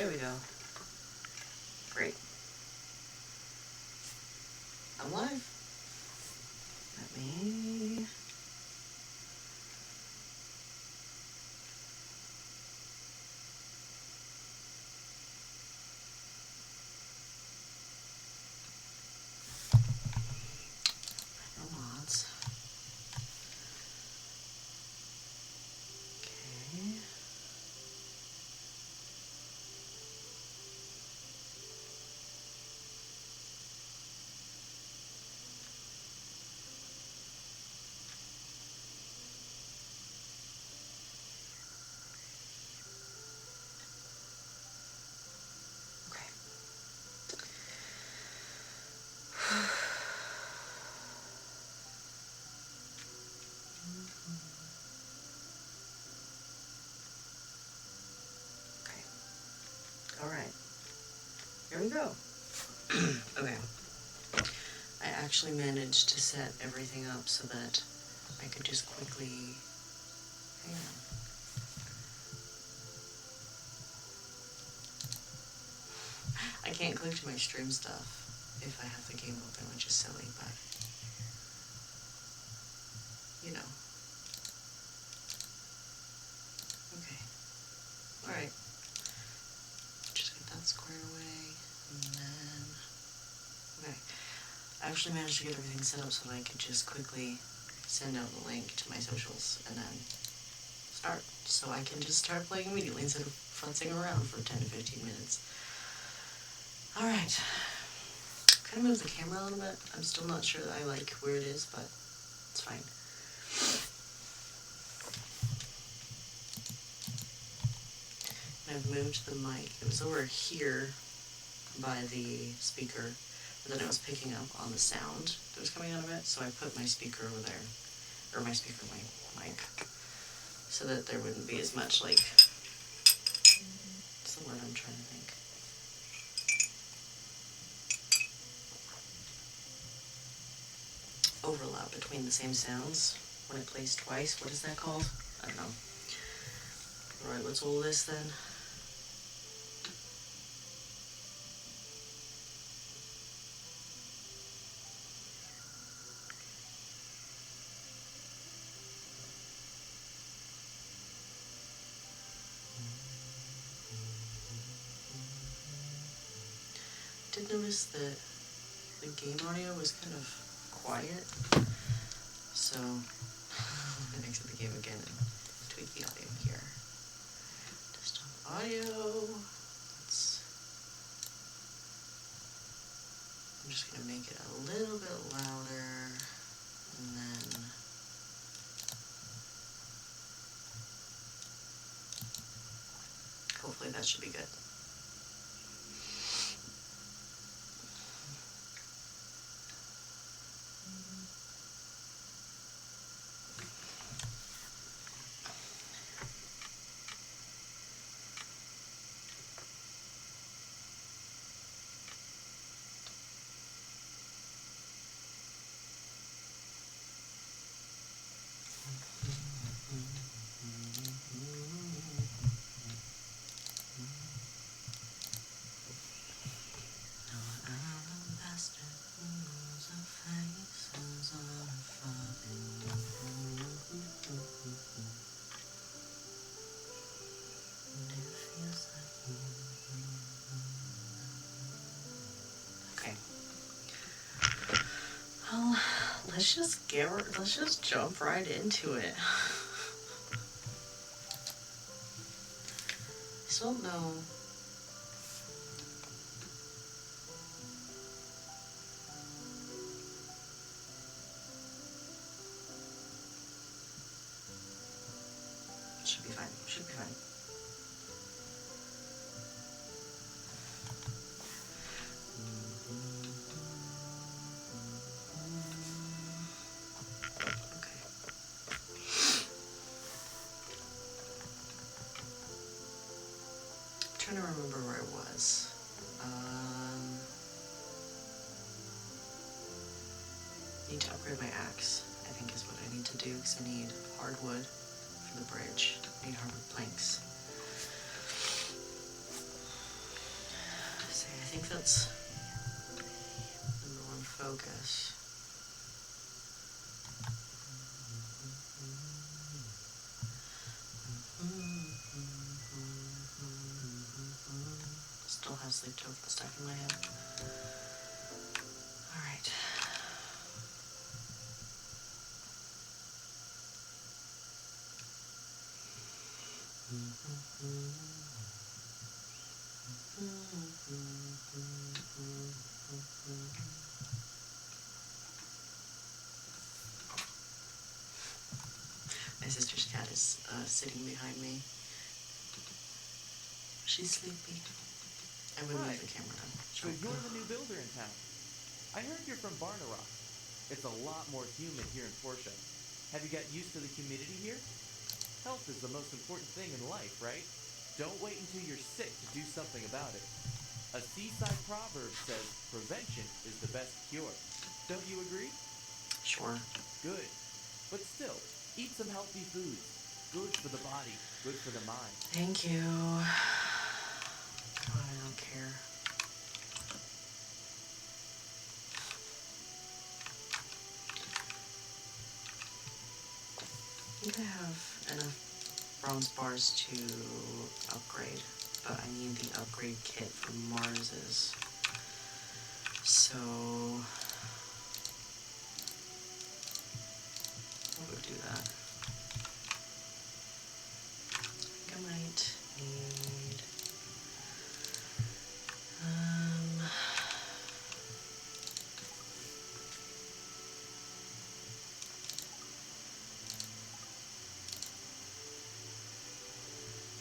There we go. Great. I'm live. Let me... No mods. Okay. Okay. Okay. All right. Here we go. Okay. I actually managed to set everything up so that I could just quickly... Hang on. I can't click to my stream stuff if I have the game open, which is silly, but... You know. Okay. Alright. Just get that squared away, and then... Okay. I actually managed to get everything set up so that I could just quickly send out the link to my socials, and then start. So I can just start playing immediately instead of futzing around for 10 to 15 minutes. Alright. Kind of move the camera a little bit. I'm still not sure that I like where it is, but it's fine. And I've moved the mic. It was over here by the speaker, but then it was picking up on the sound that was coming out of it, so I put my speaker over there. Or my speaker, my mic. So that there wouldn't be as much, like... What's the word I'm trying to think? Overlap between the same sounds when it plays twice. What is that called? I don't know. Alright, let's hold this then. Did notice that the game audio was kind of quiet, so I'm gonna exit the game again and tweak the audio here. Desktop audio. I'm just gonna make it a little bit louder, and then hopefully that should be good. Okay. Well, let's just jump right into it. I still don't know. Should be fine. Should be fine. I'm trying to remember where I was. Need to upgrade my axe, I think is what I need to do, because I need hardwood for the bridge. I need hardwood planks. think that's number one focus. Still have sleep token stuck in my head. Alright. My sister's cat is sitting behind me. She's sleepy. I would move the camera down. So you're the new builder in town. I heard you're from Barnarock. It's a lot more humid here in Portia. Have you got used to the humidity here? Health is the most important thing in life, right? Don't wait until you're sick to do something about it. A seaside proverb says prevention is the best cure. Don't you agree? Sure. Good. But still, eat some healthy foods. Good for the body, good for the mind. Thank you. God, I don't care. I think I have enough bronze bars to upgrade, but I need the upgrade kit from Mars's. So I'll go do that. I think I might need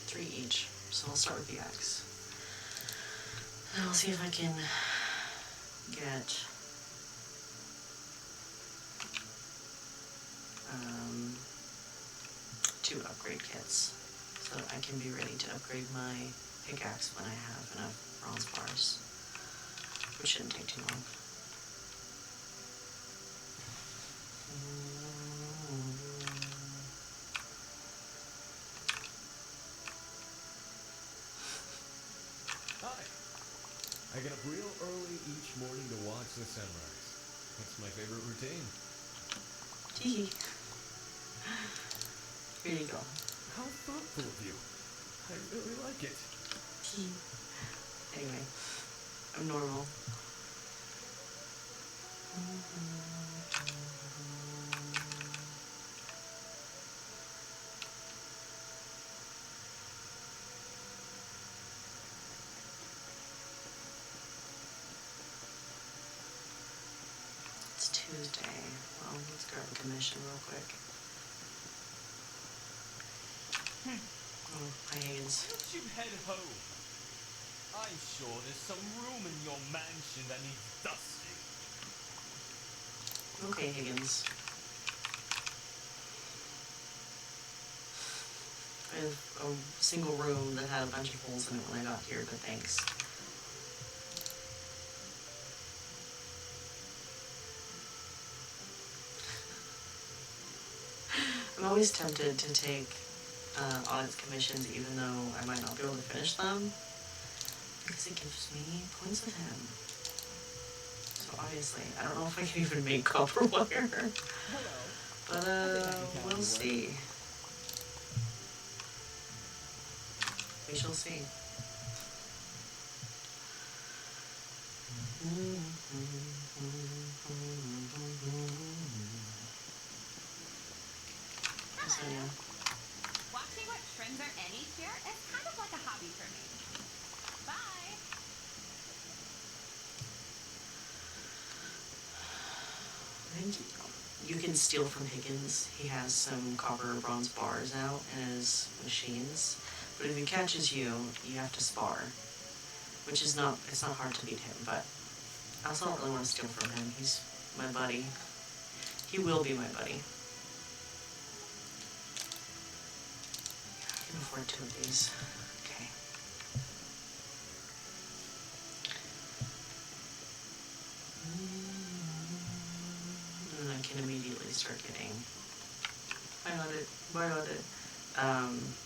3 each. So I'll start with the axe. And I'll see if I can get 2 upgrade kits so that I can be ready to upgrade my pickaxe when I have enough bronze bars, which shouldn't take too long. Hi. I get up real early each morning to watch the sunrise. It's my favorite routine. Tee. Here you go. How thoughtful of you. I really like it. Tee. Anyway, I'm normal. It's Tuesday. Well, let's grab a commission real quick. Oh, hi Higgins. Why don't you head home? I'm sure there's some room in your mansion that needs dusting. Okay, Higgins. I have a single room that had a bunch of holes in it when I got here, but thanks. I'm always tempted to take audit commissions even though I might not be able to finish them, because it gives me points with him. So obviously, I don't know if I can even make copper wire, but we'll see. We shall see. So, yeah. Watching what trends are any here is kind of like a hobby for me. Bye! I think you can steal from Higgins. He has some copper or bronze bars out in his machines. But if he catches you, you have to spar. Which is not, it's not hard to beat him, but I also don't really want to steal from him. He's my buddy. He will be my buddy. I can afford 2 of these. Okay. And I can immediately start getting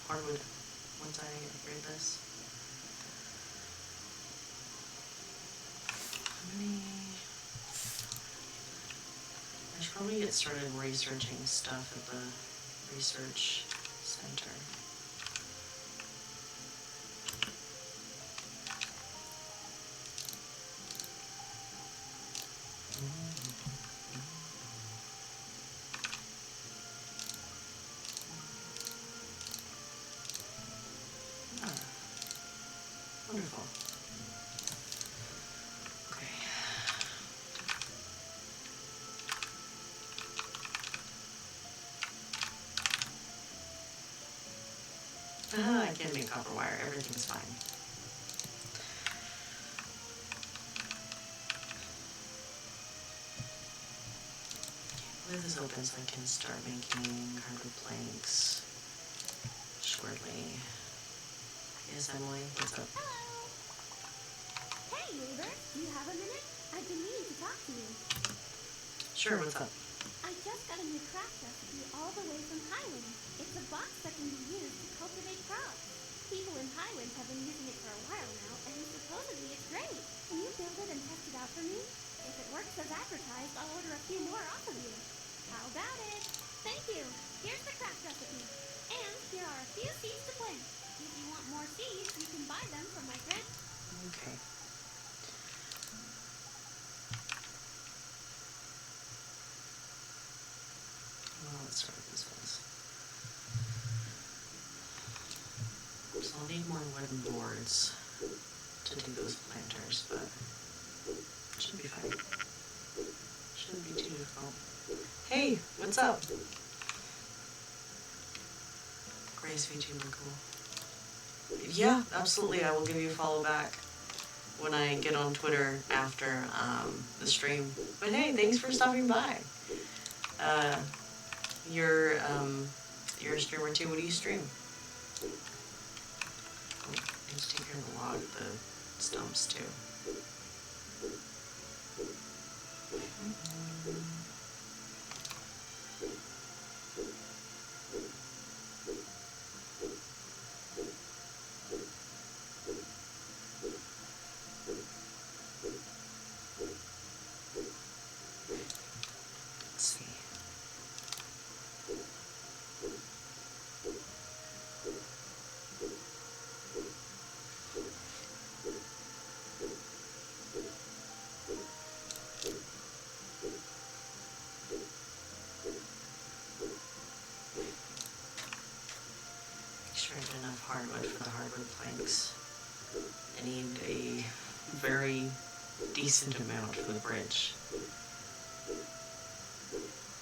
hardwood once I upgrade this. Let me get started researching stuff at the research center. Ah, wonderful. Okay. I can't make copper wire. Everything's fine. I leave this open so I can start making hardwood planks shortly. Yes, Emily, what's up? Hello. Hey, neighbor. Do you have a minute? I've been meaning to talk to you. Sure, what's up? I just got a new craft recipe all the way from Highlands. It's a box that can be used to cultivate crops. People in Highlands have been using it for a while now, and supposedly it's great. Can you build it and test it out for me? If it works as advertised, I'll order a few more off of you. How about it? Thank you. Here's the craft recipe. And here are a few seeds to plant. If you want more seeds, you can buy them from my friend. Okay. Well, let's start with this one. So I'll need more wooden boards to do those planters, but it should be fine. Shouldn't be too difficult. Hey, what's up? Grace VTuber, cool. Yeah, absolutely. I will give you a follow back when I get on Twitter after the stream. But hey, thanks for stopping by. You're a streamer too. What do you stream? Oh, I need to take care of the log, the stumps too. Let's see. Sure, I get enough hardwood for the hardwood planks. I need a very decent amount for the bridge.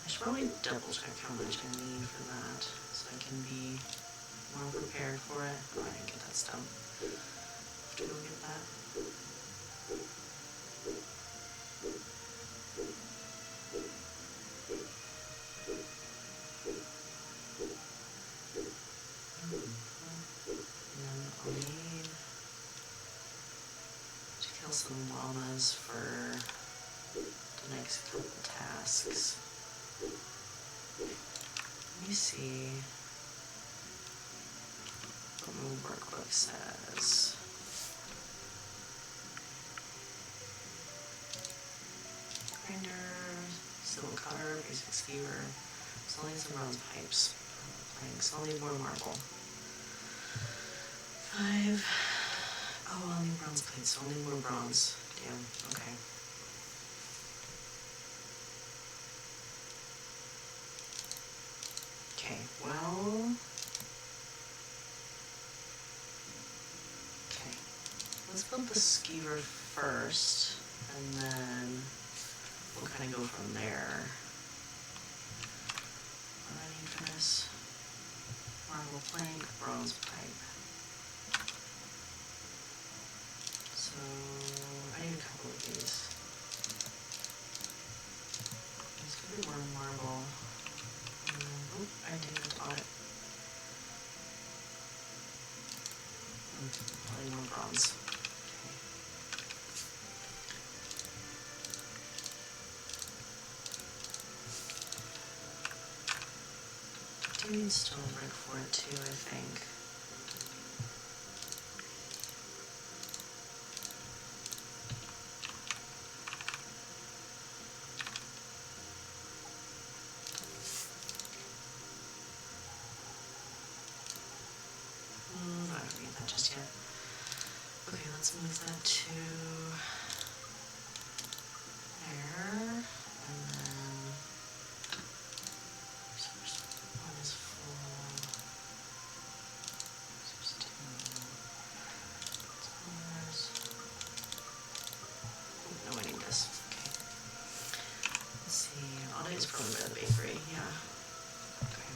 I should probably double check how much I need for that so I can be more prepared for it. Oh, I didn't get that stump. Have to go get that. And then I'll need to kill some llamas for the next couple tasks. Let me see what my workbook says. Grinder, silver cutter, basic skewer, so I'll need some bronze pipes, planks, I'll need more marble. 5. Oh, I'll need bronze plates, so I'll need more bronze. Damn, okay. Okay, well... Okay. Let's build the skewer first, and then we'll kind of go from there. What do I need for this? Marble plank, bronze pipe. So, I need a couple of these. There's gonna be more marble. Oh, I didn't bought it. I need more bronze. Okay. Do need stone brick for it too, I think. let's move that to there, and then first one is full. There's two. Oh, no, I need this. Okay. Let's see. Audie's probably by the bakery. Yeah. Okay.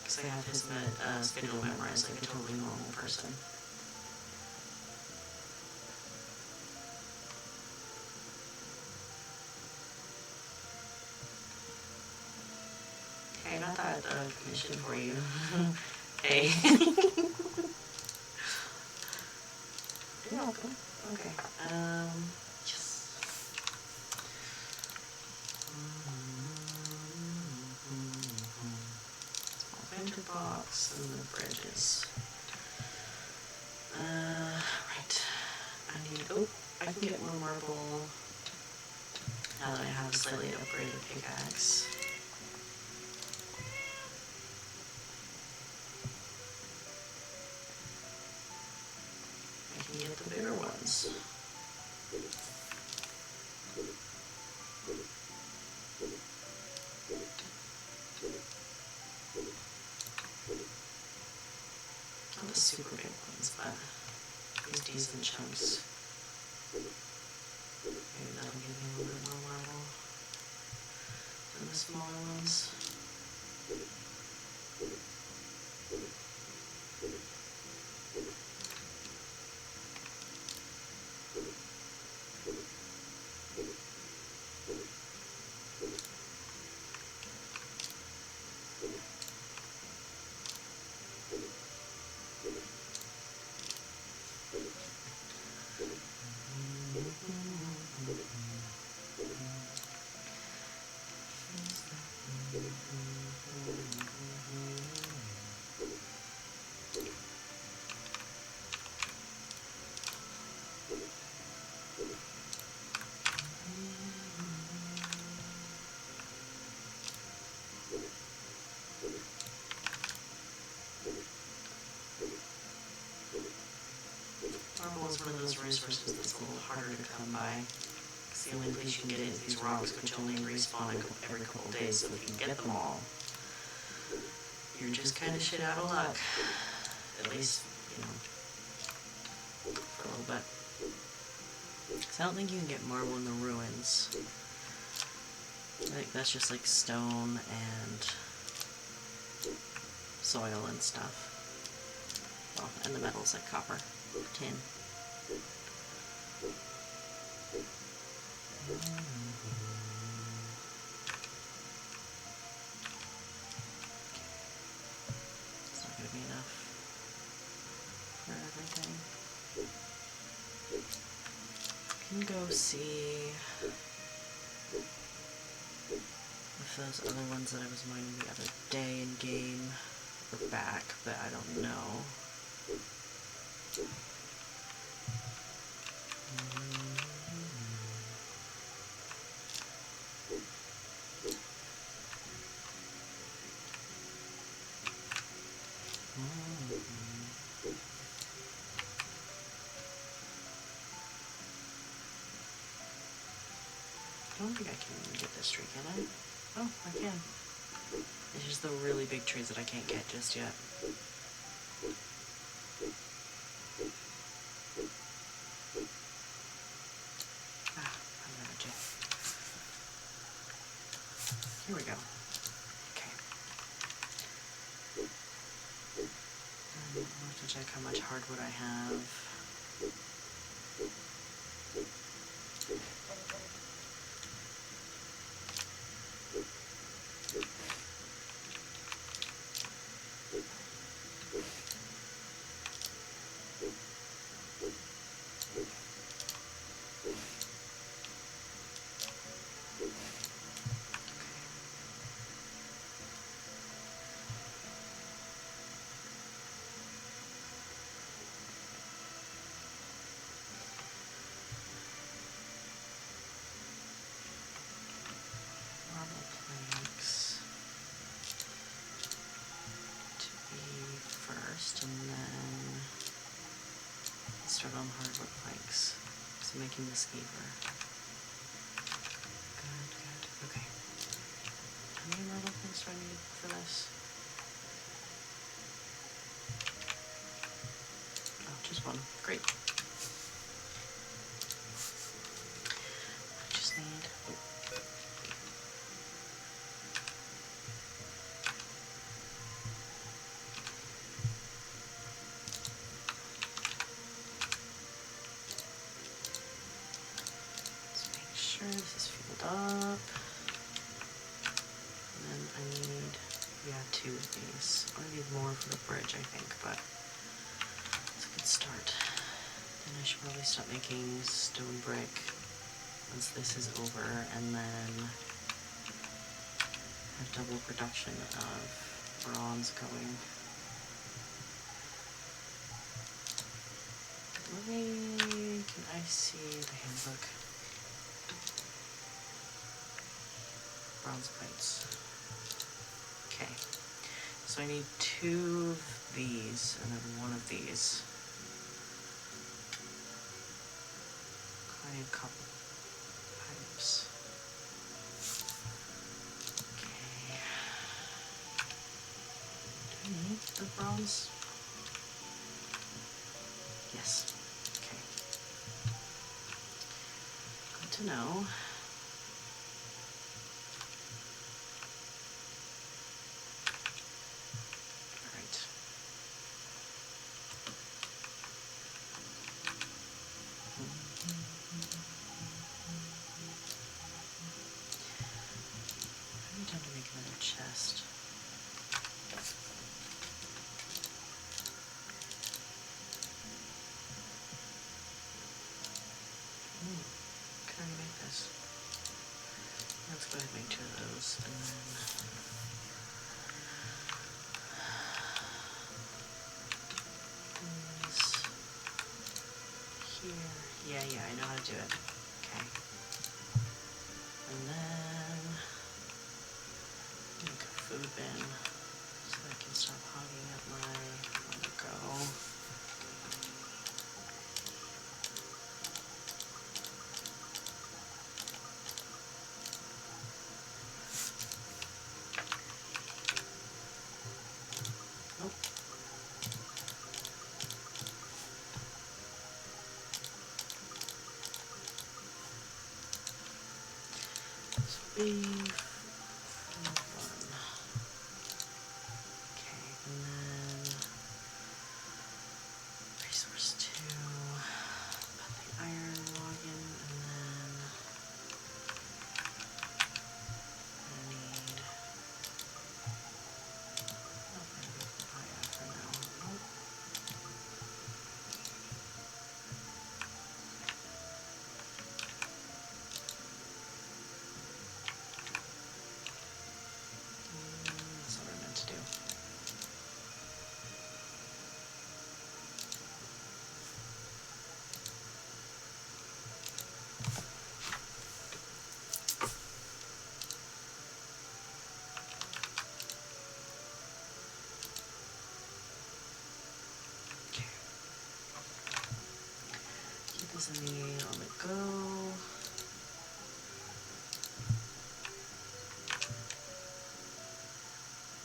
Because I have his schedule memorized like a totally normal person. Hey, I got that commission for you. Hey. You're welcome. Okay. Yes. Small venture box and the bridges. Right. I need. Oh, I can get more marble now that I have a slightly upgraded pickaxe. I can get the bigger ones. Not the super big ones, but these decent chunks. Maybe that'll give me a little bit more marble than the smaller ones. Marble is one of those resources that's a little harder to come by. It's the only place you can get into these rocks, which only respawn every couple days, so if you can get them all, you're just kind of shit out of luck. At least, you know, for a little bit. Because I don't think you can get marble in the ruins. I think that's just like stone and soil and stuff. Well, and the metals like copper, tin. It's not going to be enough for everything. Can go see if those other ones that I was mining the other day in game are back, but I don't know. I don't think I can get this tree, can I? Oh, I can. It's just the really big trees that I can't get just yet. Ah, I'm magic. Here we go. Okay. I'll have to check how much hardwood I have. start on hardwood planks. So making the skeever. Good. Okay. How many marble planks do I need for this? Oh, just one. Great. I just need... Oh. Let's make sure this is filled up. And then I need, yeah, 2 of these. I need more for the bridge, I think, but it's a good start. Then I should probably stop making stone brick once this is over, and then have double production of bronze going. Can I see the handbook? Bronze plates. Okay, so I need 2 of these and then 1 of these. I need a couple pipes. Okay. Do I need the bronze? Yes. Okay. Good to know. Alright. I need time to make another chest. Can I make this? Let's go ahead and make 2 of those, and then these here. Yeah, I know how to do it. Okay. And then make a food bin so I can stop hogging up my on the go. Nope. This will be fun. Okay, and then resource 2. Put the iron log in, and then I need. Oh yeah, for now. Nope. That's what I meant to do. Okay. Keep this in the on the go.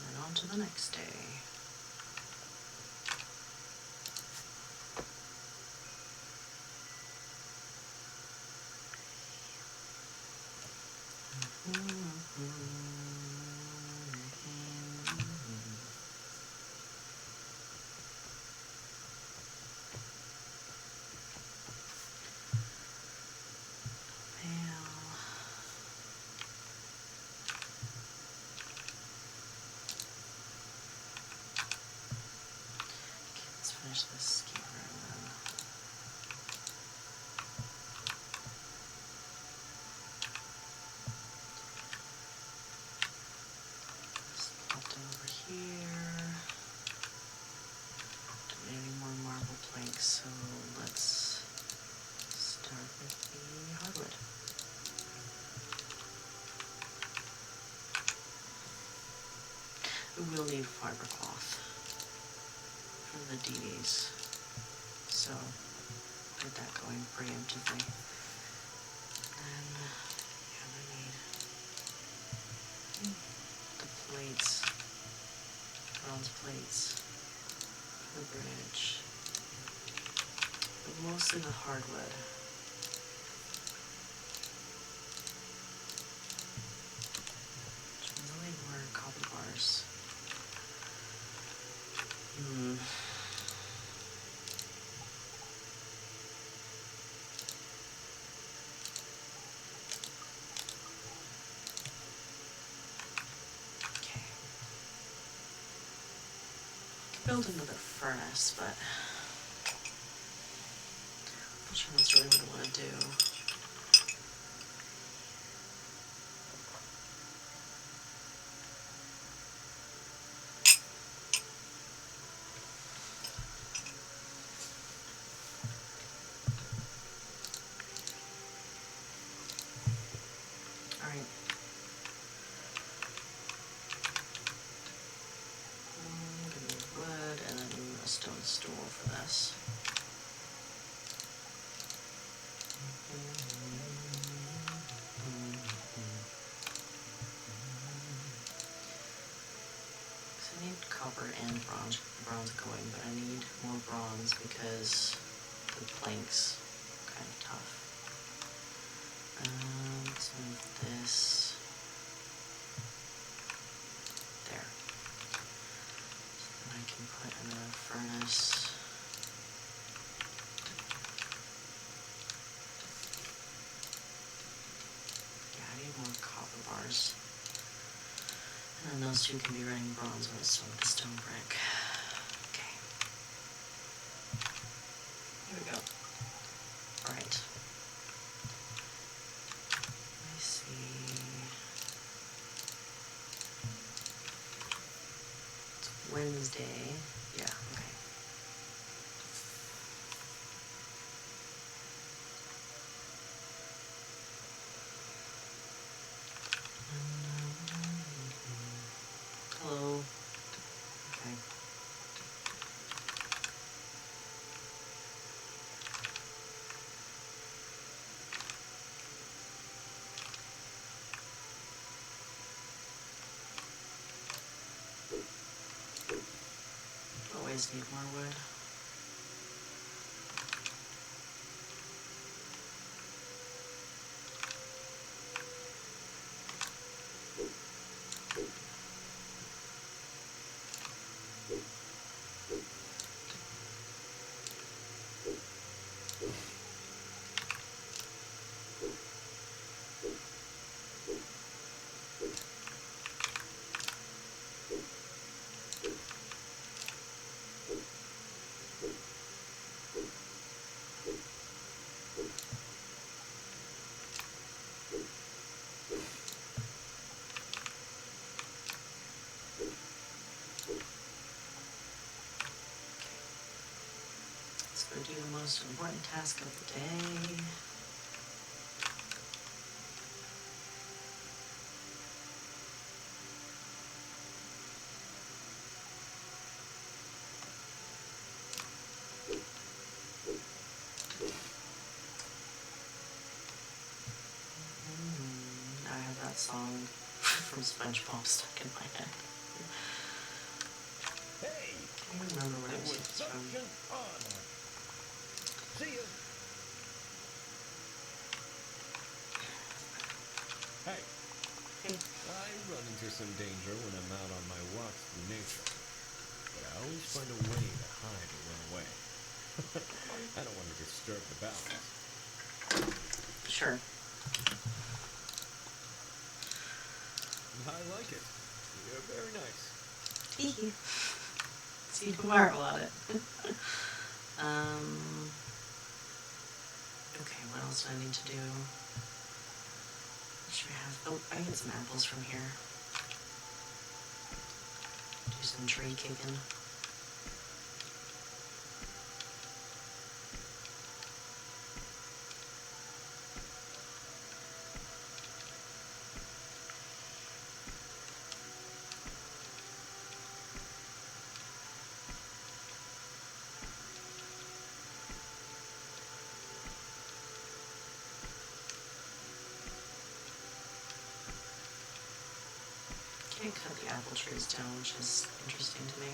And on to the next day. Let's finish this skewer and then this popped over here. Don't need any more marble planks, so let's start with the hardwood. We will need fiber cloth for the DVs, so get that going preemptively. And yeah, I need the plates, bronze plates, the bridge, but mostly the hardwood. Really more copper bars. Okay. Build another furnace, but I'm not sure that's really what I want to do. Alright. Gonna need wood and then a stone stool for this. So I need copper and bronze going, but I need more bronze because the planks are kind of tough. Let's move this there. So then I can put in a furnace. Yeah, I need more copper bars. And then those two can be running bronze when it's done with the stone brick. Okay. Here we go. Alright. I see. It's Wednesday. Yeah, okay. Hello. Okay. Always need more wood. Let's go do the most important task of the day. I have that song from SpongeBob stuck in my head. Hey, I can't remember what it it was was such from. an honor. See you. Hey, Hey. I run into some danger when I'm out on my walks through nature, but I always find a way to hide or run away. I don't want to disturb the balance. Sure. I like it. You're very nice. Hee. See, you marvel at it. Okay, what else do I need to do? What should I have? Oh, I get some apples from here. Do some tree kicking. can't cut the apple trees down, which is interesting to me.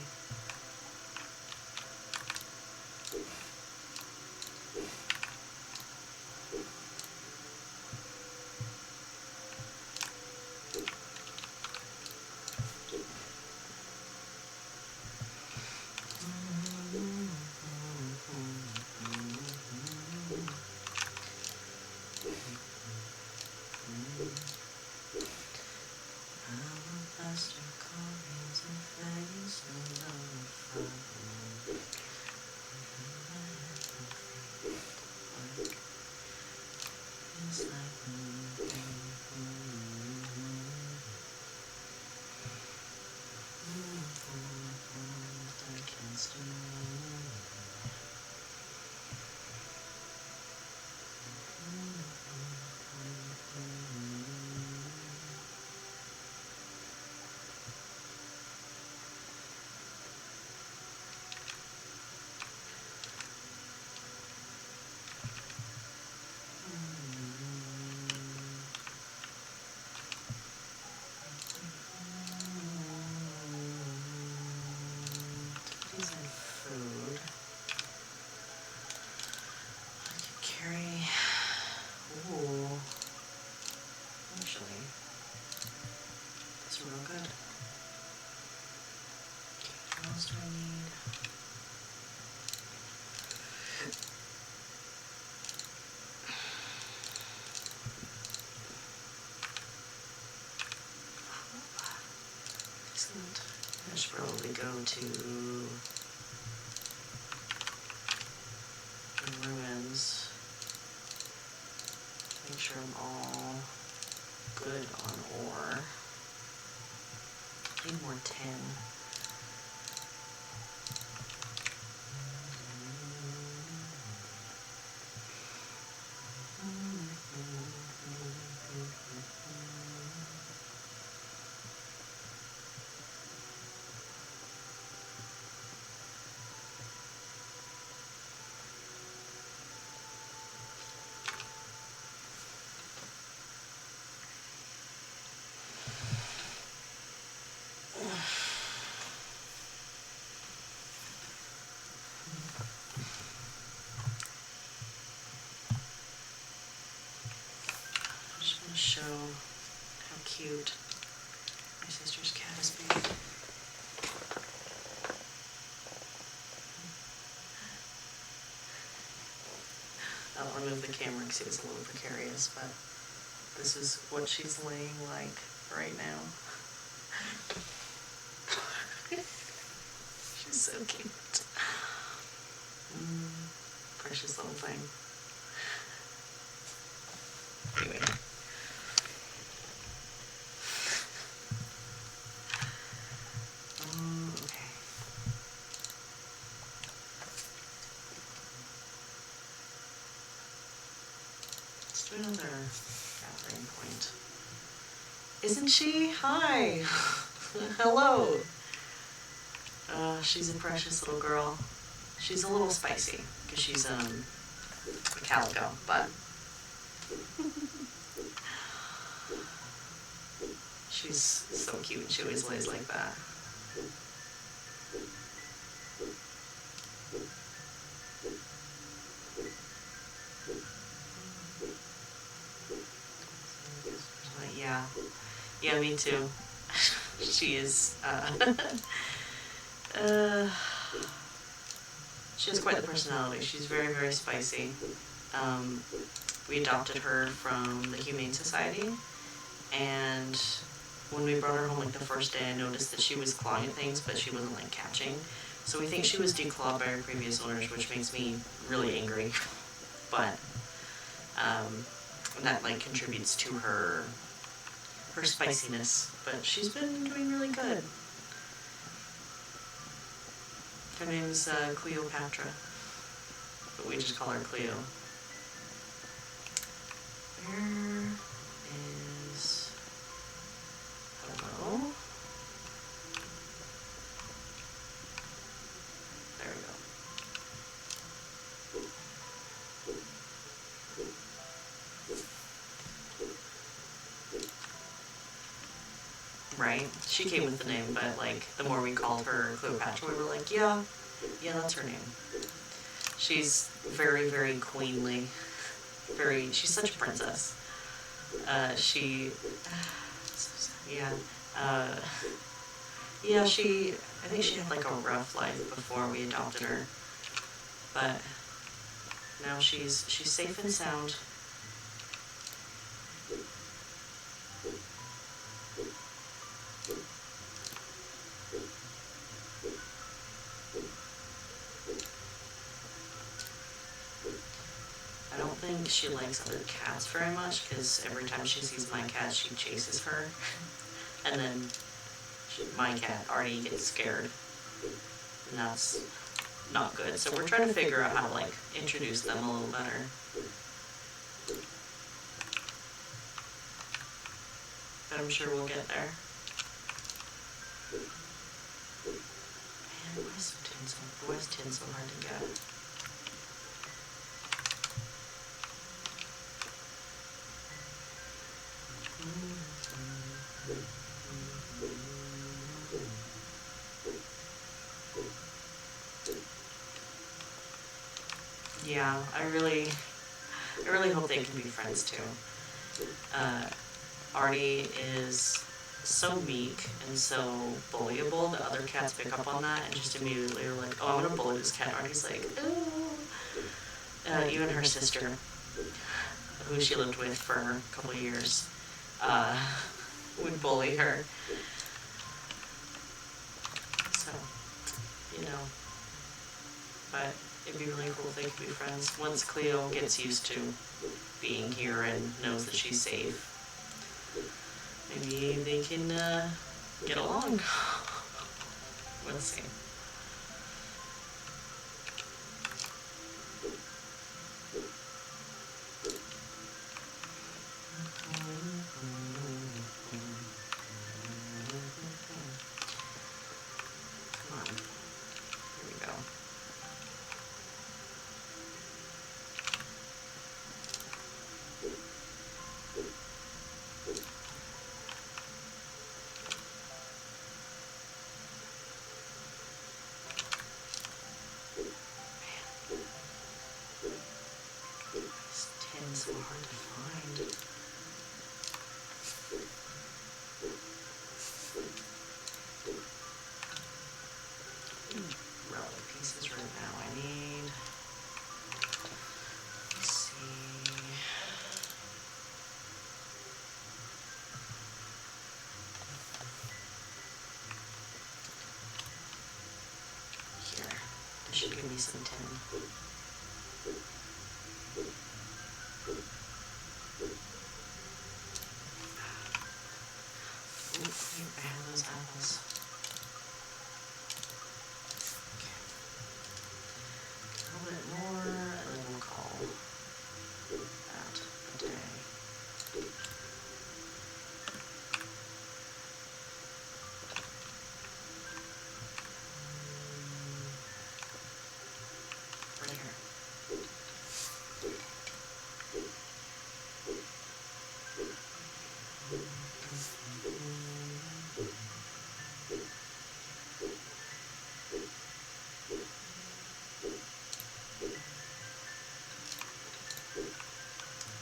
These are food. I could carry. Ooh. Actually, that's real good. Okay, what else do I need? Excellent. I should probably go to the ruins. Make sure I'm all good on ore. I need more tin. I just want to show how cute my sister's cat is being. I'll remove the camera because it was a little precarious, but this is what she's laying like right now. She's so cute. Precious little thing. Anyway. Okay. Let's do another gathering point. Isn't she? Hi. Hello. She's a precious little girl. She's a little spicy because she's a calico, but she's so cute. She always lays like that. Yeah, me too. She is. She has quite the personality. She's very, very spicy. We adopted her from the Humane Society, and when we brought her home, like the first day, I noticed that she was clawing at things, but she wasn't like catching. So we think she was declawed by her previous owners, which makes me really angry. But that like contributes to her spiciness. But she's been doing really good. Her name's Cleopatra, but we just call her Cleo. Where is... Hello? There we go. right? She came with the name, but like the more we called her Cleopatra, we were like, yeah, that's her name. She's very, very queenly. She's such a princess. Yeah. Yeah, I think she had like a rough life before we adopted her. But now she's safe and sound. I don't think she likes other cats very much because every time she sees my cat, she chases her. And then my cat already gets scared. And that's not good. So we're trying to figure out how to like introduce them a little better. But I'm sure we'll get there. Man, why is tin so hard to get? Yeah, I really hope they can be friends too. Artie is so meek and so bullyable that other cats pick up on that and just immediately are like, oh, I'm gonna bully this cat. Artie's like, ooh. Even her sister, who she lived with for a couple of years, would bully her. So, but it'd be really cool if they could be friends. Once Cleo gets used to being here and knows that she's safe, maybe they can get along. We'll see. Come on. Here we go. This tin's so hard to find. Relic pieces right now. I need. Let's see. Here. This should give me some tin. I have those apples. Okay. A little bit more, and then we'll call that a day. Right here.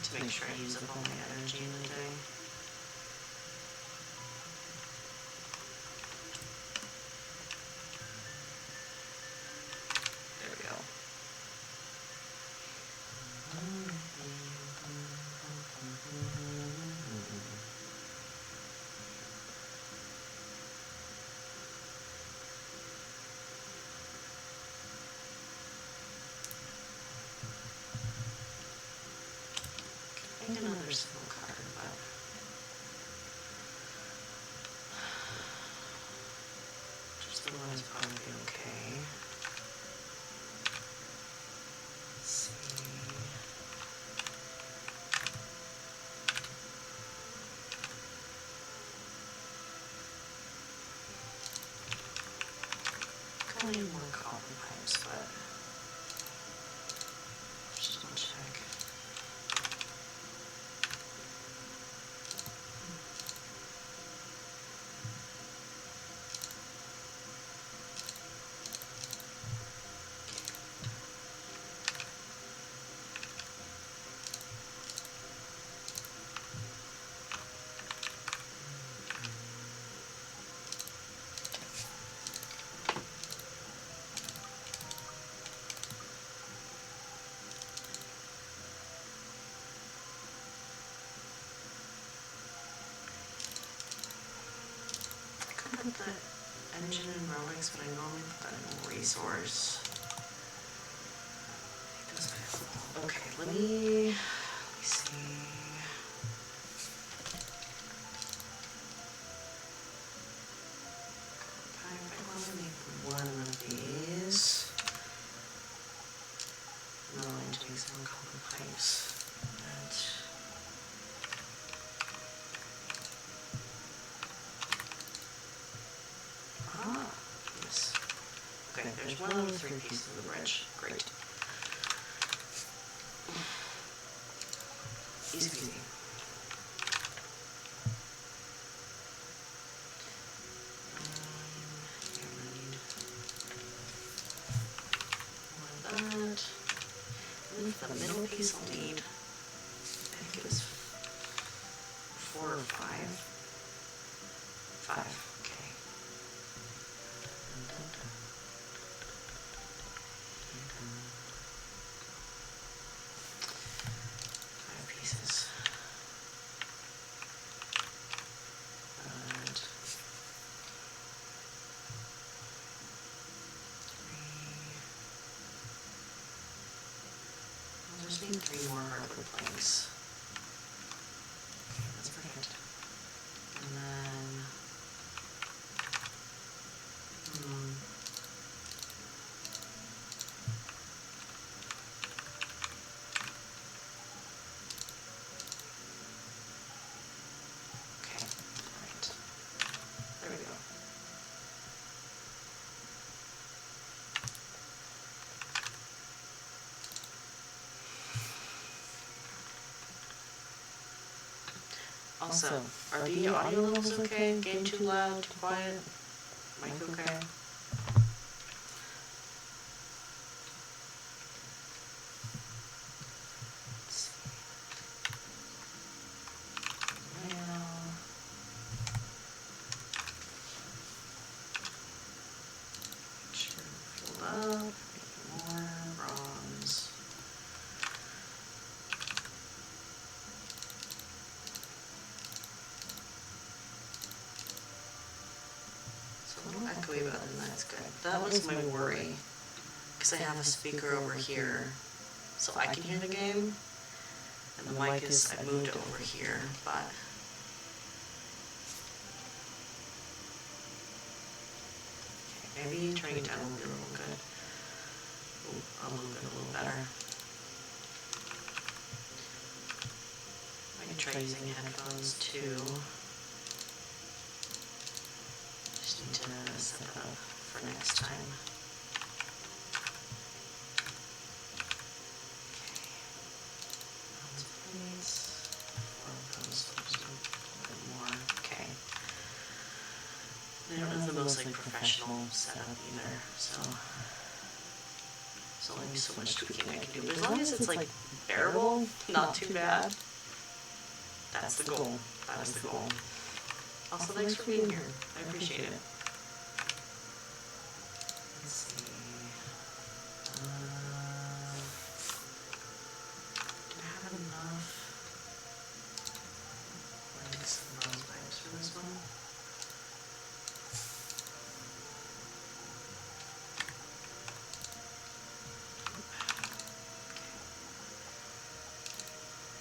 To make sure I use up all my energy in the day. There we go. Make another simple card, but just the one is probably okay. Let's see. Kind of need more copper pipes, but just double check. put the engine in relics, but I normally put that in resource. Okay, let me see. I want to make one of these. No, I'm doing some copper pipes. Yes. Okay, there's one of the 3 pieces of the bridge. Great. Easy peasy. That. And for the middle piece I'll need, I think it was 4 or 5. 5, okay. 5 pieces. And 3. I'll just need 3 more hardwood planks. Okay, that's perfect. And then okay, alright. There we go. Also, are the audio levels okay? Game too loud, too quiet? Mic okay? Let's see. Now, make sure filled up, more bronze. It's a little echoey, but that's good. That was my worry, because I have a speaker over here, so I can hear the game, and the mic is, I moved it over here, but okay, maybe turning it down will be a little good. Ooh, a little better. I can try using headphones too. Just need to set that up for next time. Please. 4 of those, just a little bit more. Okay. They don't have the most like professional setup either, so there's only so much tweaking I can do. But as long as it's like bearable, not too bad, that's the goal. That is the goal. Also, thanks for being here. I appreciate it. Let's see. Do I have enough planks and bronze pipes for this one?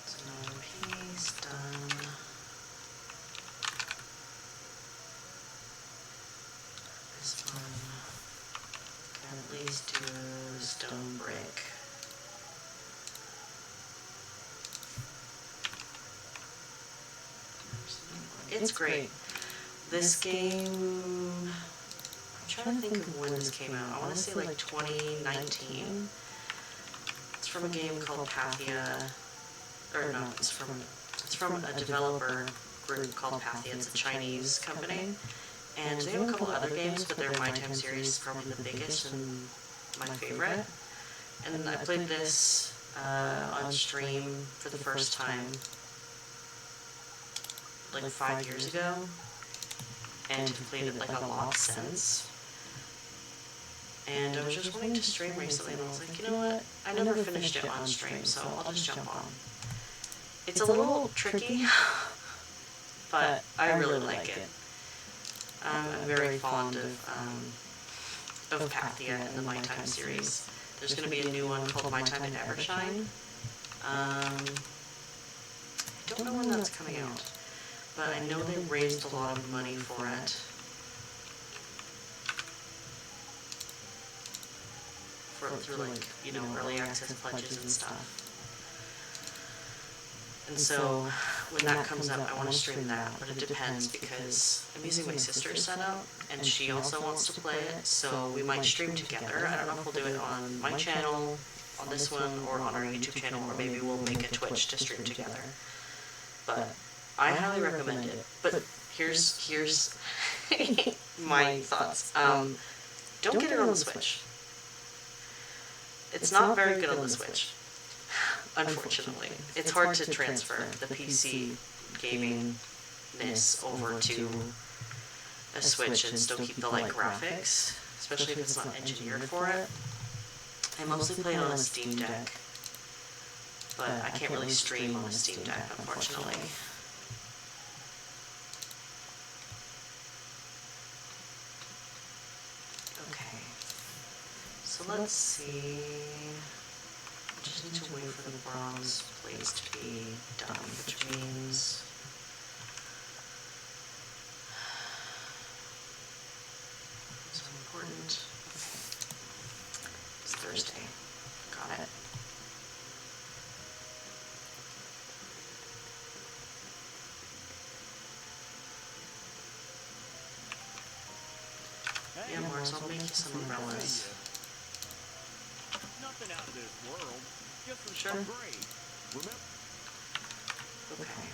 So another piece done. This one can at least do a stone brick. It's great. This game, I'm trying to think of when this came out. I want to say like 2019. It's from a game called Pathia, or no, it's from a developer group called Pathia. It's a Chinese company, and they have a couple other games, but their My Time series is probably the biggest and my favorite. And I played this on stream for the first time like 5 years ago, and have played it like a lot since. And I was just wanting to stream recently, and I was like, you know what? I never finished it on stream, so I'll just jump on. It's a little tricky, but I really like it. I'm very fond of Pathia in the My Time series. There's going to be a new one called My Time in Evershine. I don't know when that's coming out, but I know they raised a lot of money for it. Through like, you know, early access pledges and stuff. And so when that comes up, I want to stream that, but it depends because I'm using my sister's setup and she also wants to play it, so we might stream together. I don't know if we'll do it on my channel, on this one, or on our YouTube channel, or maybe we'll make a Twitch to stream together. But I highly recommend it. But here's my thoughts. Don't get it on the Switch. It's not very good on the Switch, unfortunately. It's hard to transfer the PC gaming-ness over to a Switch and still keep the light graphics, especially if it's not engineered for it. I mostly play it on a Steam Deck, but I can't really stream on a Steam Deck, unfortunately. Okay, so let's see. I just need to wait for the bronze plates to be done, which means so important. Okay. It's Thursday. Got it. Yeah, Mars, I'll make you some umbrellas. Nothing out of this world. Just some Sure. great. Remember? Okay.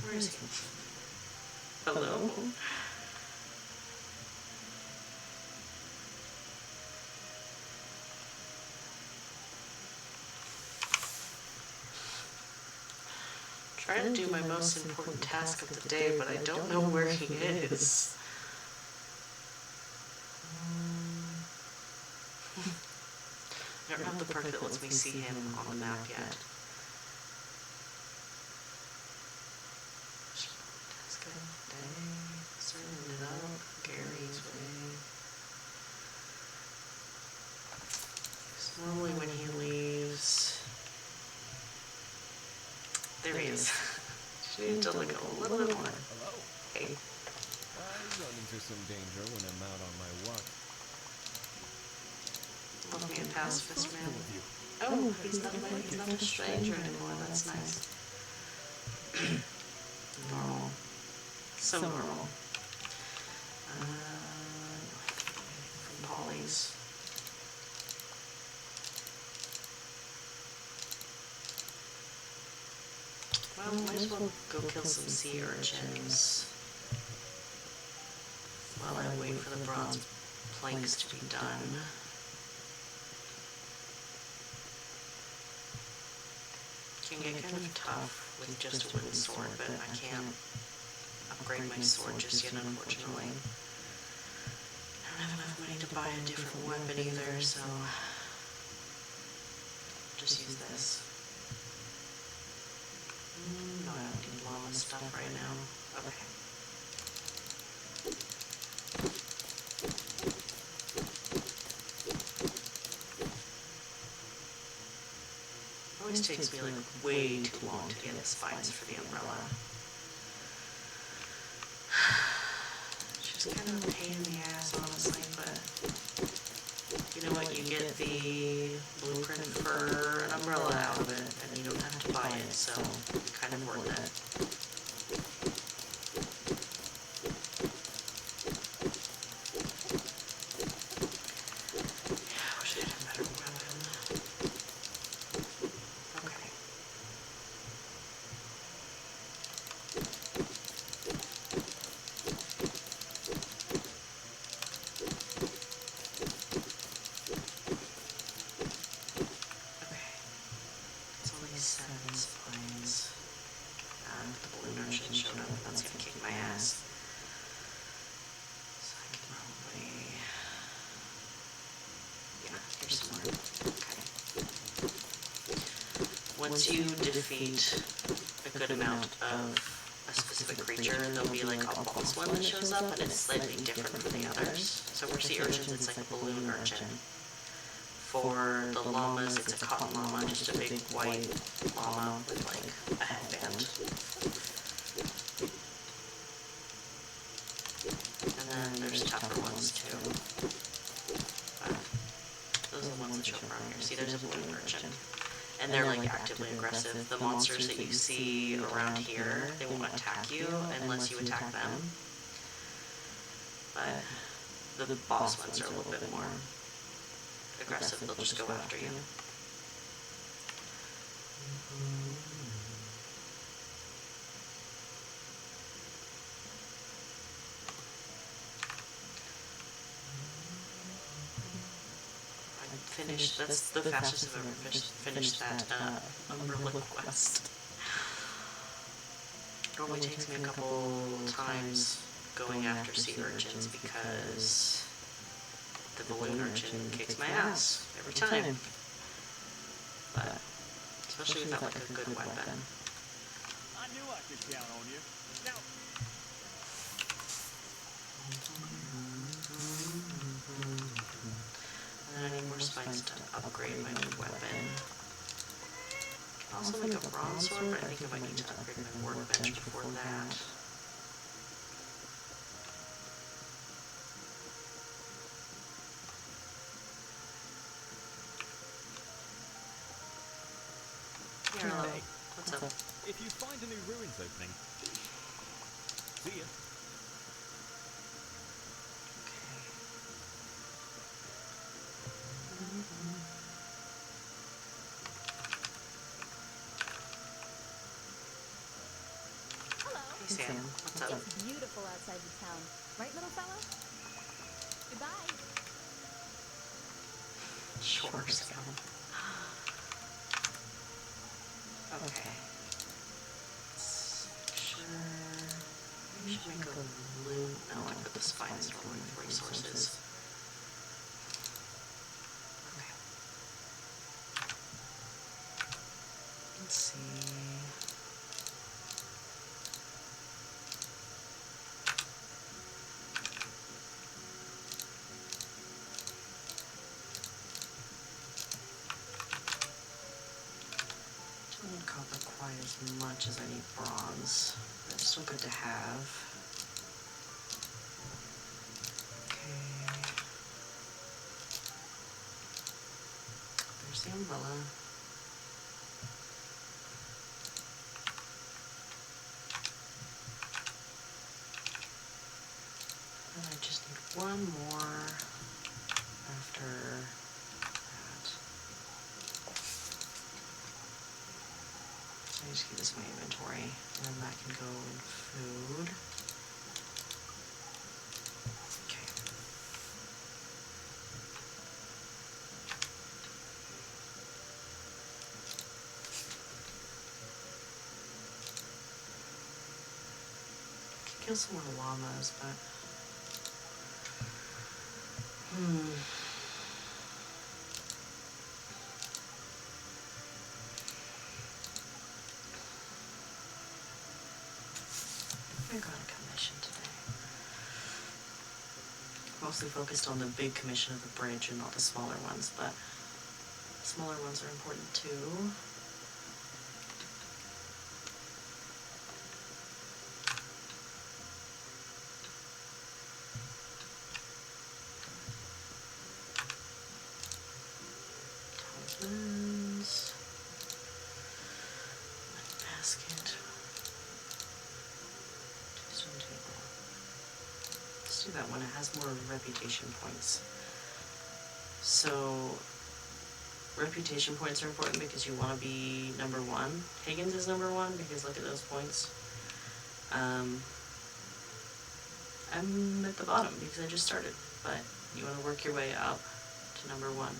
Where is he? Hello? Trying to do my most important task of the day, but I don't know where he is. I don't have the perk that lets me see him on the map yet. Task of the day, serving it up, Gary's way. So normally when he leaves... There he is. She needed to look a little bit more. Hello. Hey. I run into some danger when I'm out on my walk. Love me a pacifist man. Oh, he's not a stranger anymore. That's nice. Normal. So normal. From Polly's. Well, might as well go kill some sea urchins while I wait for the bronze planks to be done. Can get kind of tough with just a wooden sword, but I can't upgrade my sword just yet, unfortunately. I don't have enough money to buy a different weapon either, so I'll just use this. No, I don't need llama stuff right now. Okay. Always takes me like way too long to get the spines for the umbrella. It's just kind of a pain in the ass, honestly, but you know what? You get the blueprint for an umbrella out of it, and you don't have to buy it, so kind of worth it. Yeah, I wish I had a better weapon. Okay. It's only 7 spines. The balloon urchin showed up, and that's gonna kick my ass. once you defeat a good amount of a specific creature, there'll be like a boss one that shows up, and it's slightly different from the others. So for sea urchins, it's like a balloon urchin. For the llamas, it's a cotton llama, just a big white llama with like a headband. And then there's tougher ones too. But those are the ones that show up around here. See, there's a balloon urchin. And they're like actively aggressive. The monsters that you see around here, they won't attack you unless you attack them. But the boss ones are a little bit more aggressive. They'll just go after you. Finished. That's the fastest I've ever finished that umbrella quest. It normally takes me a couple times going after sea urchins because the balloon urchin kicks my ass every time. But especially without like a good weapon. I knew I could count on you. Now, And then I need more spines to upgrade my new weapon. I can also make a bronze sword, but I think I might need to upgrade my workbench before that. Here, hello. Hey. What's up? if you find a new ruins opening, see ya. Hello. Hey Sam, what's up? It's beautiful outside the town. Right, little fella? Goodbye. Sure, Sam. Okay. Sure. We should make a loot. No, I put the spines in one with resources. Okay. Let's see. Don't need copper quite as much as I need bronze. But it's still good to have. Okay. There's the umbrella. And I just need one more after that. So I just keep this in my inventory, and then that can go in food. Okay. Could kill some more llamas, but I got a commission today. Mostly focused on the big commission of the bridge and not the smaller ones, but smaller ones are important too. Talismans. Money basket. Stone table. Let's do that one. It has more reputation points. So reputation points are important because you want to be number one. Higgins is number one because look at those points. I'm at the bottom because I just started, but you want to work your way up to number one.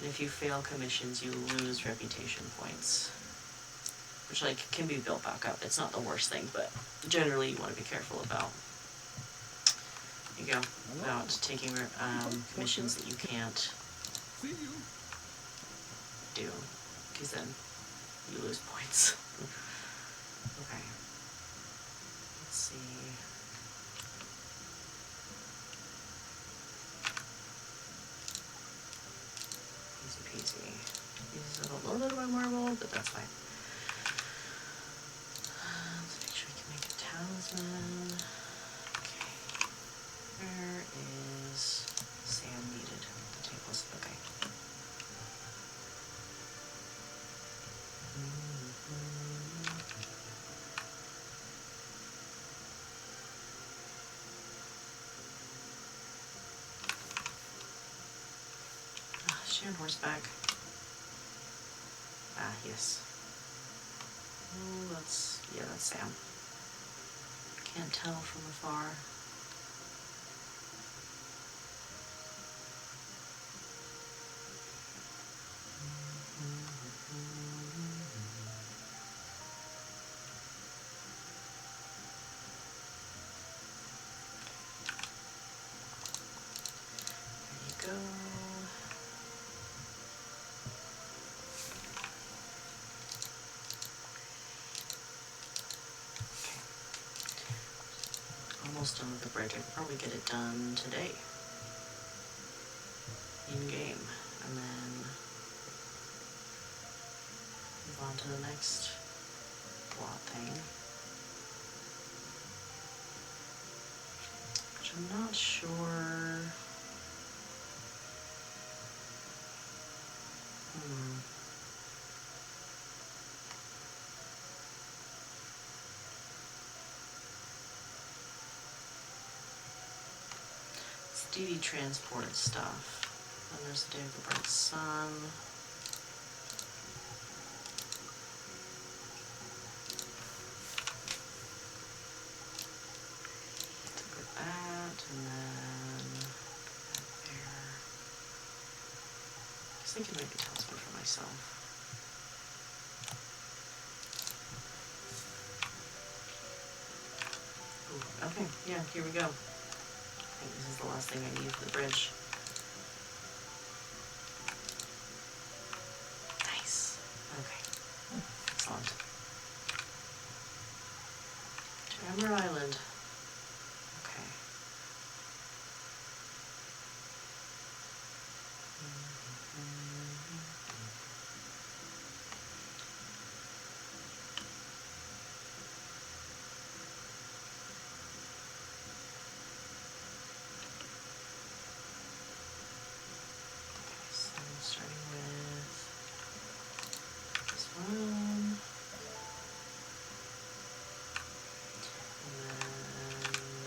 And if you fail commissions, you lose reputation points, which like can be built back up. It's not the worst thing, but generally you want to be careful about you go. About taking missions that you can't See you. do, because then you lose points. Okay. Let's see. Easy peasy. Uses up a little bit of my marble, but that's fine. Let's make sure we can make a talisman. Okay. Where is Sam needed? The tables. Okay. Is she on horseback? Ah, yes. Oh, that's Sam. Can't tell from afar. There you go. Okay. Almost done with the bridge. I could probably get it done today. In game. And then move on to the next plot thing. Which I'm not sure. It's DD transport stuff. Then there's the Day of the Bright Sun. Look at that, and then that there. I was thinking maybe talisman for myself. Ooh, okay, yeah, here we go. I think this is the last thing I need for the bridge. Nice. Okay. Excellent. Tremor Island. Okay. So starting with this one, and then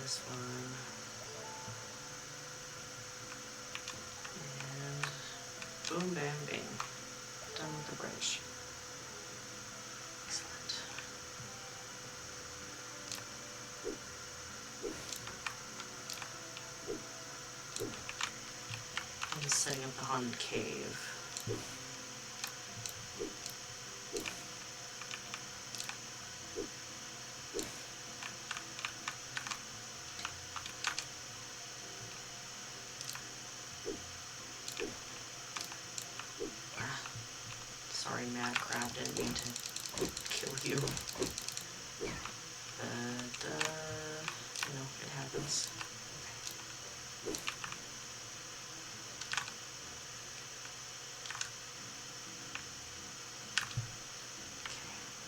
this one, and boom, bam, bing. Done with the bridge. Excellent. I'm setting up the haunted cave. Sorry, mad crab, didn't mean to kill you. But, it happens. Okay,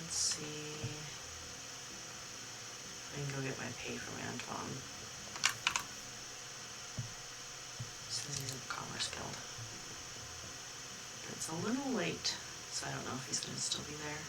let's see. I can go get my pay from Anton. Says he's at the Commerce Guild. But it's a little late, so I don't know if he's going to still be there.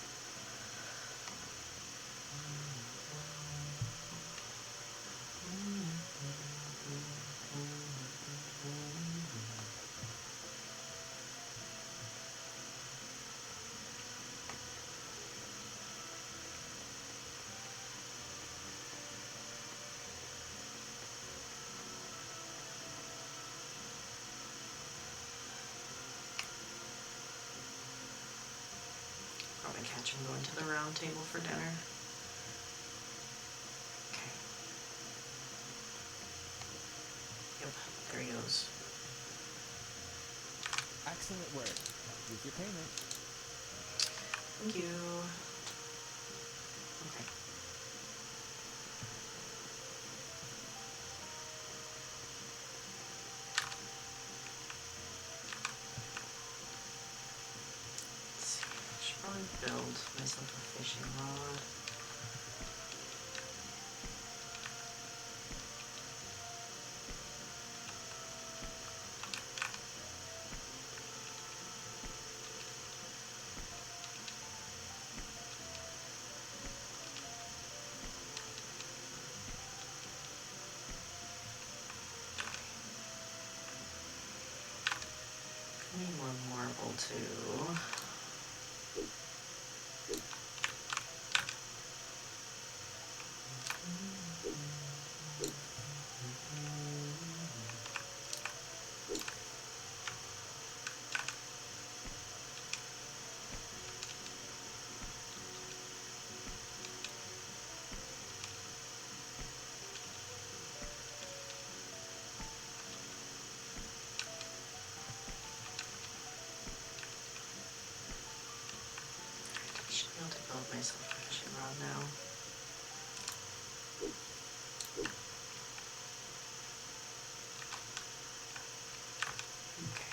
Probably catch him going to the round table for dinner. Okay. Excellent work. Here's your payment. Thank you. Okay. Let's see. I should probably build myself a fishing rod. I need more marble too. I should be able to build myself a fishing rod now. Okay.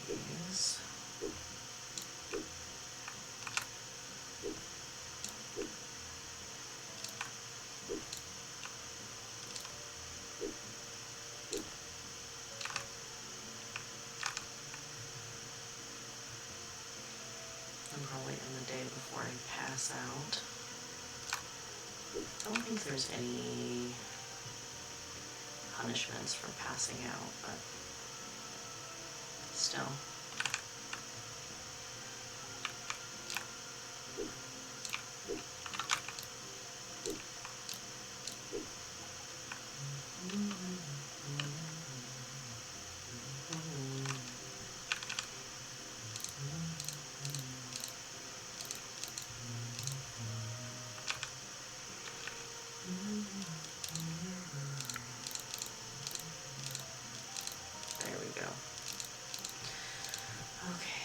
These. I'm probably in the day before I pass out. I don't think there's any punishments for passing out, but still. There we go. Okay.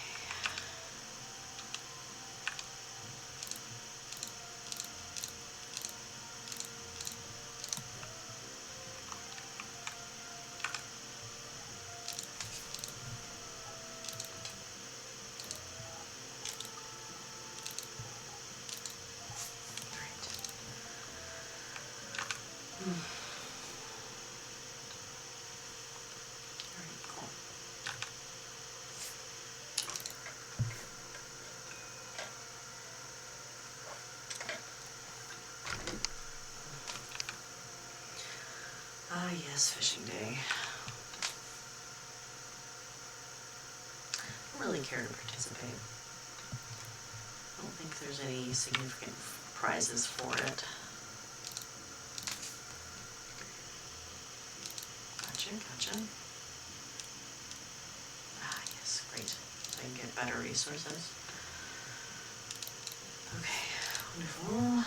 Alright, cool. Ah, yes, fishing day. I don't really care to participate. I don't think there's any significant prizes for it. Gotcha. Ah, yes, great. So I can get better resources. Okay, wonderful.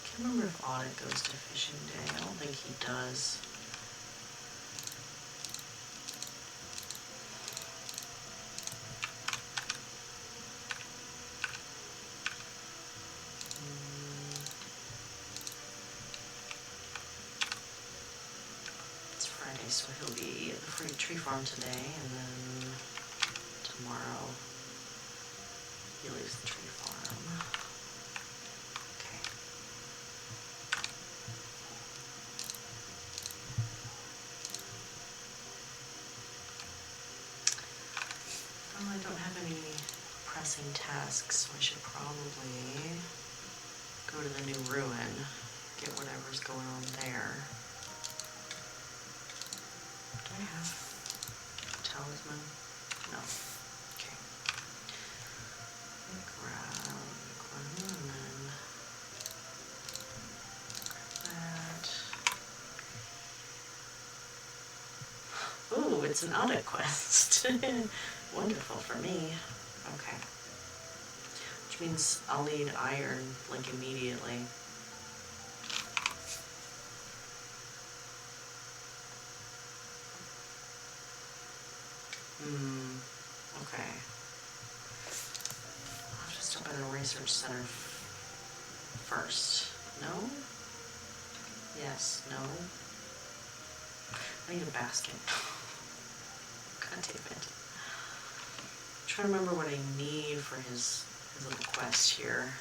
Can't remember if Audit goes to fishing day. I don't think he does. It's Friday, so he'll be at the free tree farm today, and then tomorrow he leaves the tree farm. Okay. Well, I don't have any pressing tasks, so I should probably go to the new ruin, get whatever's going on there. Do I have a talisman? No. Okay. Grab and then grab that. it's an audit quest. Wonderful for me. Okay. Which means I'll need iron, like, immediately. Okay. I'll have to stop at a research center first. No? Yes, no. I need a basket. God damn it. I'm trying to remember what I need for his little quest here.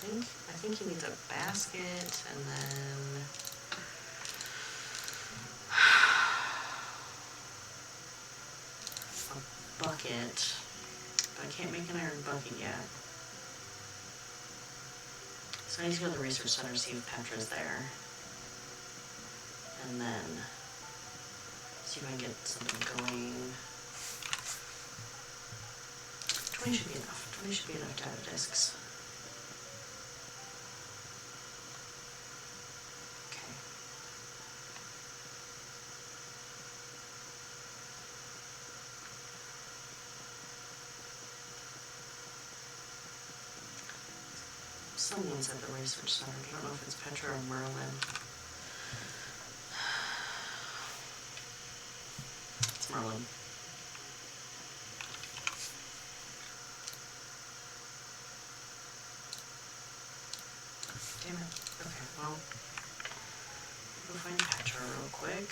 I think he needs a basket and then a bucket. But I can't make an iron bucket yet. So I need to go to the research center to see if Petra's there. And then see if I can get something going. 20 should be enough. 20 should be enough data discs. Okay. Someone's at the research center. I don't know if it's Petra or Merlin. It's Merlin. Damn it. Okay, well, we'll find Petra real quick.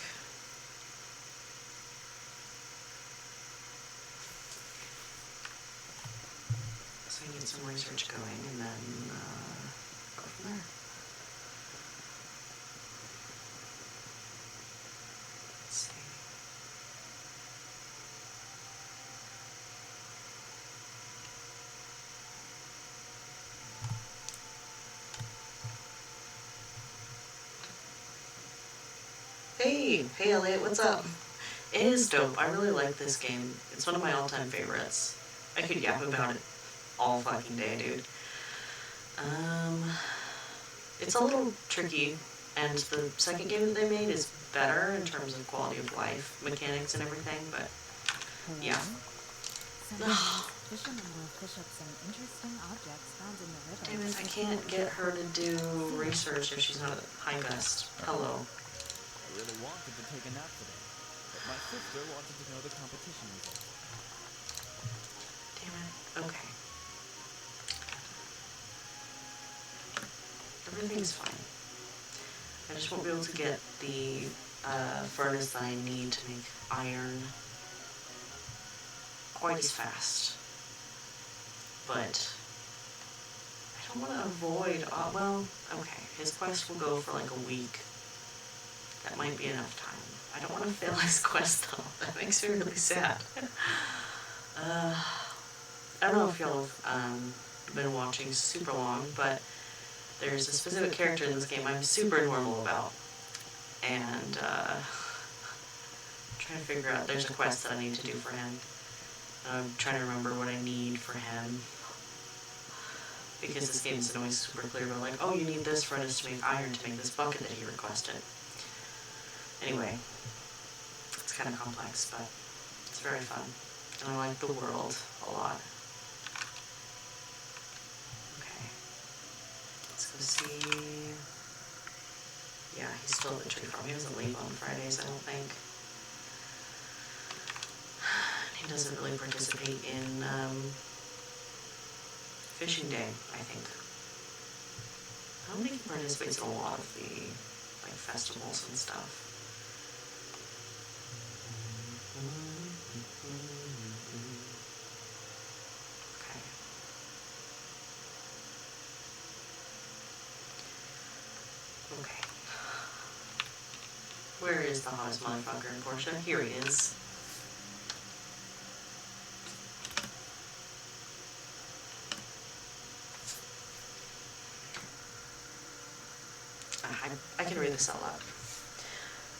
So I get some research going and then go from there. Let's see. Hey Elliot, what's up? It is dope. I really like this game. It's one of my all-time favorites. I could yap about it all fucking day, dude. It's a little tricky, and the second game that they made is better in terms of quality of life, mechanics and everything, but yeah. Fishermen will fish up some interesting objects found in the river. Damn it, I can't get her to do research if she's not at high best. Hello. I really wanted to take a nap today, but my sister wanted to know the competition results. Damn it. Okay. Everything's fine. I just won't be able to get the furnace that I need to make iron quite as fast. But I don't want to avoid, well, okay, his quest will go for like a week. That might be enough time. I don't want to fail his quest though. That makes me really sad. I don't know if y'all have been watching super long, but there's a specific character in this game I'm super normal about. And trying to figure out, there's a quest that I need to do for him. I'm trying to remember what I need for him. Because this game isn't always super clear about like, oh, you need this furnace to make iron to make this bucket that he requested. Anyway, it's kind of complex, but it's very fun. And I like the world a lot. Okay. Let's go see. Yeah, he's still at the tree farm. He doesn't leave on Fridays, I don't think. He doesn't really participate in fishing day, I think. I don't think he participates in a lot of the like festivals and stuff. Okay. Okay. Where is the hottest motherfucker in Portia? Here he is. I can read this out loud.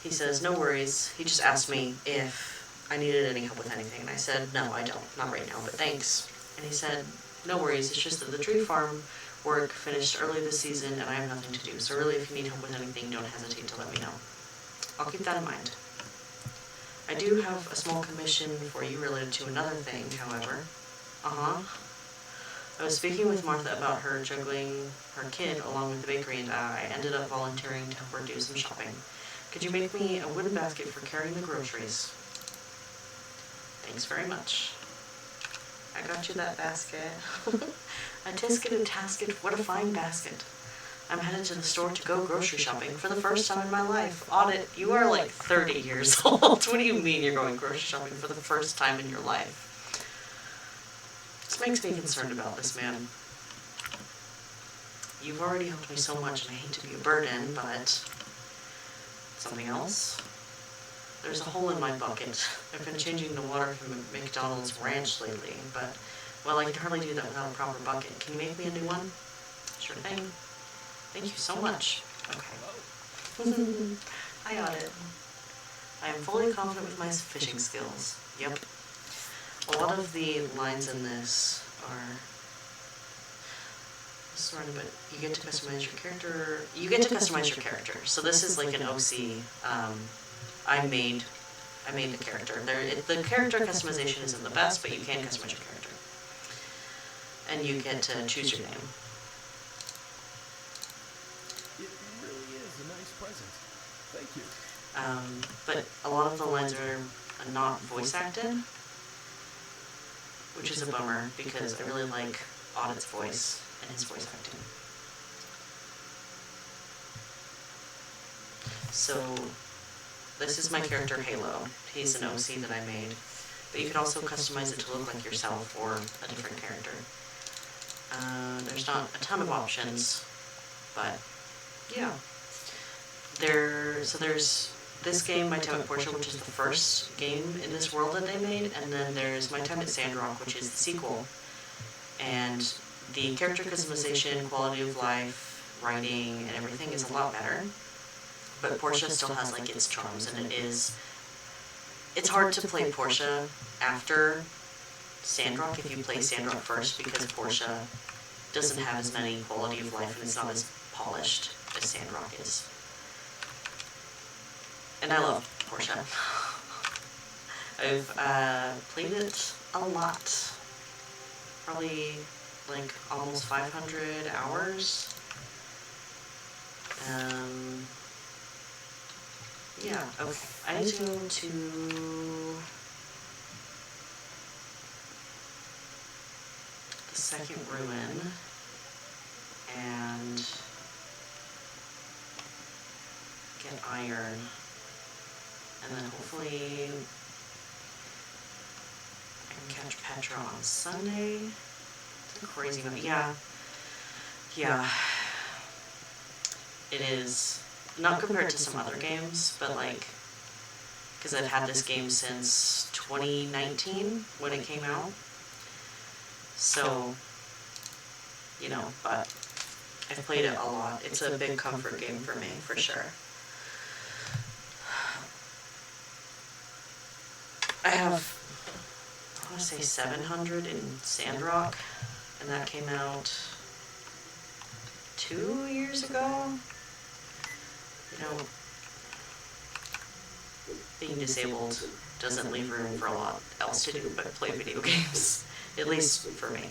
He says, no worries. He just asked me if I needed any help with anything. And I said, no, I don't. Not right now, but thanks. And he said, no worries. It's just that the tree farm work finished early this season and I have nothing to do. So really, if you need help with anything, don't hesitate to let me know. I'll keep that in mind. I do have a small commission for you related to another thing, however. I was speaking with Martha about her juggling her kid along with the bakery, and I ended up volunteering to help her do some shopping. Could you make me a wooden basket for carrying the groceries? Thanks very much. I got you that basket. A tisket and tasket, what a fine basket. I'm headed to the store to go grocery shopping for the first time in my life. Audit, you are like 30 years old. What do you mean you're going grocery shopping for the first time in your life? This makes me concerned about this man. You've already helped me so much, and I hate to be a burden, but... Something else? There's a hole in my bucket. I've been changing the water from McDonald's Ranch lately, but... Well, I can hardly do that without a proper bucket. Can you make me a new one? Sure thing. Thank you so much. Okay. Hi, Audit. I am fully confident with my fishing skills. Yep. A lot of the lines in this are sort of, but you get to customize your character. You get to customize your character. So this is like an OC. I made the character. The character customization isn't the best, but you can customize your character, and you get to choose your name. It really is a nice present. Thank you. But a lot of the lines are not voice acted, which is a bummer because I really like Audit's voice and his voice acting. So this is my character Halo. He's an OC that I made, but you could also customize it to look like yourself or a different character. There's not a ton of options, but yeah. There's this game, My Time at Portia, which is the first game in this world that they made, and then there's My Time at Sandrock, which is the sequel. And the character customization, quality of life, writing, and everything is a lot better. But Portia still has like its charms, and it's hard to play Portia after Sandrock if you play Sandrock first, because Portia doesn't have as many quality of life and it's not as polished as Sandrock is. And I love Portia. I've played it a lot. Probably like almost 500 hours. Yeah, okay. I need to go to... the second ruin. And... get iron. And then hopefully... I can catch Petra on Sunday. It's a crazy one. Yeah. It is... not compared to some other games, but like... because I've had this game since 2019 when it came out. So... you know, but... I've played it a lot. It's a big comfort game for me, for sure. I have, I want to say 700 in Sandrock, and that came out 2 years ago. You know, being disabled doesn't leave room for a lot else to do but play video games, at least for me.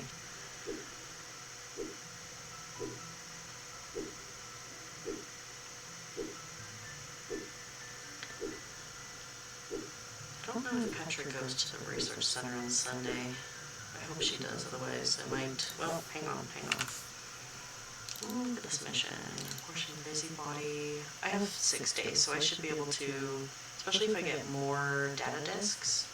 I don't know if Petra goes to the research center on Sunday. I hope she does, otherwise I might... well, hang on. Look at this mission. Portion of busybody. I have 6 days, so I should be able to... especially if I get more data disks,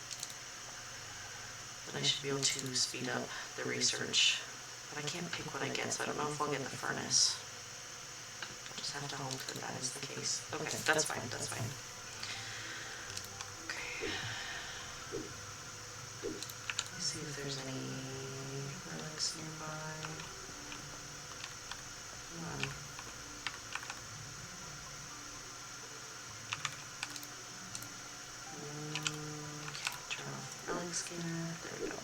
then I should be able to speed up the research. But I can't pick what I get, so I don't know if I'll get the furnace. I'll just have to hope that that is the case. Okay, that's fine. Okay. Let's see if there's any relics nearby. Come on. Okay, turn off the relic scanner. There we go.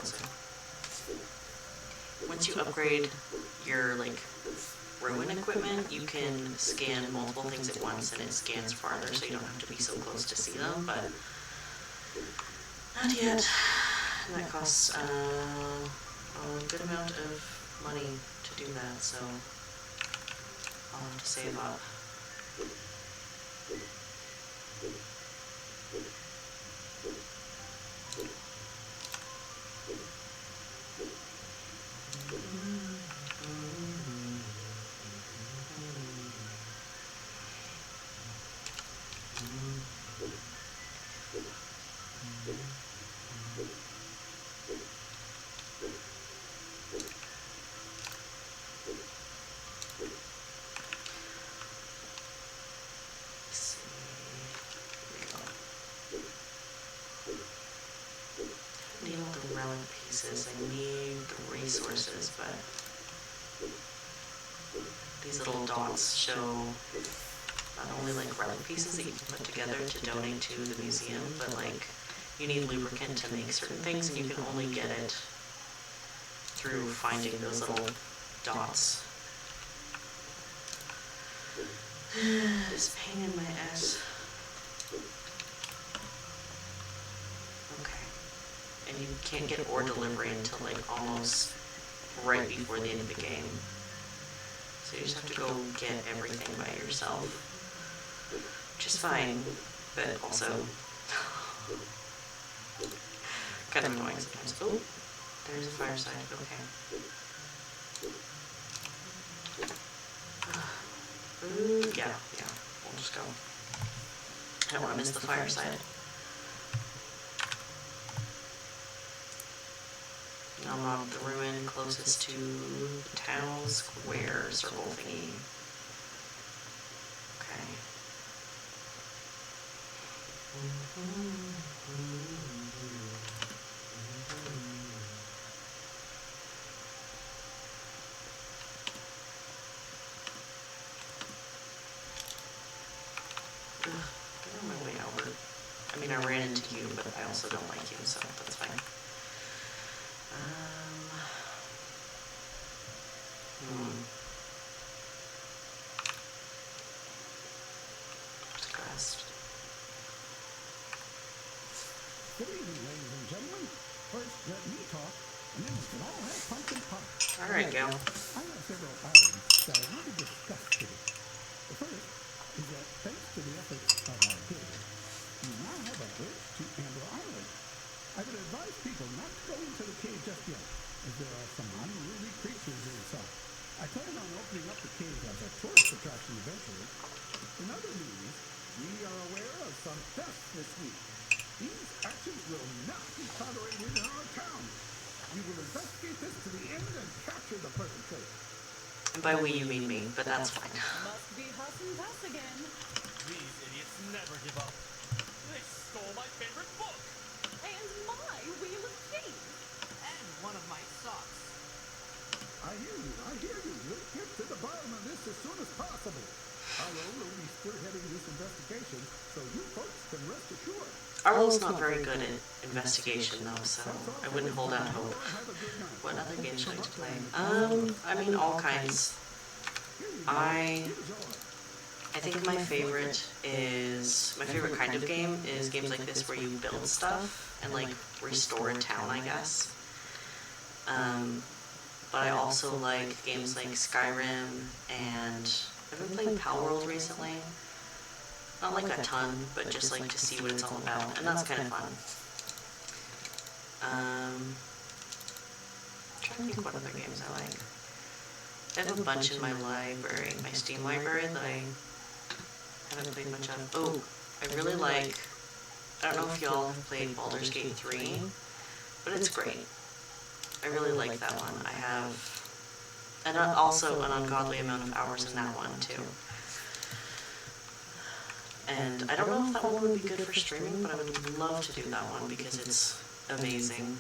closer. Once you upgrade your, like, ruin equipment, you can scan multiple things at once and it scans farther, so you don't have to be so close to see them, but not yet. And that costs a good amount of money to do that, so I'll have to save up. Need all the relic pieces, I need the resources, but these little dots show not only like relic pieces that you can put together to donate to the museum, but like you need lubricant to make certain things and you can only get it through finding those little dots. This pain in my ass. Okay. And you can't get ore delivery until like almost right before the end of the game. So you just have to go get everything by yourself. Which is fine, but also kind of annoying sometimes. Oh, there's a fireside, okay. Yeah, we'll just go. I don't want to miss the fireside. Now I'm on the ruin closest to the town square circle thingy. Okay. Get on my way over. I mean, I ran into you, but I also don't like you, so that's fine. Crest. Good evening, ladies and gentlemen. First, let me talk, and then we can all have pumpkin pie. All right, Gal. I have several items that I want to discuss today. The first is that thanks to the efforts of our guild, we now have a bridge to Amber Island. I would advise people not to go into the cave just yet, as there are some unruly creatures inside. I plan on opening up the cave as a tourist attraction eventually. In other news, we are aware of some thefts this week. These actions will not be tolerated in our town. We will investigate this to the end and capture the perpetrator. By we, you mean me, but that's fine. Must be Huss and Tuss again. These idiots never give up. They stole my favorite book! And my Wheel of Cheese. And one of my socks. I hear you. We'll get to the bottom of this as soon as possible. Arlo will be spearheading this investigation, so you folks can rest assured. Arlo's not very good at investigation, though, so I wouldn't hold out hope. What other games would I like to play? I mean, all kinds. I think my favorite kind of game is games like this where you build stuff and, like, restore a town, I guess. But I also like games like Skyrim, and I've been playing Palworld recently. Not like a ton, but just like to see what it's all about, and that's kind of fun. Trying to think what other games I like. I have a bunch in my library, my Steam library, that I haven't played much of. Oh, I really like, I don't know if y'all have played Baldur's Gate 3, but it's great. I really like that one. I have, and also an ungodly amount of hours in that one, too. And I don't know if that one would be good for streaming, but I would love to do that one because it's amazing.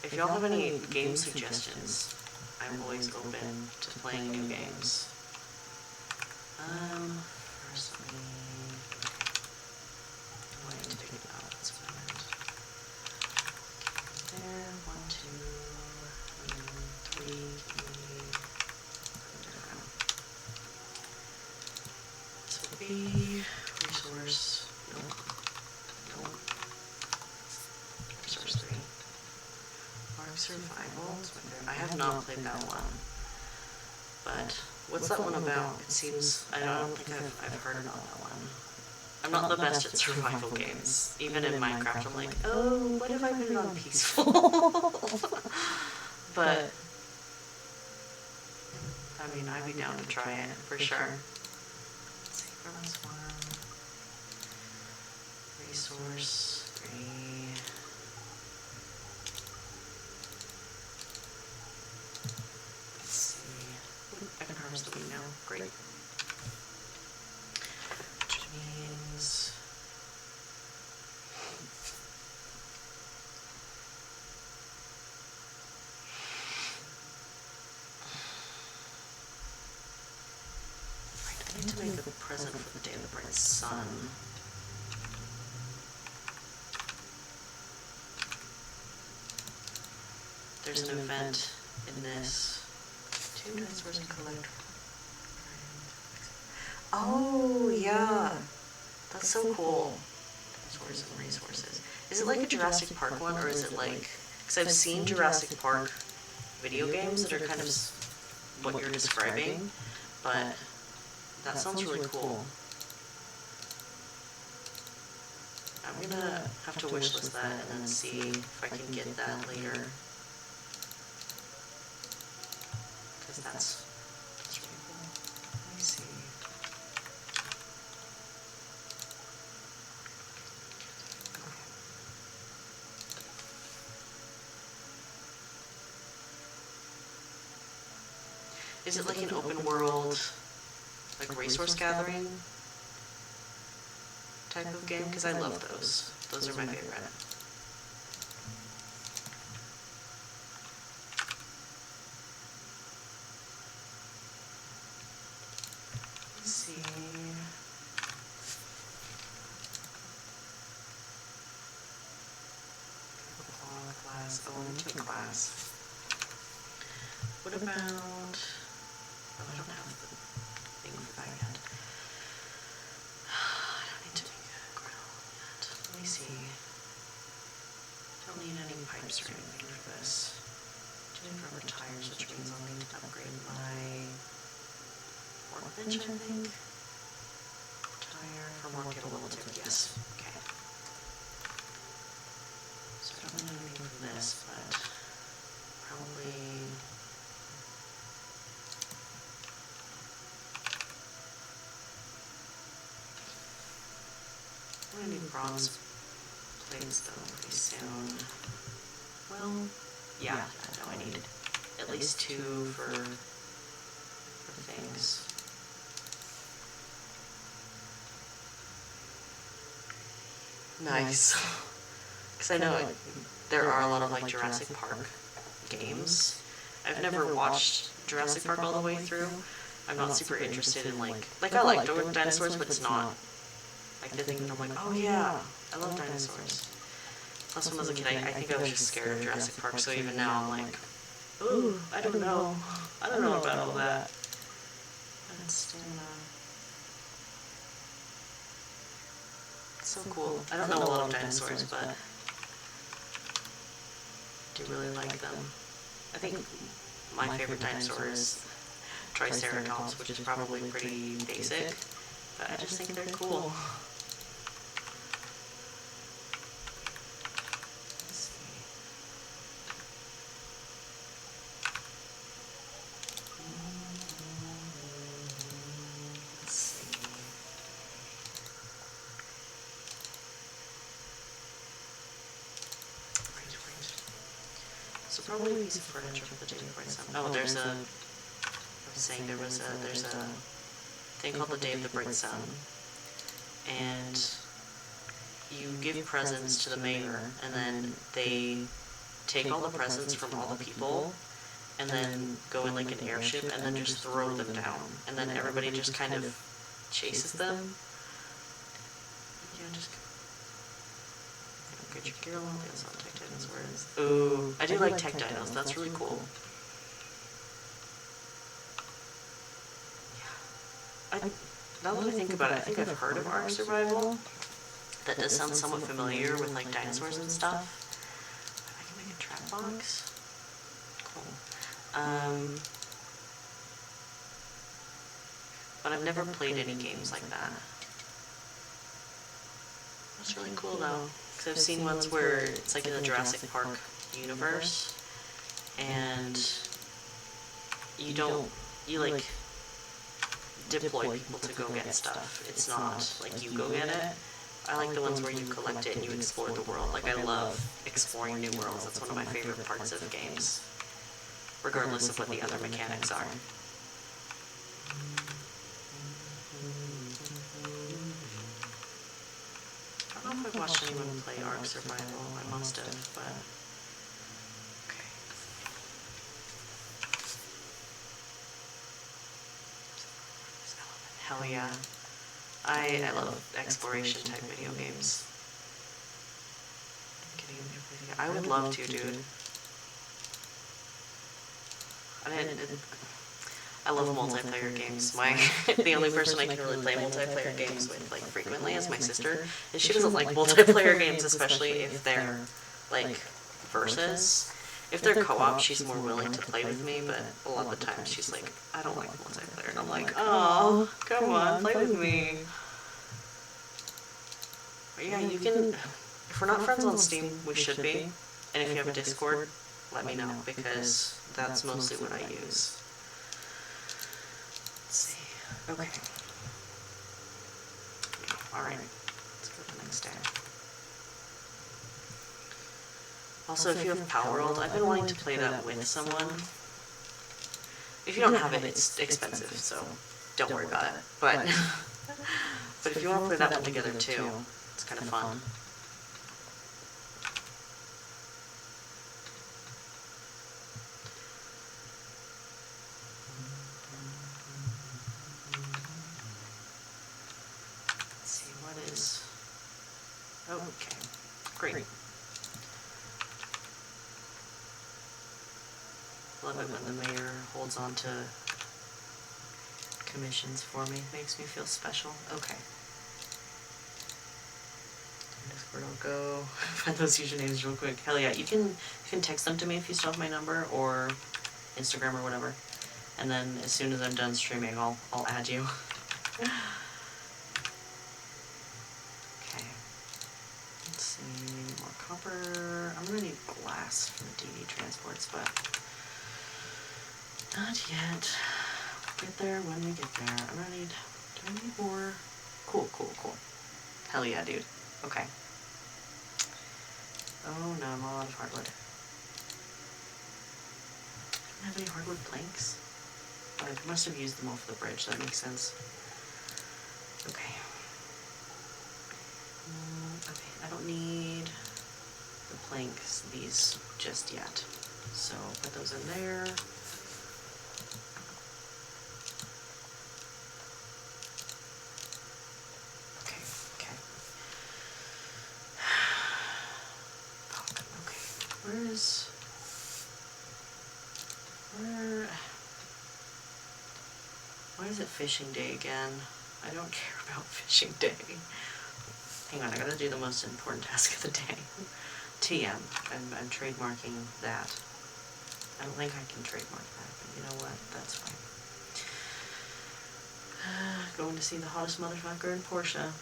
If y'all have any game suggestions, I'm always open to playing new games. Firstly, I need to think about this a minute. Survival? I have not played that one. But what's that one about? It seems I don't think I've heard about that one. I'm not the best at survival games. Even in Minecraft, I'm like, oh, what if I put it on peaceful? But I mean, I'd be down to try it for sure. Let's see, where was one? Resource 3. Let's see. I can harvest the wheat now. Great. Which means I need to make a present for the Day of the Bright Sun. There's an event in this. 2 dinosaurs to collect. Oh, yeah. That's so cool. Dinosaurs and resources. Is it like a Jurassic Park one, or is it like... Because I've seen Jurassic Park video games that are kind of what you're describing, but that sounds really cool. I'm gonna have to wishlist that and then see if I can get that later. Because that's really cool. Let me see. Is it like an open world, like resource gathering type of game? Because I love those. Those are my favorite. Let's see. Class. Oh, I took class. What about... Oh, I don't have the thing for that yet. I don't need to make a grill yet. Let me see. Don't need any pipes or anything for this. Doing rubber tires, which means I'll need to upgrade my workbench, I think. Tire for more table level 2. Yes. Okay. So I don't need anything for this, but probably... I'm gonna need bronze plates though pretty soon. Well, yeah, no, I need at least 2 for things. Nice. Because I know there are a lot of like Jurassic Park games. I've never watched Jurassic Park all the way through. I'm not super interested in like I like dinosaurs, but it's not like the thing that I'm like, oh yeah, I love dinosaurs. Plus when I was a kid, I think I was just scared of Jurassic Park, so even now I'm like, ooh, I don't know. I don't know about all that. But it's still, it's so cool. I don't know a lot of dinosaurs, but I do really like them. I think my favorite dinosaur is Triceratops, which is probably pretty basic, but I just think they're cool. So probably a piece of furniture for the Day of the Bright Sun. Oh, there's a... I was saying there's a thing called the Day of the Bright Sun. And you give presents to the mayor, and then they take all the presents from all the people, and then go in like an airship, and then just throw them down. And then everybody just kind of chases them. Yeah, just... Get your gear along, that's not tech dinosaurs. Ooh, I do like tech dinos, that's really cool. Yeah. Now that I think about it, I think I've heard of Ark Survival. That does sound somewhat familiar with like dinosaurs and stuff. I can make a trap box. cool. But I've never played any games like that. That's really cool though, because I've seen ones where it's like in the Jurassic Park universe, and you like deploy people to go get stuff. It's not like you go get it. I like the ones where you collect it and you explore the world. Like, I love exploring new worlds. That's one of my favorite parts of games, regardless of what the other mechanics are. I don't know if I've watched anyone play Ark Survival. I must have, but... Okay. Hell yeah. I love exploration type video games. I would love to, dude. I love multiplayer games. The only person I can really play multiplayer games with like frequently is my sister, and she doesn't like multiplayer games, especially if they're like versus. If they're co-op, she's more willing to play with me, but a lot of the time she's like, I don't like multiplayer, and I'm like, oh, come on, play with me. But yeah, you can. If we're not friends on Steam, we should be. And if you have a Discord, let me know, because that's mostly what I use. Let's see. Okay. Alright. Let's go to the next tab. Also, if you have Power World, I've been wanting to play that with someone. If you don't have it, it's expensive, so don't worry about it. But but if you want to play that one together too, it's kind of fun. Let's see, what is... Okay, great. Love it when the mayor holds on to commissions for me. Makes me feel special. Okay. Discord, I'll go find those usernames real quick. Hell yeah, you can text them to me if you still have my number, or Instagram or whatever. And then as soon as I'm done streaming, I'll add you. Okay. Let's see, more copper. I'm gonna need glass for the DV transports, but not yet. We'll get there when we get there. I'm gonna need, do I need more? Cool. Hell yeah, dude. Okay. Oh no, I'm all out of hardwood. I don't have any hardwood planks. I must have used them off the bridge, that makes sense. Okay. Okay, I don't need the planks, these, just yet. So put those in there. Okay. Why is it fishing day again? I don't care about fishing day. Hang on, I gotta do the most important task of the day. TM. I'm trademarking that. I don't think I can trademark that, but you know what? That's fine. Going to see the hottest motherfucker in Portia.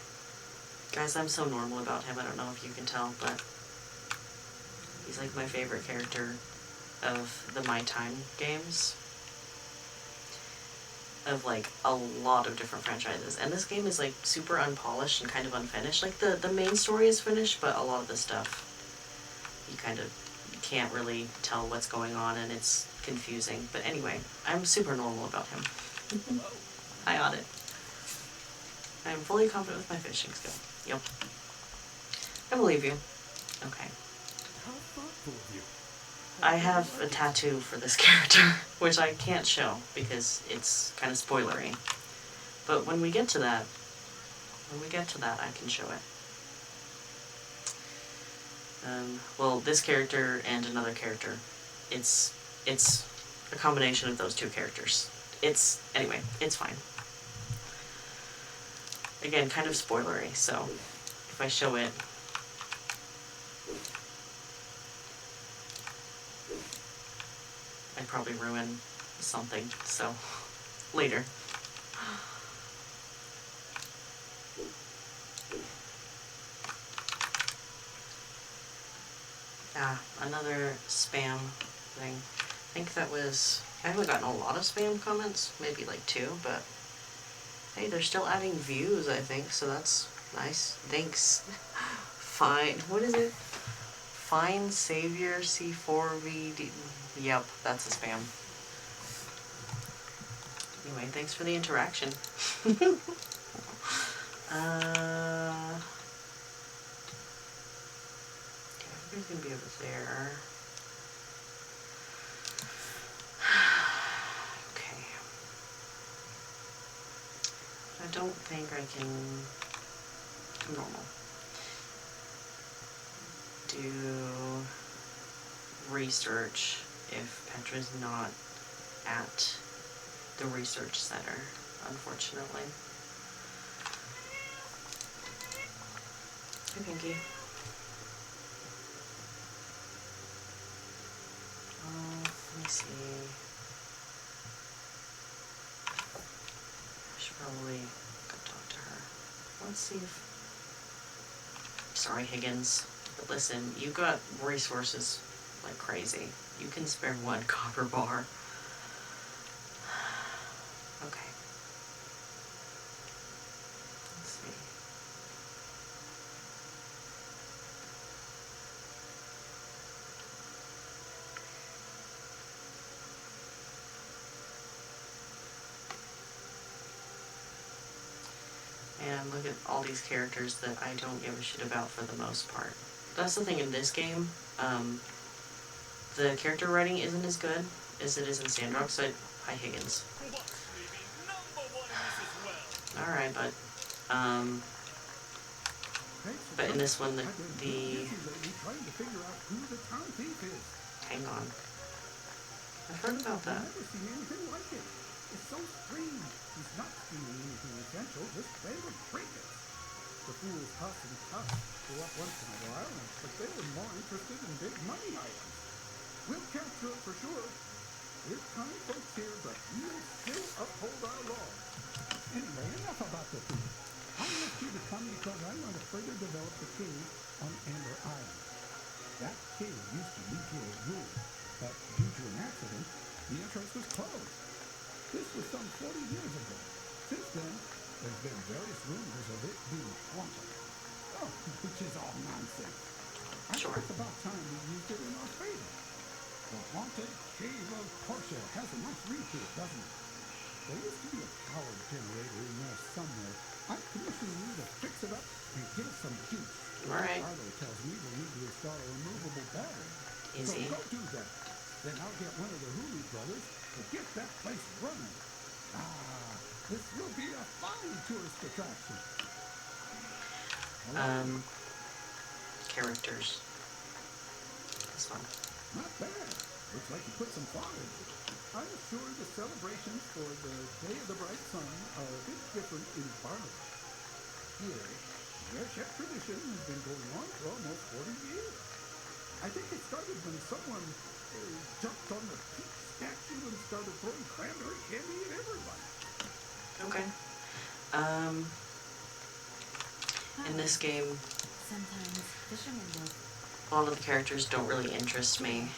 Guys, I'm so normal about him, I don't know if you can tell, but he's like my favorite character of the My Time games. Of like a lot of different franchises. And this game is like super unpolished and kind of unfinished. Like the main story is finished, but a lot of the stuff you kind of can't really tell what's going on and it's confusing. But anyway, I'm super normal about him. Hi, Audit. I'm fully confident with my fishing skill. Yep. I believe you. Okay. How thoughtful of you. I have a tattoo for this character, which I can't show because it's kind of spoilery. But when we get to that, I can show it. Well, this character and another character. It's a combination of those two characters. Anyway, it's fine. Again, kind of spoilery, so if I show it, I'd probably ruin something, so later. Ah, another spam thing. I think that was, I haven't gotten a lot of spam comments, maybe like 2, but hey, they're still adding views, I think, so that's nice. Thanks. Fine, what is it? Fine Savior C4VD. Yep, that's a spam. Anyway, thanks for the interaction. Everybody's gonna be over there. Okay. I don't think I can do normal. Do research if Petra's not at the research center, unfortunately. Hey, Pinky. Let me see. I should probably go talk to her. Let's see if... Sorry, Higgins, but listen, you got resources like crazy. You can spare 1 copper bar. Okay. Let's see. And look at all these characters that I don't give a shit about for the most part. That's the thing in this game. The character writing isn't as good as it is in Sandrock, so hi Higgins. Alright, but in this one, the hang on. I've heard about that. I've never seen anything like it. It's so strange. He's not stealing anything essential, just random trinkets. The fools Huss and Tuss go up once in a while, but they were more interested in big money items. We'll capture it for sure. We're kind folks here, but we'll still uphold our law. Anyway, enough about the thief. I asked you to come because I want to further develop the cave on Amber Island. That cave used to lead to a room, but due to an accident, the entrance was closed. This was some 40 years ago. Since then, there's been various rumors of it being haunted. Oh, which is all nonsense. I think it's about time we used it in our favor. The haunted cave of Portia has a nice ring to it, doesn't it? There used to be a power generator in there somewhere. I'm commissioning you to fix it up and get us some juice. Alright. Arlo tells me we'll need to install a removable battery. Easy. So go do that. Then I'll get one of the Hulu brothers to get that place running. This will be a fine tourist attraction. Characters. This one. Not bad. Looks like you put some thought into it. I'm sure the celebrations for the Day of the Bright Sun are a bit different in Barnaby. Here, the airship tradition has been going on for almost 40 years. I think it started when someone jumped on the peak statue and started throwing cranberry candy at everybody. Okay. In this game, Sometimes fishermen will. a lot of the characters don't really interest me.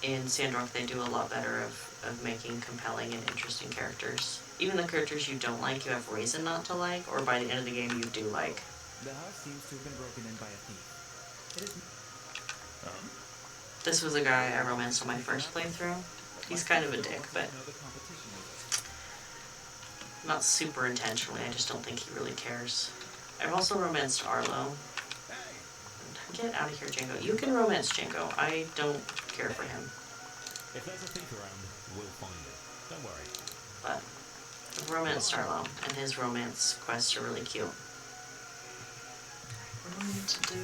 In Sandrock, they do a lot better of making compelling and interesting characters. Even the characters you don't like, you have reason not to like, or by the end of the game, you do like. The house seems to have been broken in by a thief. It is... This was a guy I romanced on my first playthrough. He's kind of a dick, but not super intentionally. I just don't think he really cares. I've also romanced Arlo. Get out of here, Django. You can romance Django. I don't care for him. If there's a thief around, we'll find it. Don't worry. But I've romanced Arlo, and his romance quests are really cute. We're going to do...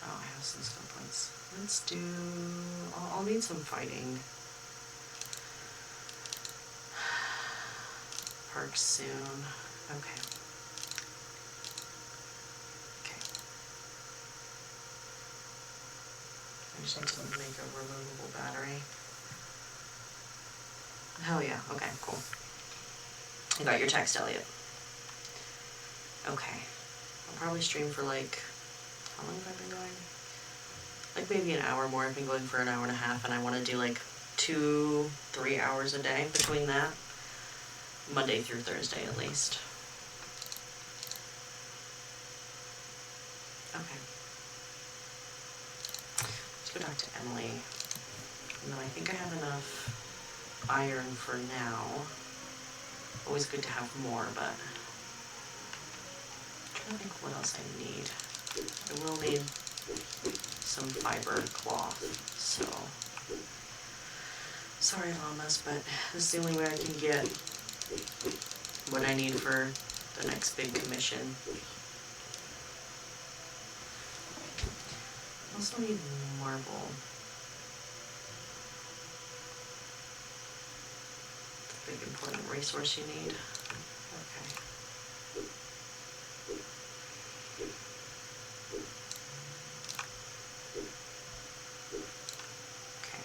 Oh, I have some skill points. Let's do... I'll need some fighting. Park soon. Okay. I just need to make a removable battery. Hell yeah. Okay, cool. I got your text, Elliot. Okay. I'll probably stream for like, how long have I been going? Like maybe an hour more. I've been going for an hour and a half, and I want to do like 2-3 hours a day between that. Monday through Thursday at least. Okay. Let's go talk to Emily. No, I think I have enough iron for now. Always good to have more, but I'm trying to think what else I need. I will need some fiber cloth, so sorry llamas, but this is the only way I can get what I need for the next big commission. I also need marble. Big important resource you need. Okay. Okay.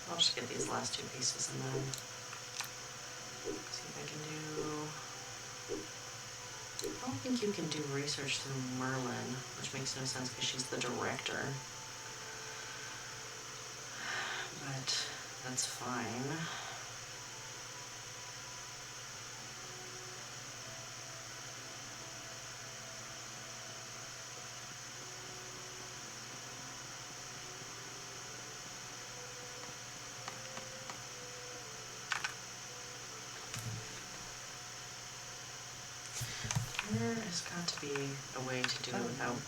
I'll just get these last two pieces and then see if I can do. I don't think you can do research through Merlin, which makes no sense because she's the director. But that's fine. There has got to be a way to do it without.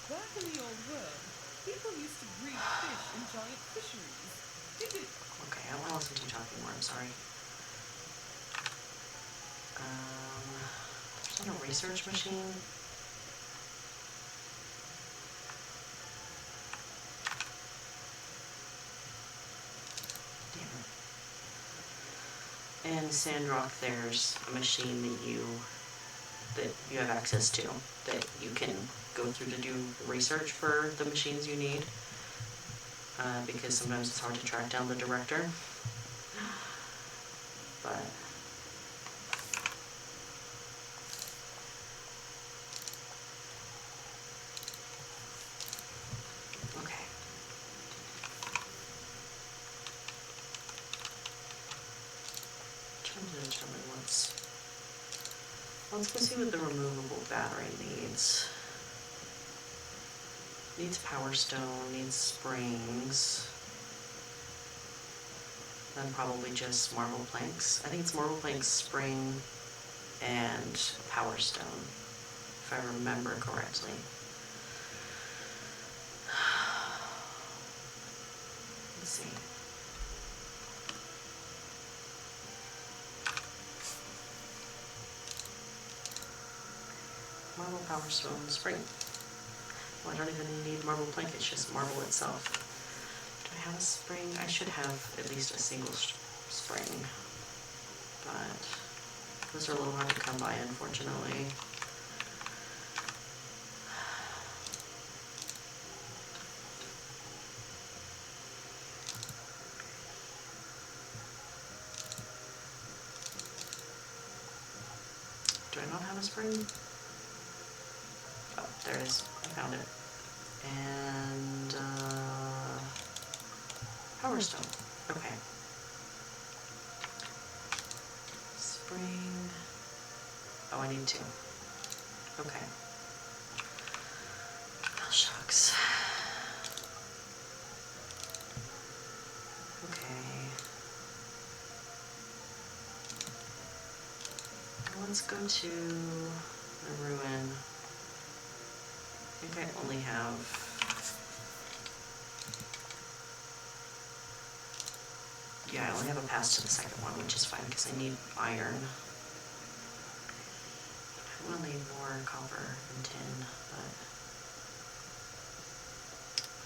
Back in the old world, people used to breed fish in giant fisheries. Okay, I want to listen to you talking more, I'm sorry. There's not a research machine. Damn it. In Sandrock, there's a machine that you have access to, that you can go through to do research for the machines you need, because sometimes it's hard to track down the director. But okay. Trying to determine let's go see what the removable battery needs. Needs power stone, needs springs. Then probably just marble planks. I think it's marble planks, spring, and power stone, if I remember correctly. Let's see. Marble, power stone, spring. Well, I don't even need marble plank, it's just marble itself. Do I have a spring? I should have at least a single spring. But those are a little hard to come by, unfortunately. Do I not have a spring? Oh, there it is. I found it. And power stone. Okay. Spring. Oh, I need two. Okay. Oh, shucks. Okay. Let's go to the ruin. I think I only have I only have a pass to the second one, which is fine because I need iron. I will need more copper and tin, but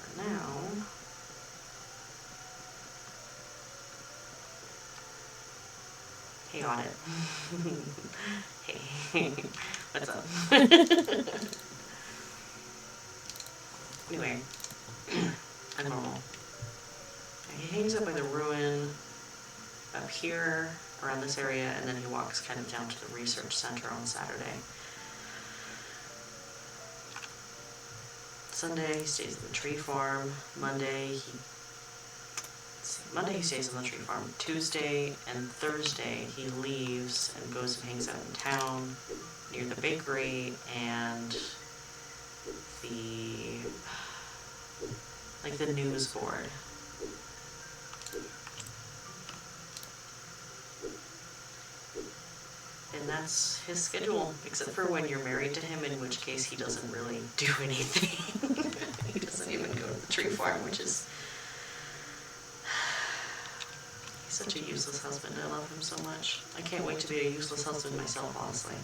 for now, the audit. Hey, what's up? Anyway, a normal. He hangs out by the ruin up here, around this area, and then he walks kind of down to the research center on Saturday. Sunday, he stays at the tree farm. Monday, he stays on the tree farm. Tuesday and Thursday, he leaves and goes and hangs out in town near the bakery and the news board. And that's his schedule, except for when you're married to him, in which case he doesn't really do anything. He doesn't even go to the tree farm, which is... He's such a useless husband. I love him so much. I can't wait to be a useless husband myself, honestly.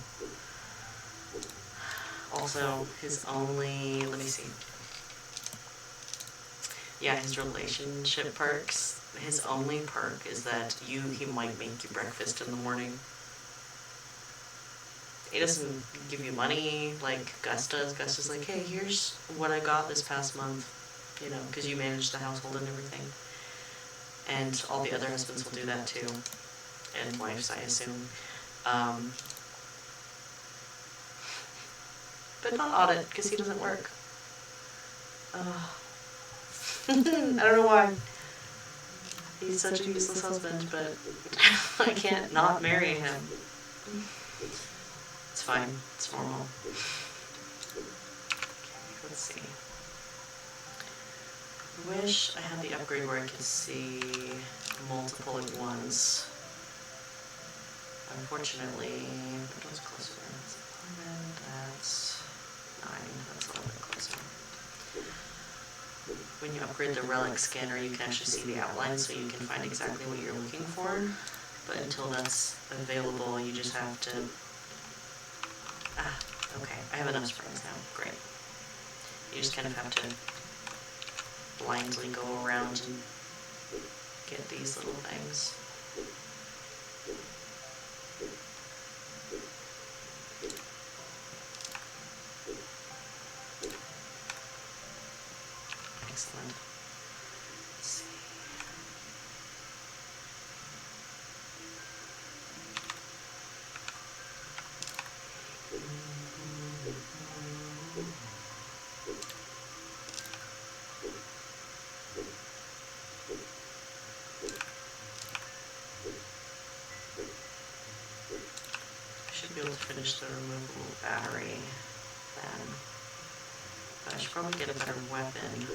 Also, his only... Let me see. Yeah, his relationship perks. His only perk is that he might make you breakfast in the morning. He doesn't give you money like Gus does. Gus is like, hey, here's what I got this past month, you know, because you manage the household and everything. And all the other husbands will do that too. And wives, I assume. But not audit, because he doesn't work. I don't know why. He's such a useless husband, but I can't not marry him. It's fine. It's normal. Okay, let's see. I wish I had the upgrade where I could see multiple at once. Unfortunately, but what's closer? That's 11, that's 9, that's a little bit closer. When you upgrade the relic scanner, you can actually see the outline, so you can find exactly what you're looking for. But until that's available, you just have to... okay, I have enough springs now. Great. You just kind of have to blindly go around and get these little things. Excellent. Let's see. Should be able to finish the removable battery then. But I should probably get a better weapon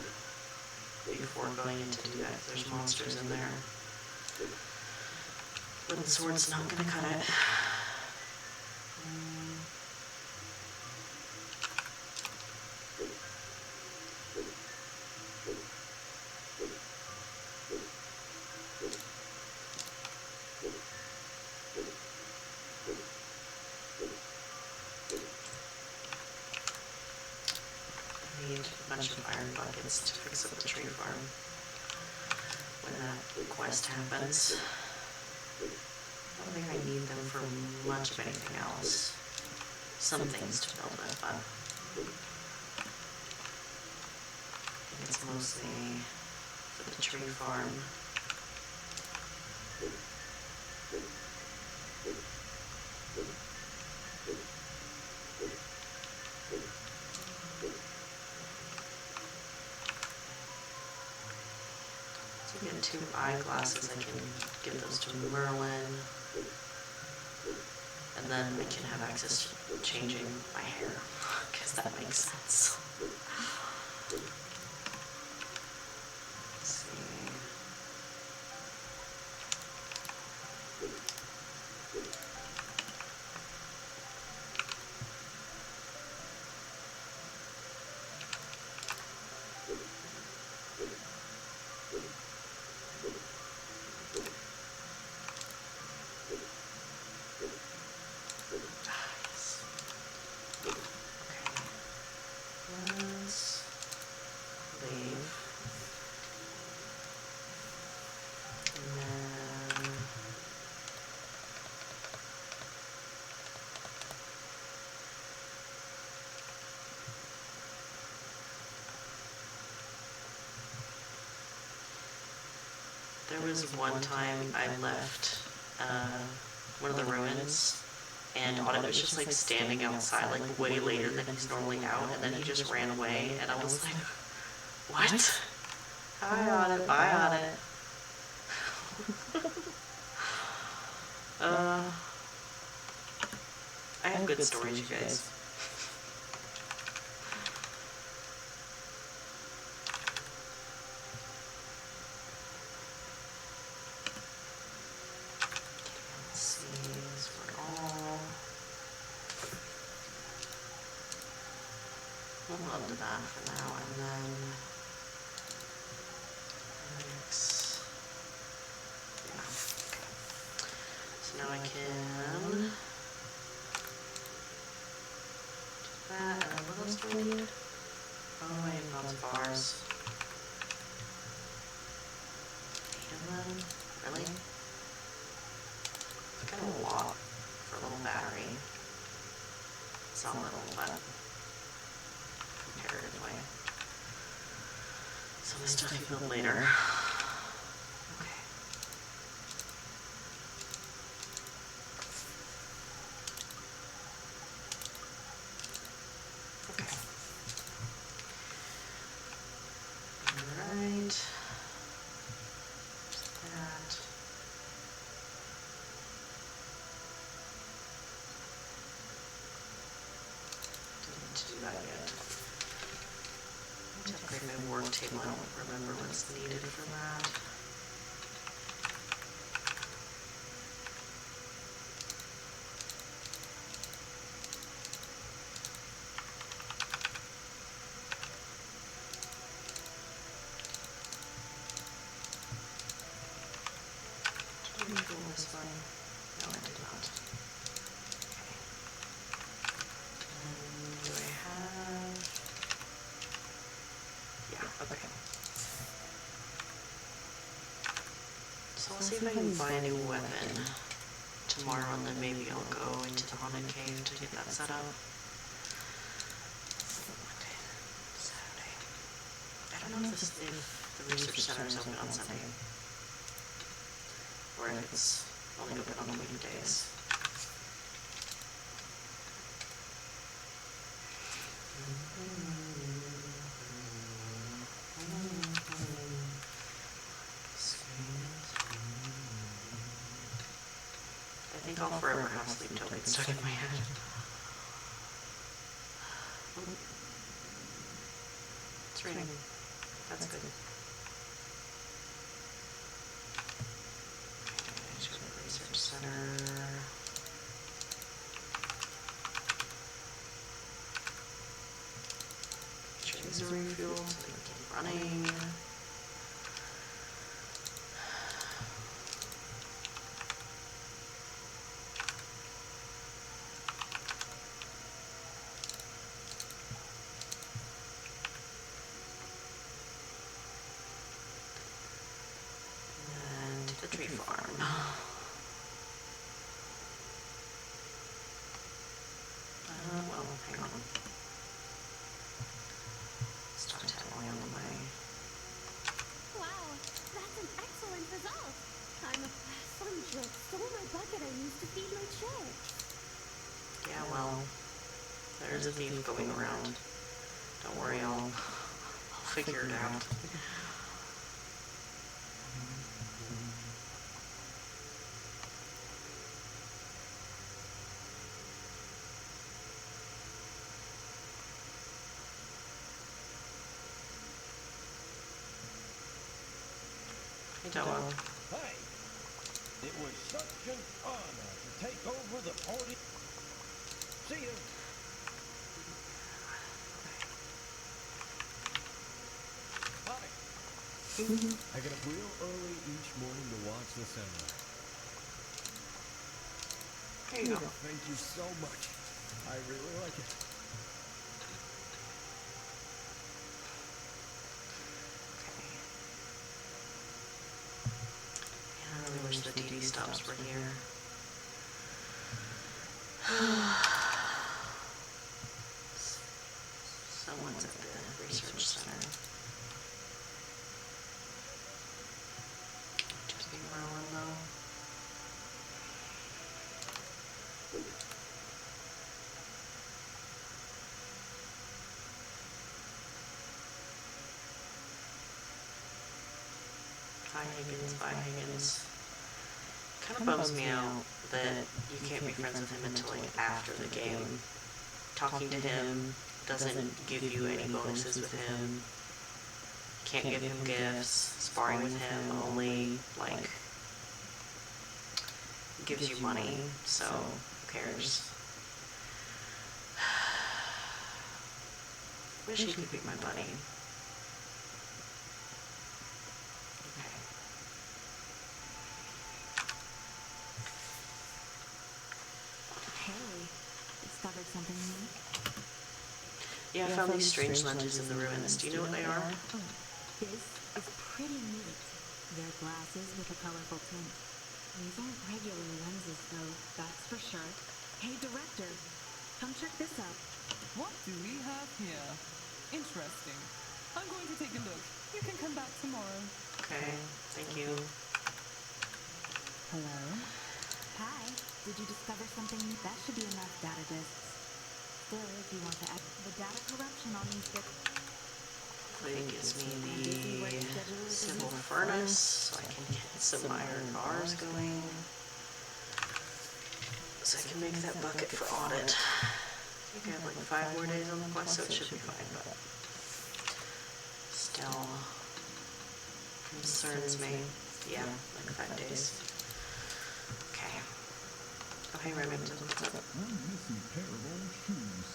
before going in to do that, because there's monsters in there. Wooden sword's not gonna cut it. I need a bunch of iron buckets to fix up the tree farm when that quest happens. I don't think I need them for much of anything else. Some things to build with, but I think it's mostly for the tree farm. To get 2 eyeglasses, I can give those to Merlin. And then I can have access to changing my hair, because that makes sense. Let's see. Let's There was one time I left one of the ruins, and Audit was just like standing outside, like way later than he's normally out, and then he just ran away, and I was like, what? Hi, Audit. Bye, Audit. I have good stories, you guys. Hold on to that for now, and then next, yeah. So now I can do that, and what else do I need? Oh, I need lots of bars. 8 of them? Really? It's kind of a lot for a little battery. It's not little, but comparatively. So the stuff you build later. Okay. Okay. Alright. That. Didn't do that yet. To upgrade my work table, I don't remember what's needed for that. Did I go this way? No, I did not. Okay. And do I have... Yeah, okay. So I'll see if I can buy a new weapon tomorrow, and then maybe I'll go into the haunted cave to get that set up. Monday, Saturday. I don't know if the research center is open on Sunday, or if it's only open on the weekdays. I think I'll forever have sleep tokens stuck in my head. It's raining. That's good. Okay, just go to the research center. Make sure these are refueled so we can keep running. The tree farm. Well, hang on. Start tattling on the way. Wow, that's an excellent result. Some jerk stole my bucket I used to feed my chicks. Yeah, well, there's a thief going around. Don't worry, I'll figure it out. Hey, Doa. Hey, it was such an honor to take over the party. See you. Hi. I get up real early each morning to watch the sunrise. There you go. Thank you so much. I really like it. I really wish the DD stops were here. Someone's at the research center. Hi Higgins, bye Higgins. Kind of bums me out that you can't be friends with him until like after the game. Talking to him doesn't give you any bonuses with him. Can't give him gifts. Sparring with him only like gives you money. So who cares? Wish he could be my buddy. Okay. Hey, discovered something new? Yeah, I found these strange lenses in the ruins. Do you know what they are? Oh, this is pretty neat. They're glasses with a colorful tint. These aren't regular lenses, though, that's for sure. Hey, Director, come check this out. What do we have here? Interesting. I'm going to take a look. You can come back tomorrow. Okay, thank you. Hello? Hi, did you discover something new? That should be enough data disks. Still, if you want to add the data corruption on these disks. Hopefully it gives me the simple furnace so I can get some iron bars going. So I can make that bucket for audit. I think I have like 5 more days on the quest, so it should be fine, but still concerns me. Yeah, like 5 days. Okay. Oh, hey Remington, what's up? One missing pair of old shoes.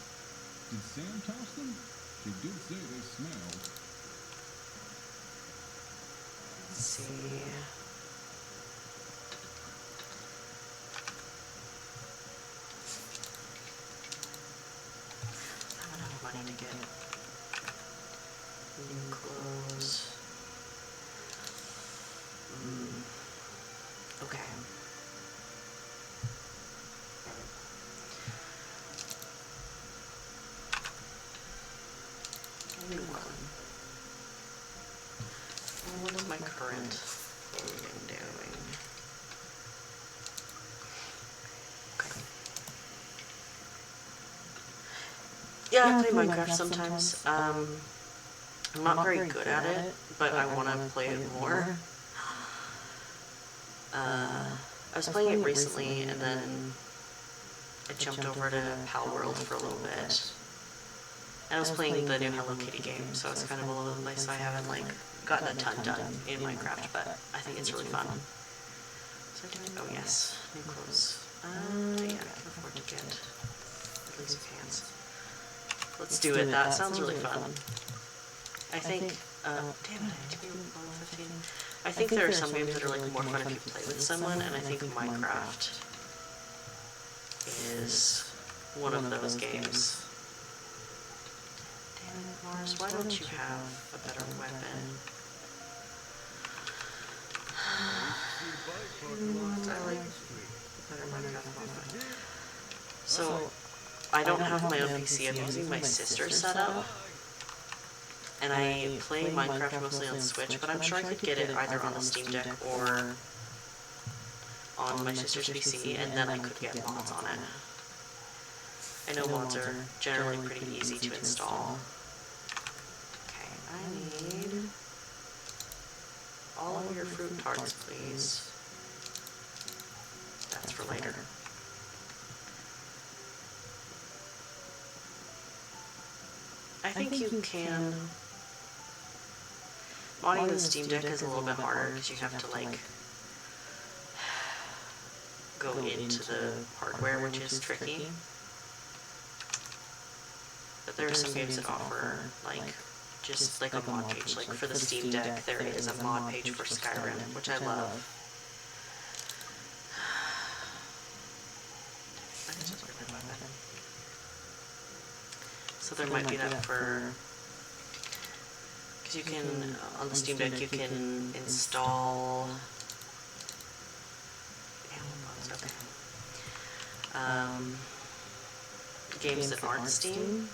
Did Sam toss them? She did say they smelled. Let's see. I have enough money to get new clothes. Okay. New one. What is my current thing doing? Okay. Yeah, I play Minecraft sometimes. I'm not very good at it, but I want to play it more. I was playing it recently, and then I jumped over to Pal World for a little bit. And I was playing the new Hello Kitty game, so it's kind of all over the place. So I haven't like gotten a ton done in Minecraft, but I think it's really fun. So I did. Oh yes, new clothes. Yeah, I can afford to get at least pants. Let's do it. That sounds really fun. I think. Damn it! I need to be level 15. I think there are some games that are like more fun if you play with someone, and I think Minecraft is one of those games. Damn it, Mars, why don't you have a better weapon? I like better Minecraft weapon. So, I don't have my own PC, I'm using my sister's setup. And I play Minecraft mostly on Switch, but I'm sure I could get it either on the Steam Deck or on my sister's PC, and then I could get mods on it. I know mods are generally pretty easy to install. Okay, I need all of your fruit tarts, please. That's for later. I think you can. Modding the Steam Deck is a little bit harder because you have to like go into the hardware, which is tricky. But there are some games that offer like just like a mod page. Like for the Steam Deck, there is a mod page for Skyrim, which I love. So there might be that for, because you can, on the Steam Deck, you can install, games that aren't Steam.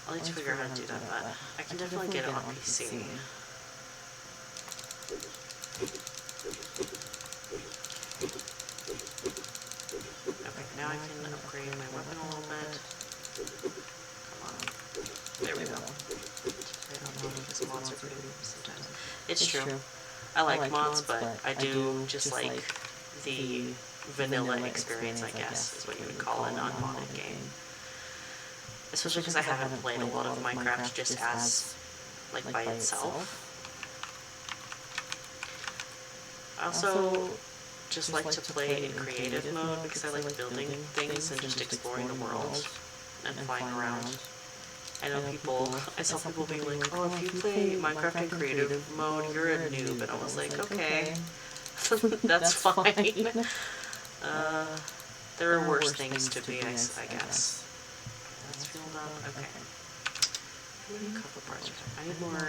I'll need to figure out how to do that, but I can definitely get it on PC. Okay, now I can upgrade my weapon a little bit. Come on. There we go. Play it on because mods are pretty weird sometimes. It's true. I like mods, but I do just like the vanilla experience, I guess, is what you would call an unmodded game. Especially because I haven't played a lot of Minecraft just as, like, by itself. I also just like to play in creative mode because I like building things and just exploring the world and flying around. I know I saw people being like, oh, if you play Minecraft in creative mode, you're a noob, and I was like, okay, that's fine. There are worse things to be, I guess. That's filled up, okay. How many copper bars? I need more...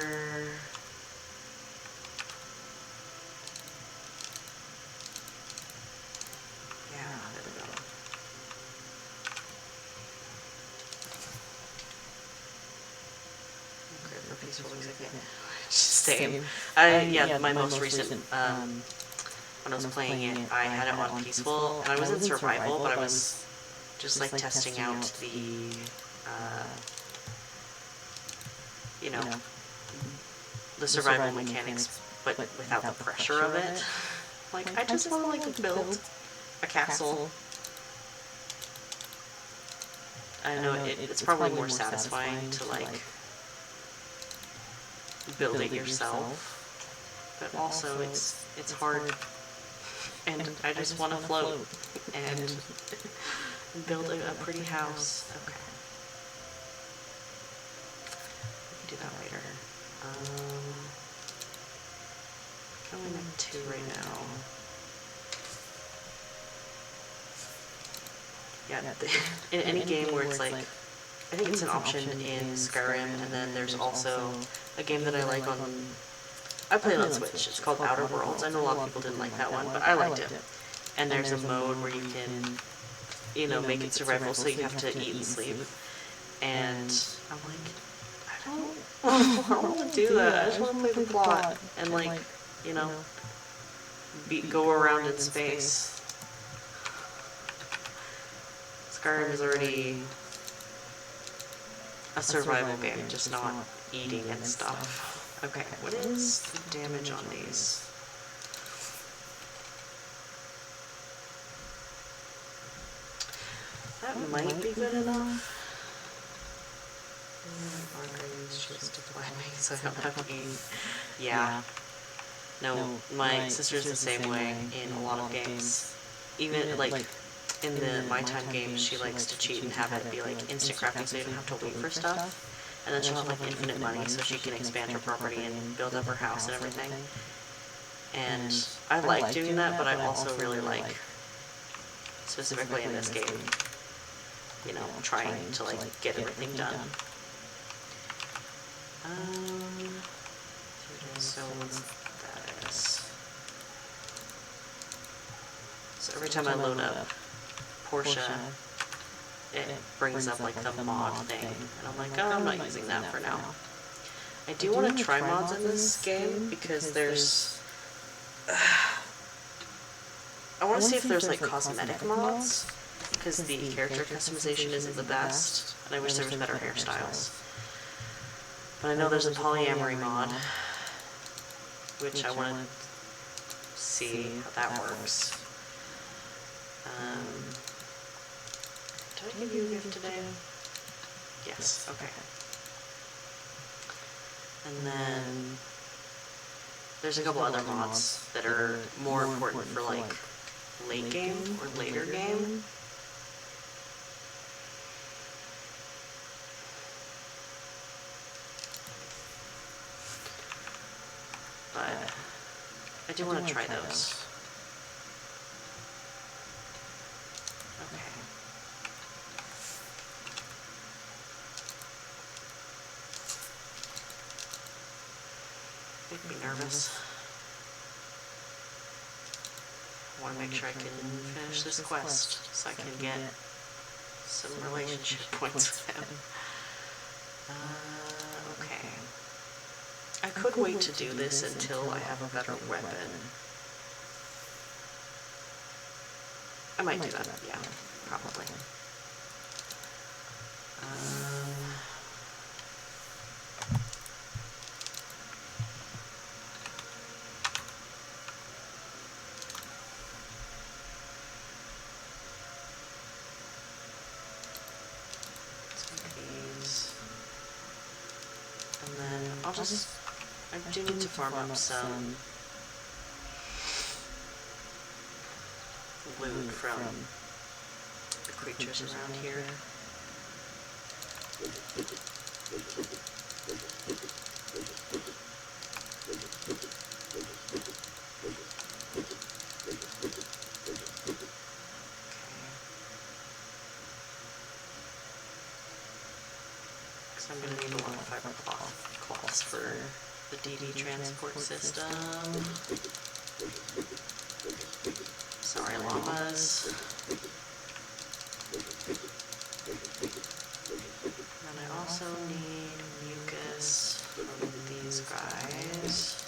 Yeah, there we go. Okay, for peaceful execution. Same. Yeah, my most recent, when I was playing it, I had it on peaceful, and I was in survival, but I was just like testing out the, you know, the survival mechanics, but without the pressure of it. Like, I just want to, like, build a castle. I know it's probably more satisfying to, like, build it yourself, but also it's hard, and I just want to float and build a pretty house. Okay, we can do that later. I'm only at 2 right now. Yeah, in any game where it's like, I think it's an option in Skyrim, and then there's also a game that I like on, I played on Switch, it's called Outer Worlds. I know a lot of people didn't like that one, but I liked it. And there's a mode where you can, you know, make it survival, so you have to eat and sleep. And I'm like, I don't want to do that, I just want to play the plot, and, like, you know, go around in space. Skyrim is already a survival game, just not eating and stuff. Okay, what is the damage on these? That might be good enough. Margaritas just to fly me, so I don't have to eat. Yeah. No, my sister's the same way in a lot of games. Even, like, in the My Time games, she likes to cheat and have it be, like, instant crafting so you don't have to wait for stuff. And then she'll have, like, infinite money so she can expand her property and build up her house and everything. And I like doing that, but I also really like, specifically in this game, you know, trying to, like, get everything done. So what's that? So every time I load up Portia, it brings up, like, the mod thing, and I'm like, oh, I'm not using that for now. I do want to try mods in this game, because there's... I want to see if there's, like, cosmetic mods, because the character customization isn't the best, and I wish there was better hairstyles. But I know there's a polyamory mod, which I want to see how that works. Did I give you a gift today? Yes, okay. And then there's a couple other mods that are more important for, like, late game or later game. But I do want to try those. Okay. Make me nervous. I want to make sure I can finish this quest so I can get some relationship points with him. Okay. I could wait to do this until I have a better weapon. I might do that, yeah, probably. And then I do need to farm up some loot from the creatures around here. Because I'm going to need a lot of fiber cloths for the DD transport system. Sorry, llamas. And I also need mucus from these guys.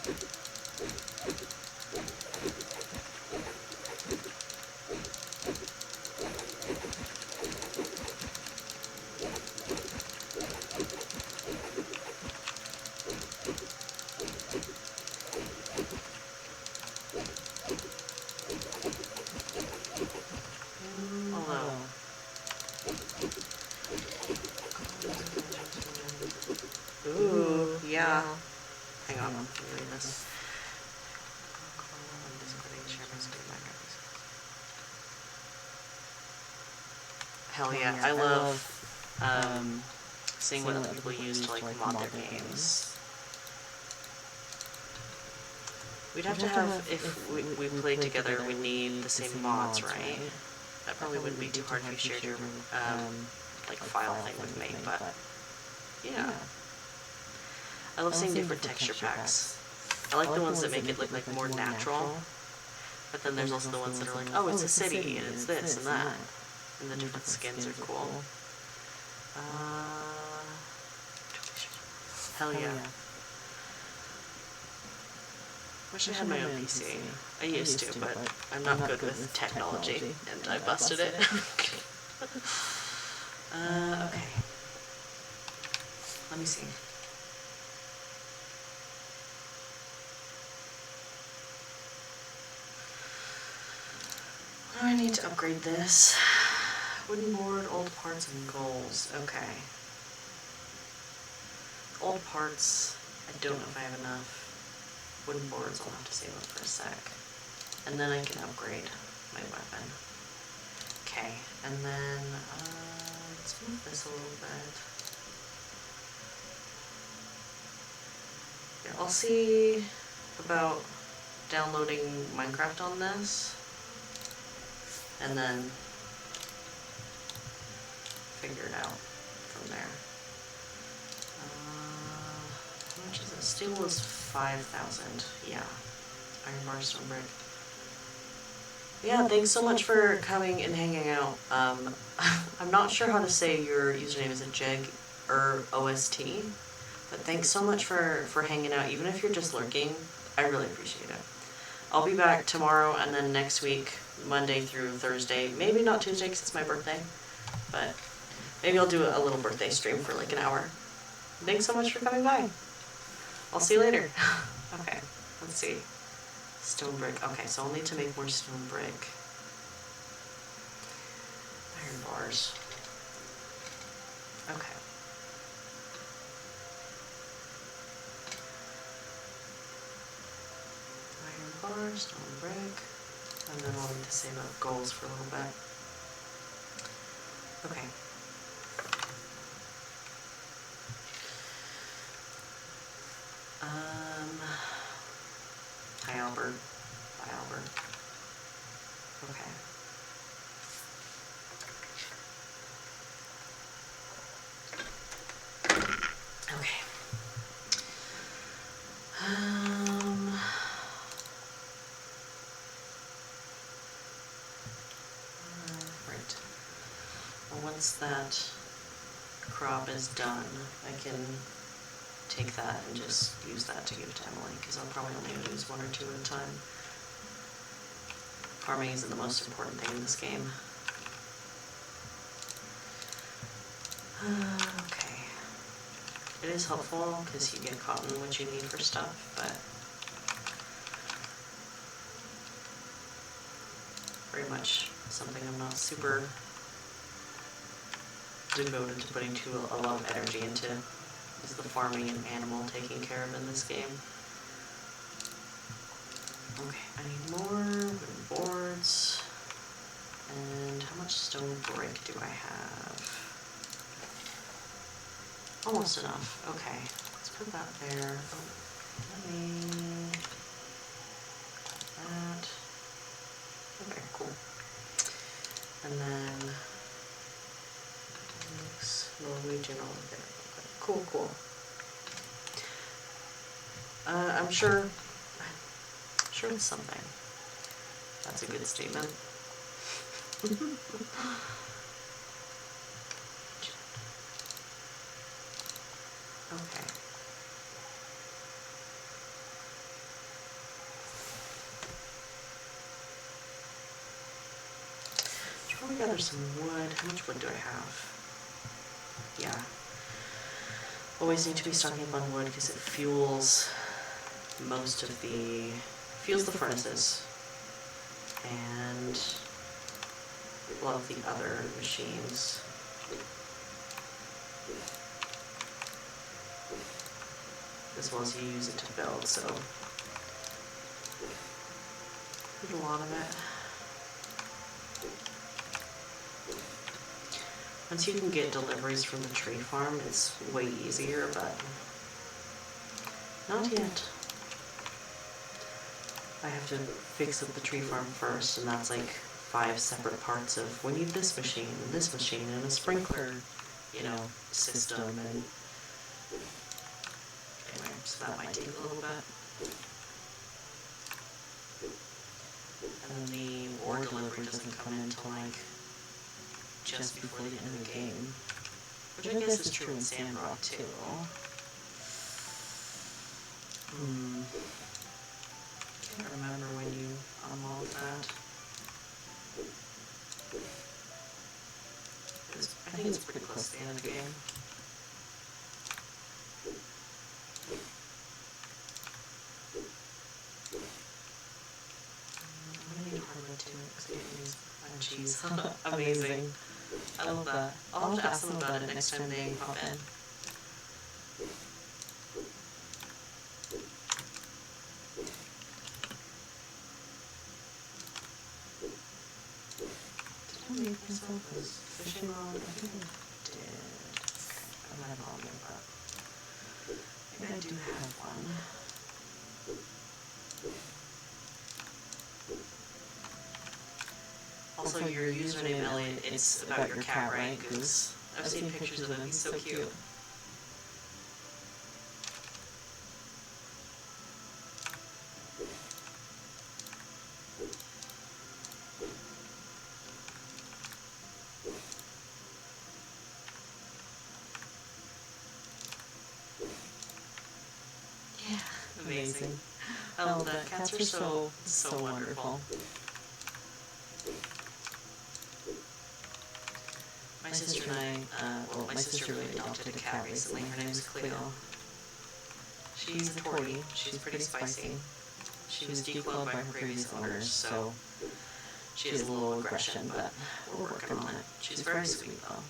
Ooh, yeah. Hang on, let me read this. Hell yeah, I love seeing what other people use to like mod their games. We'd have to have, if we played together, we need the same mods, right? That probably wouldn't be too hard if you shared your like file thing with me, but yeah. I love seeing different texture packs. I like the ones that make it look like more natural, but then there's also the ones that are like, oh, it's a city, and it's this and that. And the different skins are cool. Hell yeah. Wish I had my own PC. I used to, but I'm not good with technology, and I busted it. Okay. Let me see. I need to upgrade this. Wooden board, old parts, and goals. Okay. Old parts, I don't know if I have enough. Wooden boards, I'll have to save up for a sec. And then I can upgrade my weapon. Okay, and then, let's move this a little bit. Yeah, I'll see about downloading Minecraft on this. And then figure it out from there. How much is it? Steel was 5,000. Yeah. Iron bar, stone brick. Yeah, thanks so much for coming and hanging out. I'm not sure how to say your username. Is it Jeg or OST? But thanks so much for hanging out, even if you're just lurking. I really appreciate it. I'll be back tomorrow and then next week, Monday through Thursday. Maybe not Tuesday because it's my birthday, but maybe I'll do a little birthday stream for like an hour. Thanks so much for coming by. I'll see you later. Okay, let's see. Stone brick. Okay, so I'll need to make more stone brick. Iron bars. Okay. Iron bars, stone brick. And then I'll need to save up goals for a little bit. Okay. Hi Albert. Bye Albert. Okay. Okay. Right. Well, once that crop is done, I can take that and just use that to give to Emily, because I'll probably only use one or two at a time. Farming isn't the most important thing in this game. Okay. It is helpful because you get cotton, which you need for stuff, but very much something I'm not super devoted to putting a lot of energy into is the farming and animal taken care of in this game. Okay, I need more wooden boards. And how much stone brick do I have? Almost enough. Okay, let's put that there. Oh, let me... that. Okay, cool. And then... slowly general there. Okay, cool, cool. I'm sure it's something. That's a good statement. Okay. Should probably gather some wood. How much wood do I have? Yeah. Always need to be stocking up on wood because it fuels most of the furnaces and a lot of the other machines. As well as you use it to build, so there's a lot of it. Once you can get deliveries from the tree farm, it's way easier, but not yet. I have to fix up the tree farm first, and that's like 5 separate parts of, we need this machine, and a sprinkler, system, and anyway, so that might take a little bit. And then the ore delivery doesn't come in until like just before the end of the game, which I guess is true in Sandrock too. Can't remember when you unlock that. I think it's pretty close to the end of the game. I'm gonna need hardwood too, because I can't use and cheese. Amazing. I love that. I'll have to ask them about it next time they pop in. Did I make myself a fishing rod? I think I did. I'm not wrong with that. I think I do have one. Also, your username, Elliot, it's about your cat, right, Goose? I've seen pictures of him. He's so cute. Yeah, amazing. I love that. Cats are so wonderful. My sister and my sister really adopted a cat recently. Her name's Cleo. She's a tortie. She's pretty spicy. She was declawed by her previous owners, so she has a little aggression, but we're working on it. She's very sweet, though.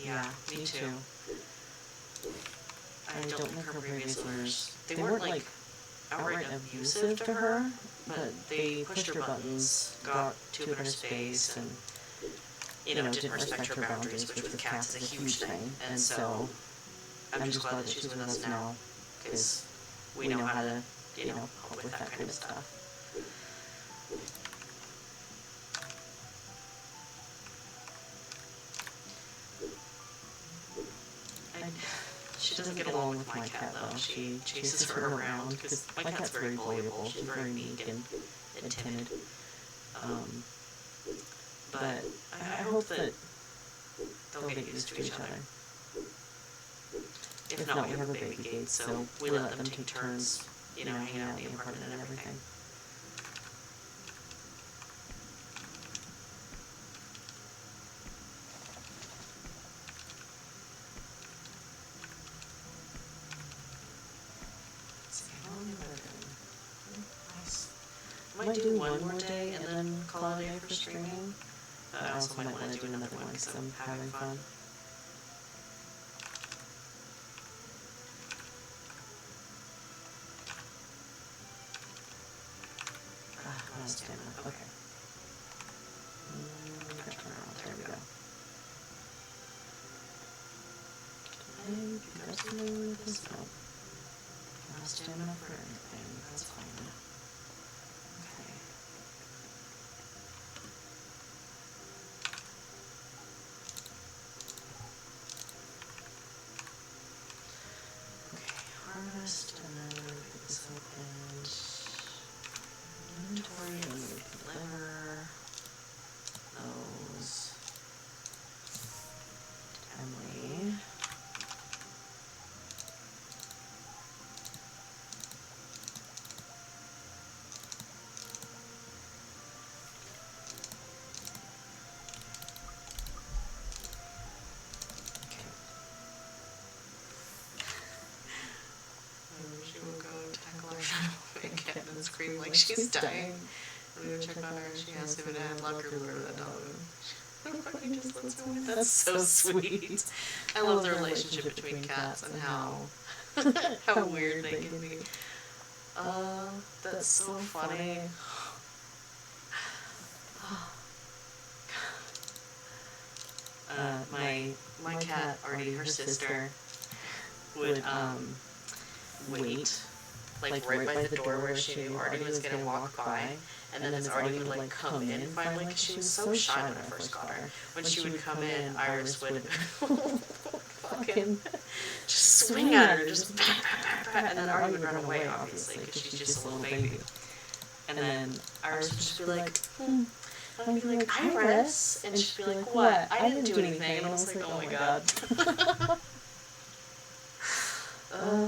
Yeah, me too. I don't think her previous owners, they weren't like outright abusive to her, but they pushed her buttons, got too in her space, and didn't respect her boundaries, which with cats is a huge thing. And so I'm just glad that she's with us now, because we know how to, help with that kind of stuff. She doesn't get along with my cat, though. She chases her around, because my cat's very voluble. She's very meek and timid. But I hope that they'll get used to each other. If not, we have a baby gate, so we let them take turns, you know, hanging out in the apartment and everything. Nice. I might do one more day and then call it a day for streaming. But I also might want to do another one because I'm having fun. No stamina. Okay. We gotta turn around. There we go. Can I pick up something with this? No. No stamina for anything. That's fine. Okay. Okay, harvest, and then we're gonna pick this up and inventory, and we deliver those to Emily. She will go tackle our shadow cat and scream like she's dying. We go check on her and she asks if it had locker room or that dog. Fucking just lets her win. That's so sweet. I love the relationship between cats and how weird they can be. That's so funny. My cat, Artie, her sister, would wait, like right by the door where she knew Artie was gonna walk by, and then as Artie would like come in finally, because she was so shy when I first got her. When she would come in, Iris would fucking just swing at her, just and then Artie would run away, obviously, because she's just a little baby. And then Iris would just be like, I'd be like, Iris, and she'd be like, what? I didn't do anything. And I was like, oh my god.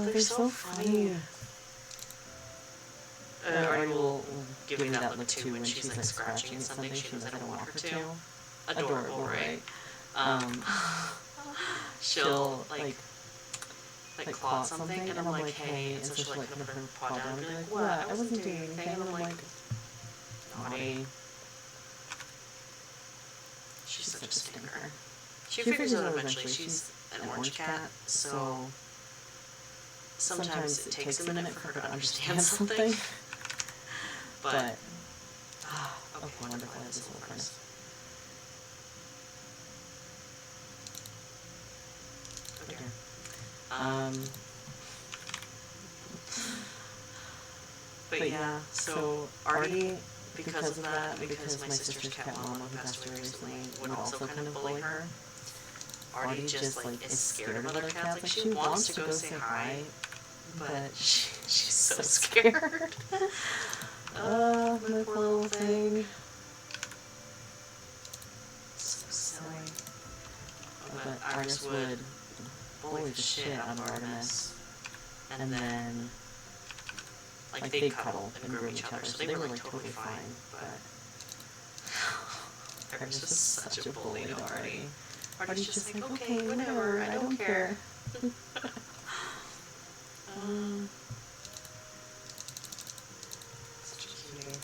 They're so funny. Artie will give me that look too when she's like scratching at something she knows I don't want her to. Adorable, right? She'll like claw at something, and I'm like, hey, and so she'll like kind of put her paw down and be like, what? I wasn't doing anything. And I'm like, naughty. She's such a stinker. She figures it out eventually. She's an orange cat, so sometimes it takes a minute for her to understand something. But, okay, wonderful. I have this little furnace. Okay. But yeah, so Artie, because of that, because my sister's cat mama, who passed away recently, would also kind of bully her. Artie just like is scared of other cats. Like she wants to go say hi, but she's so scared. My poor little thing. So silly. But Iris would bully the shit out of Artemis, and then like they'd cuddle and groom each other, so they were like totally fine. But Iris was such a bully to Artie. Artie's just like, okay, whatever, I don't care. Such a cutie.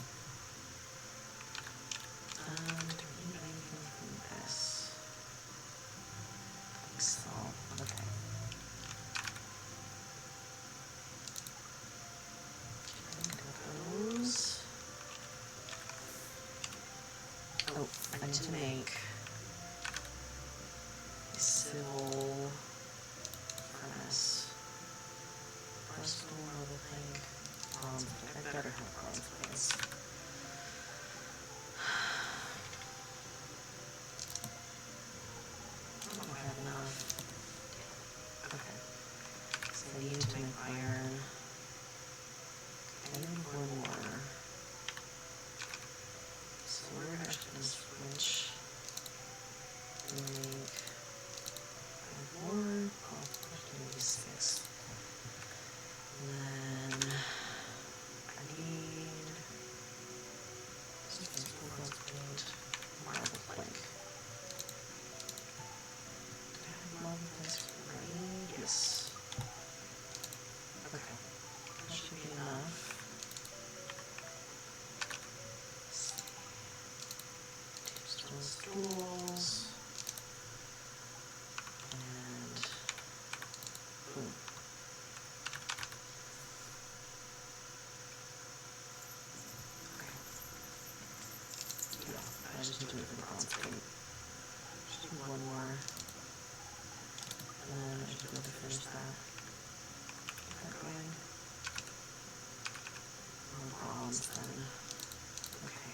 Do we need anything from this? I think so. Okay. Those. Oh, I need to make a civil furnace. Bristol, I think. Bronze, I better have bronze plates. I don't know if I have enough. Okay. So I need to make iron. I need one more. So we're actually going to switch and make 5 more. Oh, I have to maybe 6. one more. And then I should be able to finish that. Get that going. No bombs then. Okay.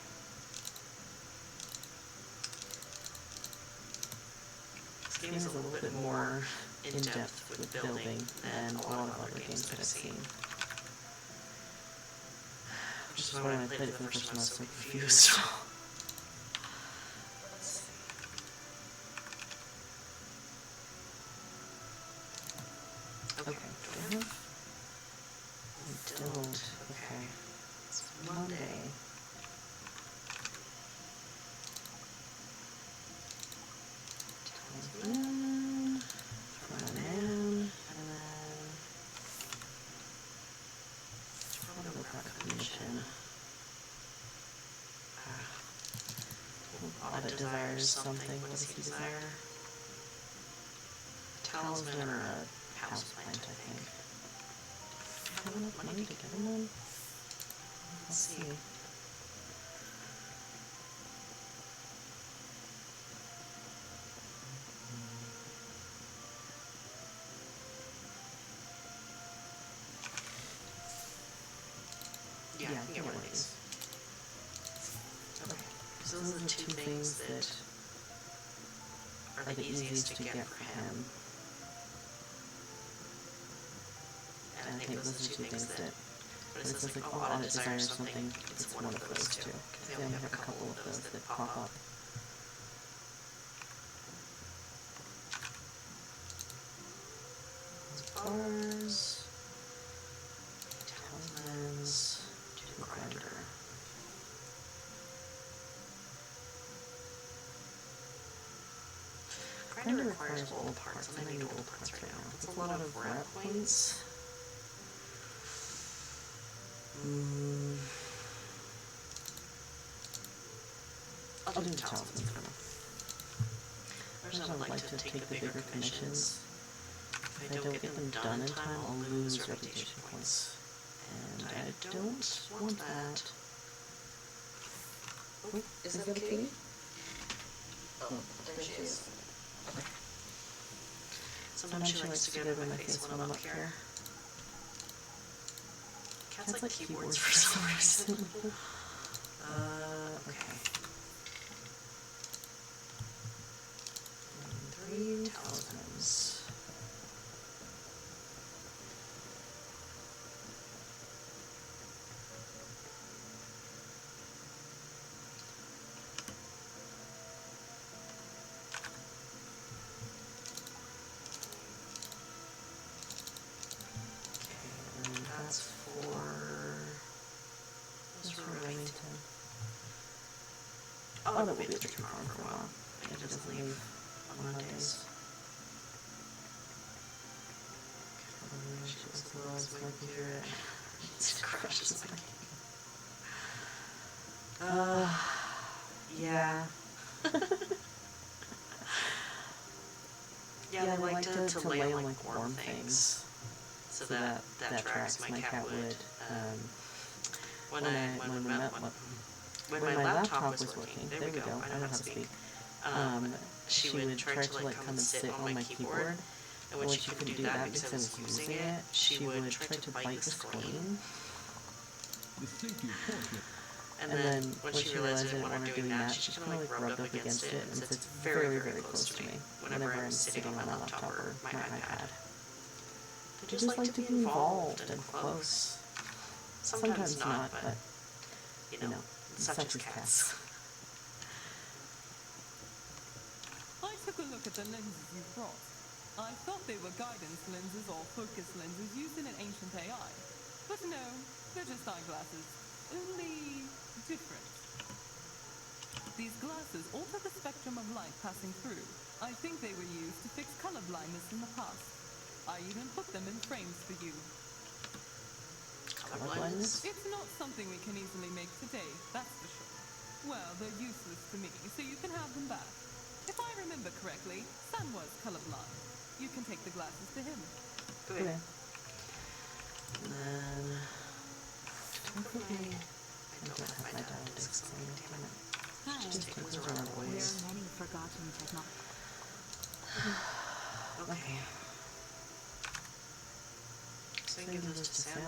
This game is a little bit more in-depth with building than a lot of other games that I've seen. Which is why when I played it for the first time I was so confused. Let's see. Okay, do I have? I don't. Okay. It's Monday. Talisman, Frontman, and then Trouble Product Commission. Audit desires something. What does he desire? A talisman or a house plant, I think. Have enough money to get him one? Let's see. Yeah, I can get one of these. Okay, so those are the two things that are the easiest to get for him. And I think those are two things that, when it says like, oh, audit desire or something, it's one of those two. Because they only have a couple of those that pop up. Bars, talismans, to grinder. Grinder requires old parts, and I need old parts right now. That's a lot of rep points. I'll do the talismans for now. First, I would like to take the bigger commissions. If I don't get them done in time, I'll lose reputation points. And I don't want that. Oh, is that a kitty? Oh, there she is. Okay. Sometimes she likes to get in my face when I'm up here. Cats like keyboards for some reason. Okay. 3 talismans. Oh, that will be a tricky farm for a while. It doesn't leave on Mondays. She also loves my computer. It just crashes my game. Yeah. Yeah, they like to lay on like warm things. So that tracks my cat would. When my laptop was working, there we go, I know how to speak, she would try to like come and sit on my keyboard, and when she couldn't do that because I was using it, she would try to bite the screen. And then when she realized I didn't want her doing that, she just kind of like rubbed up against it and sits very, very close to me whenever I'm sitting on my laptop or my iPad. They just like to be involved and close. Sometimes not, but, you know. Such as cats. I took a look at the lenses you brought. I thought they were guidance lenses or focus lenses used in an ancient AI. But no, they're just eyeglasses. Only different. These glasses alter the spectrum of light passing through. I think they were used to fix color blindness in the past. I even put them in frames for you. Blindness? It's not something we can easily make today, that's for sure. Well, they're useless to me, so you can have them back. If I remember correctly, Sam was colorblind. You can take the glasses to him. Okay. And then... I don't have my dial discs on me, damn it. Hi. Just take those around the ways. There are many forgotten technologies. Okay. So I can give those to Santa.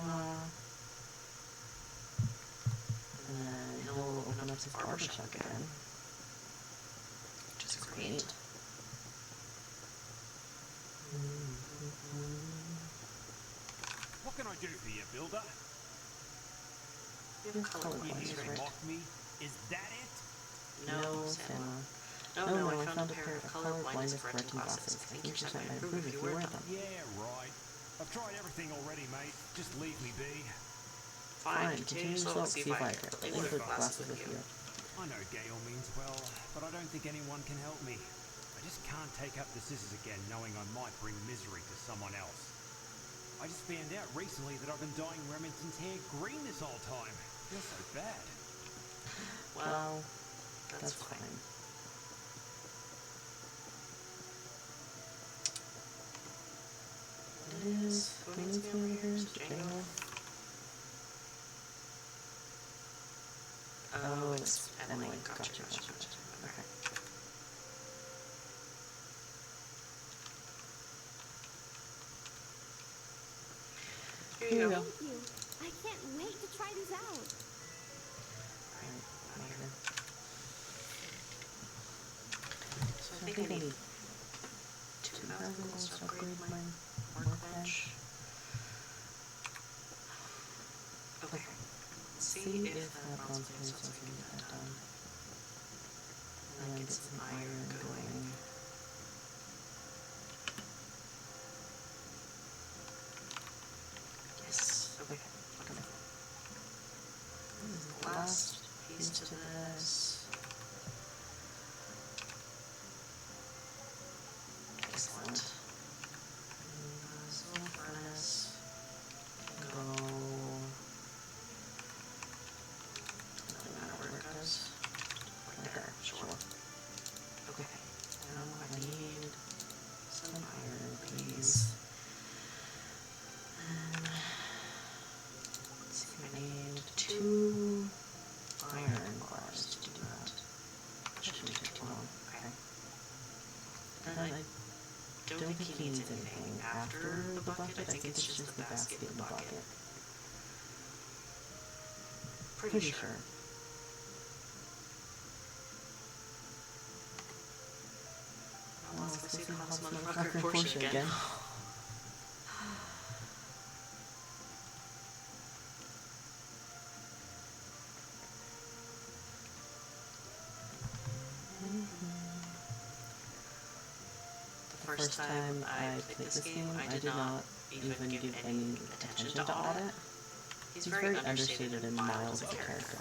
And then he'll open up his barbershop again. Which is great. What can I do for you, builder? You have color You blinders, here to right? mock me? Is that it? No, Santa. No, I found a pair of color blindness correcting glasses. I think your sight might improve if you wear them. Yeah, right. I've tried everything already, mate. Just leave me be. Fine, continue to look, see if I can leave the glasses with you. I know Gale means well, but I don't think anyone can help me. I just can't take up the scissors again, knowing I might bring misery to someone else. I just found out recently that I've been dyeing Remington's hair green this whole time. Feels so bad. Well, that's fine. It is. Who needs me over here? Is it Django? Oh, it's Emily. Gotcha. Okay. Here you go. Thank you. I can't wait to try these out. Alright, out of here. So I think I need 2,000 gold to upgrade my workbench. Okay. Let's see if that bronze blade so I can get that done. And then get some iron going. Yes. Okay. Wonderful. This is the last piece to this. Excellent. And silver furnace can go. Doesn't matter where it goes. Right there. Sure. Okay. Now I need some iron, please. And let's see, I need 2 iron bars to do that. Shouldn't take too long. Okay. And I don't think he needs anything after the bucket. I think it's just the basket and the bucket. Pretty sure. Well, let's go see the house motherfucker Portia again. The first time I played this game, I did not even give any attention to Audit. He's very understated and mild as a character.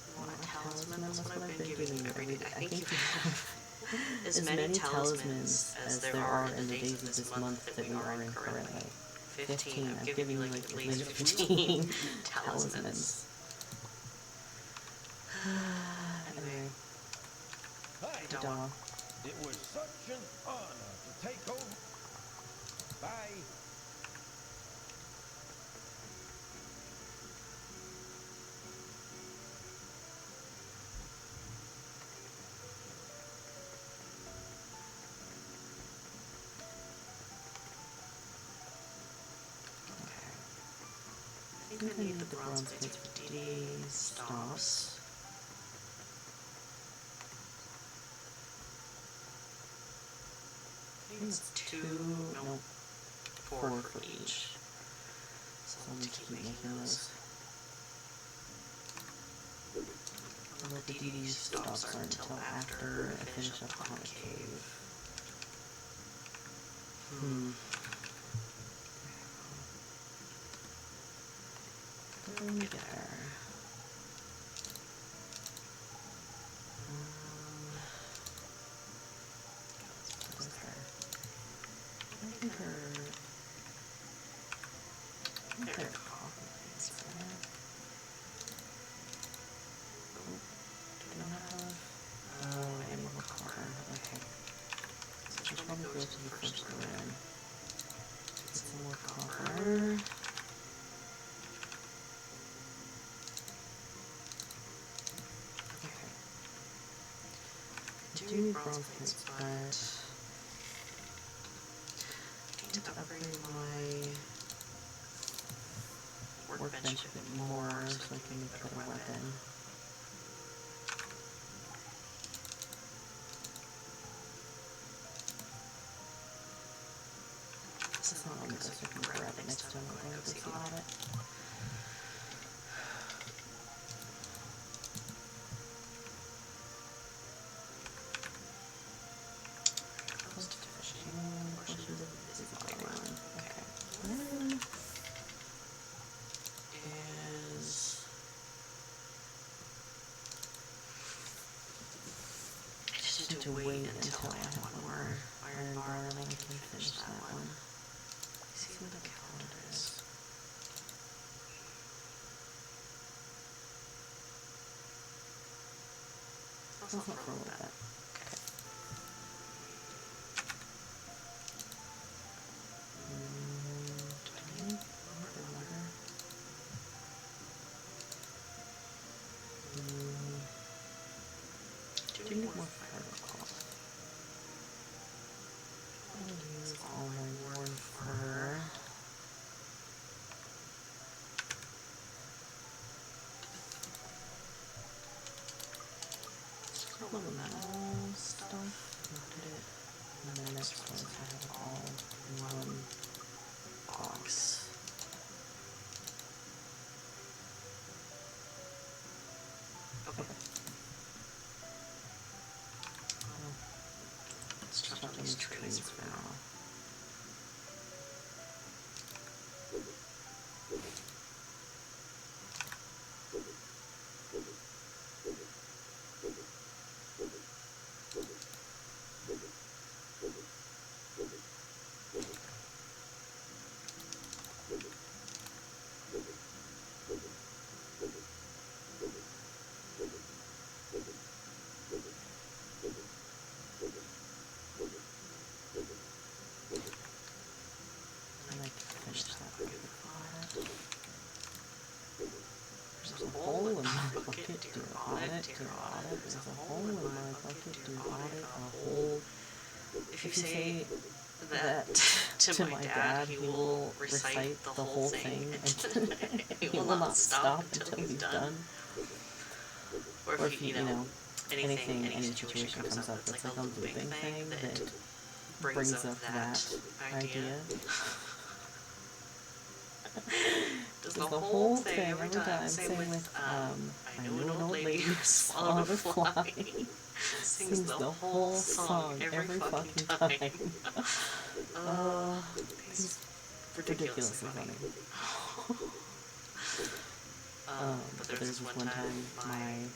You want a talisman? That's what I've been giving you every day. I think you have as many talismans as there are in the days of this month that we are in currently. 15. I've given you like at least 15 talismans. Anyway. Hi, Dog. It was such an honor to take over. Bye. I think I need the bronze plates for DD stomps. I think it's 2, no, 4 for each. So I'll need to keep making those. And the DD stomps aren't until after I finish up on the cave. When we get there. Let's put those there. I think they're coffee plates, right? Oh, do we not have? Oh, I need more copper. Okay. So I should probably go to the first room. Get some more copper. do need bronze plates, but I need to upgrade my workbench a bit more so I can make a better weapon. This is not on the go, so I can grab it next time I'm going to go see about it. Close to fishing. Portia is a busybody one. Okay. Then is I just need to wait until I have one more iron bar and then I can finish that one. See what the calendar is. That's not for a little bit. Okay. Do I need more water? Do you need more fiber cloth? I'll use all my worn fur. Some of the metal stuff, not it. And then the next ones I have all in one box. Okay. Let's chop down these trees for now. I like to finish that bucket. There's a hole in my bucket, dear audit, dear audit. There's a hole in my bucket, dear audit. A hole. If you say that to my dad, he will recite the whole thing and he will not stop until he's done. Or if you know, anything, any situation comes up that's like a looping thing that brings up that idea. Does the whole thing every time. Same with, I know an old lady who swallowed a fly. Sings the whole song every fucking time. He's ridiculously funny. But there was this one time my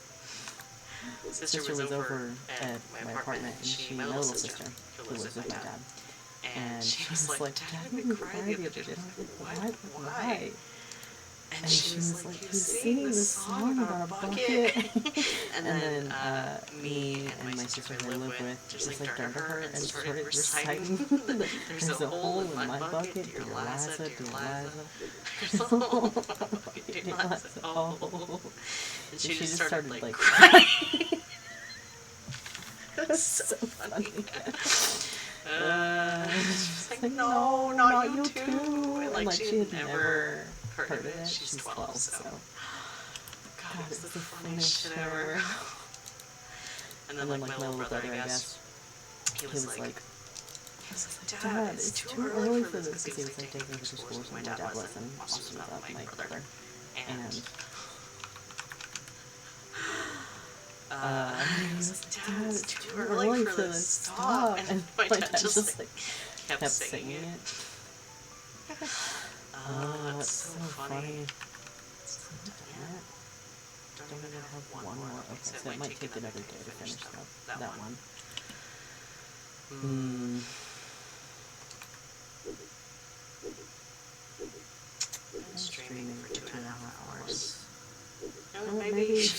sister was over at my apartment, and my little sister, who lives with my dad, and she was like, Dad made me cry the other day. And I was like, why? And she was like, he was singing this song about a bucket. And then me and my sister who I live with just like turned to her and started reciting, there's a hole in my bucket, dear Liza, dear Liza. There's a hole in my bucket, dear Liza, oh. And she just started like crying. It was so funny. She's like, no, not you too. And like she had never heard of it. She's 12, so. God, it was the funniest shit ever. And then like my little brother, I guess, he was like, Dad, it's too early for this, because he was like taking her to school, so my dad wasn't awesome about my brother. And he was like, Dad, it's too early for this, stop. And my dad just like kept singing it. It's so funny. Don't even have one more. Okay, so it might take another day to finish that one. I'm streaming for 2.5 hours. No, maybe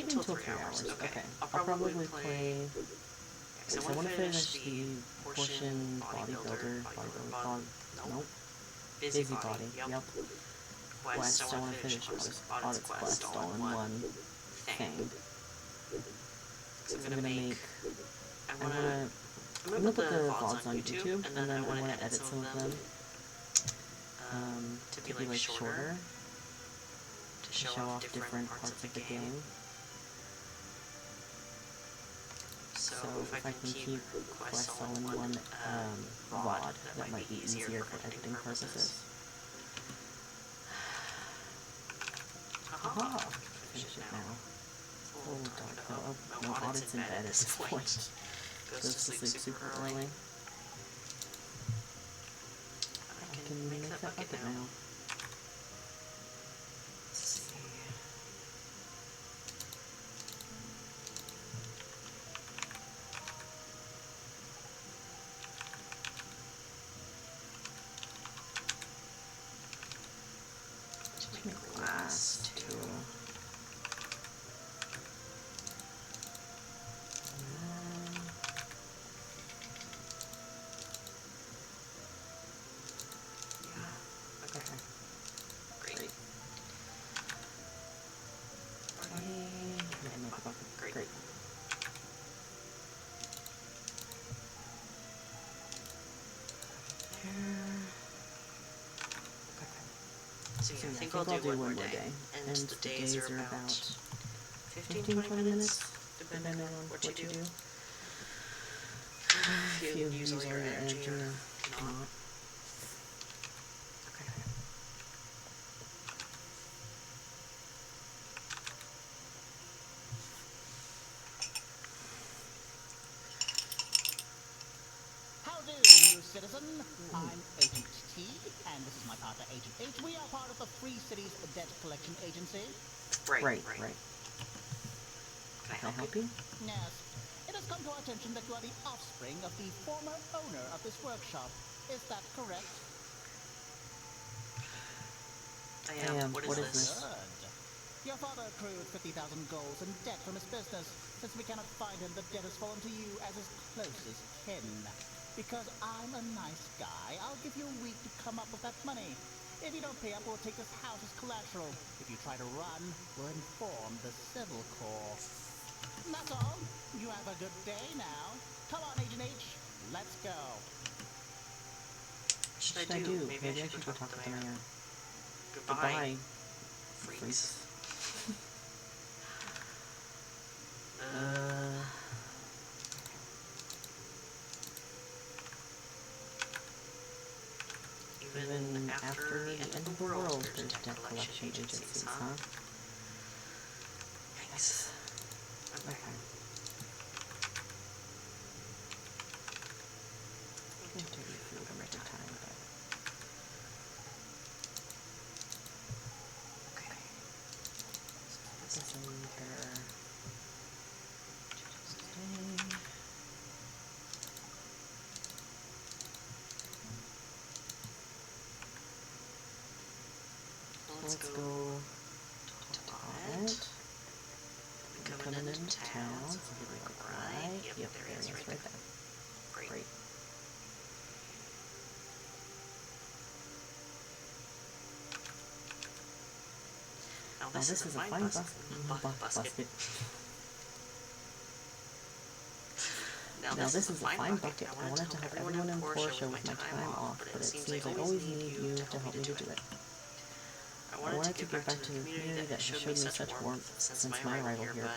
until 3 hours. Okay. I'll probably play. So I want to finish the Portion bodybuilder. Nope. Busybody. Yep. Quest. I want to finish Audit's Quest all in one thing. So I'm gonna make. I'm gonna put the VODs on YouTube, and then I want to edit some of them to be like shorter, to show off different parts of the game. So if I can keep quests all in one VOD, that might be easier for editing purposes. Haha! Finish it now. It's a little dark though. No audits in bed at this point. Goes to sleep super early. I can make that bucket now. Let's see. Just make glass too. Great. So yeah, I think I'll do one more day. And the days are about 15-20 minutes, depending on what you do. If you use all your energy or not. Okay. How do, new citizen? I'm Agent T, and this is my partner, Agent H. We are part of the Free Cities Debt Collection Agency. Right. Can I help you? Yes. It has come to our attention that you are the offspring of the former owner of this workshop. Is that correct? I am. What is this? Good. Your father accrued 50,000 golds in debt from his business. Since we cannot find him, the debt has fallen to you as his closest kin. Because I'm a nice guy, I'll give you a week to come up with that money. If you don't pay up, we'll take this house as collateral. If you try to run, we'll inform the Civil Corps. That's all. You have a good day now. Come on, Agent H. Let's go. What should I do? Maybe I should go talk to the mayor. Goodbye. Freeze. Even after the end of the world, there's debt collection agencies, huh? Yikes. Okay. I'm gonna do food every time, but... Okay. So this in there. Let's go to Bonnet. Coming into town, so we look right. Yep, there he is, right there. Great. Now this is a fine basket. Now this is a fine bucket. I wanted to help everyone in Portia with my time off, but it seems I always need you to help me to do it. I wanted to give back to the community that has showed me such warmth since my arrival here,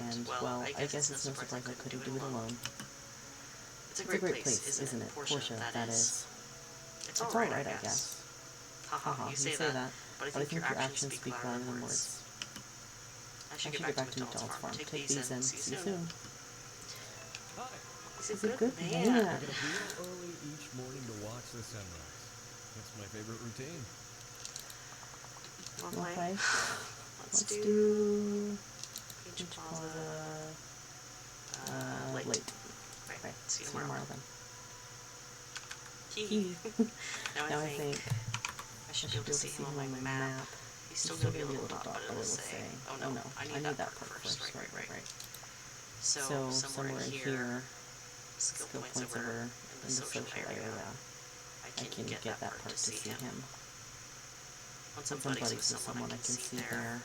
and, well, I guess it's no surprise I couldn't do it alone. It's a great place, isn't it? Portia, that is. It's alright, I guess. Haha, you say that, but I think your actions speak louder than words. I should get back to McDonald's farm. Take these and see you soon. Hi. He's a good man. I get up real early each morning to watch the sunrise. That's my favorite routine. Okay. Let's do Peach Plaza late. Right. See you tomorrow then. Now I think I should be able to see him on my map. He's still going to be a little dot, but it'll say, oh no, I need that part first. Right. So somewhere in here, skill points over in the social area, I can get that part to see him. Once I'm buddies with someone I can see there,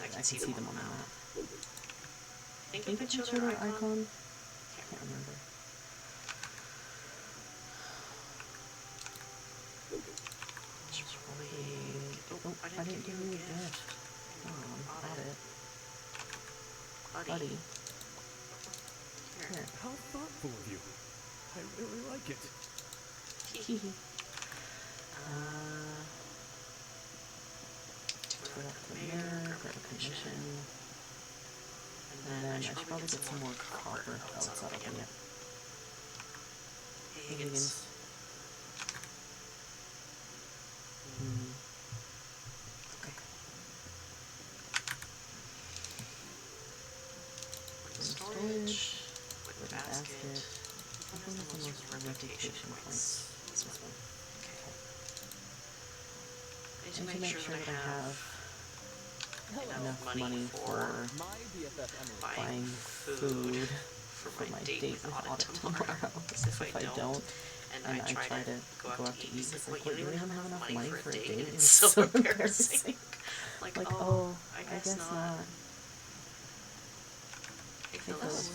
I can see them on the map. I think it showed their our icon. Can't remember. Should probably... Oh, I didn't give you a gift. Audit. Buddy. Here. How thoughtful of you. I really like it. Hehe. Go up to the mirror, grab a commission. And then I should probably get some more copper. Oh, it's not open yet. Hey, Higgins. Okay. Storage. With basket. Which one is the most reputation points? This one. Okay. I I need to make sure that I have enough money for My BFF Emily. buying food for my date with Audit tomorrow. Because if I don't, and I try to go out to eat, it's like, you don't even have enough money for a date. It's so embarrassing. Like, oh, I guess not. Hey, Phyllis.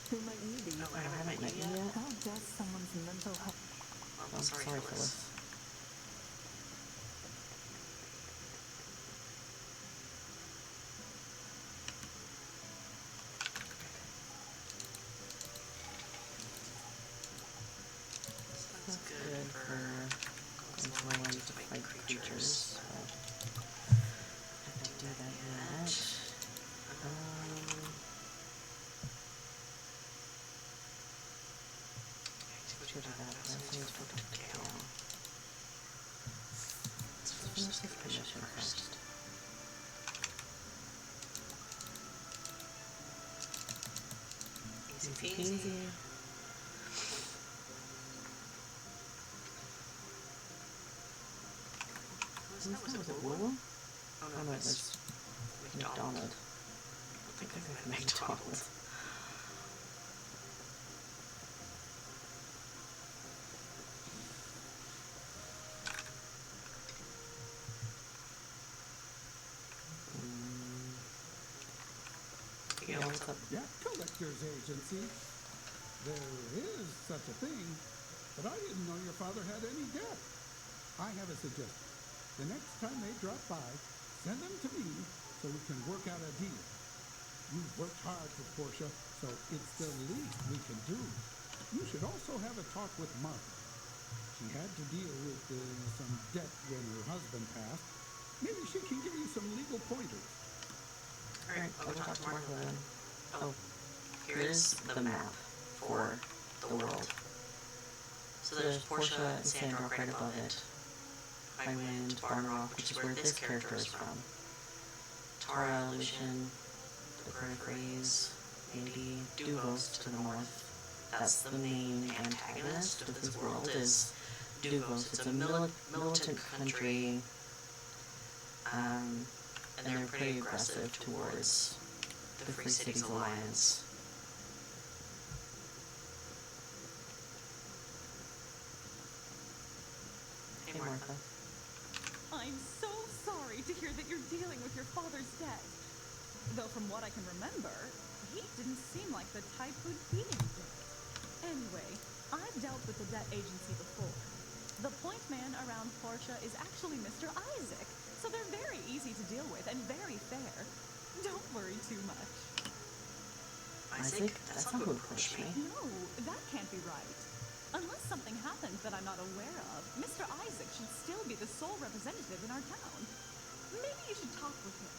Who might you be? Oh, I haven't met you yet. How does someone's mental health... Oh, I'm sorry, Phyllis. That's good for going to fight creatures. I have to do that yet. Go to that. That's things for the tail. Let's finish this commission first. Easy peasy. Was it Woo? Oh no, it was McDonald. I think I meant McDonald. Yeah, what's up? Yeah, collector's agency. There is such a thing, but I didn't know your father had any debt. I have a suggestion. The next time they drop by, send them to me so we can work out a deal. You've worked hard for Portia, so it's the least we can do. You should also have a talk with Martha. She had to deal with some debt when her husband passed. Maybe she can give you some legal pointers. Alright, I'll go talk to Martha then. Oh, here's the map for the world. So there's Portia and Sandrock right above it. Highwind, Barn Rock, which is where this character is from. Tara, Lucian, the Peripheries, maybe Duvos to the north. That's the main antagonist of this world is Duvos. It's a militant country, and they're pretty aggressive towards the Free Cities Alliance. Hey, Martha. I'm so sorry to hear that you're dealing with your father's debt. Though from what I can remember, he didn't seem like the type who'd be in debt. Anyway, I've dealt with the debt agency before. The point man around Portia is actually Mr. Isaac, so they're very easy to deal with and very fair. Don't worry too much. Isaac? That's not who approached me. No, that can't be right. Unless something happened that I'm not aware of, Mr. Isaac should still be the sole representative in our town. Maybe you should talk with him.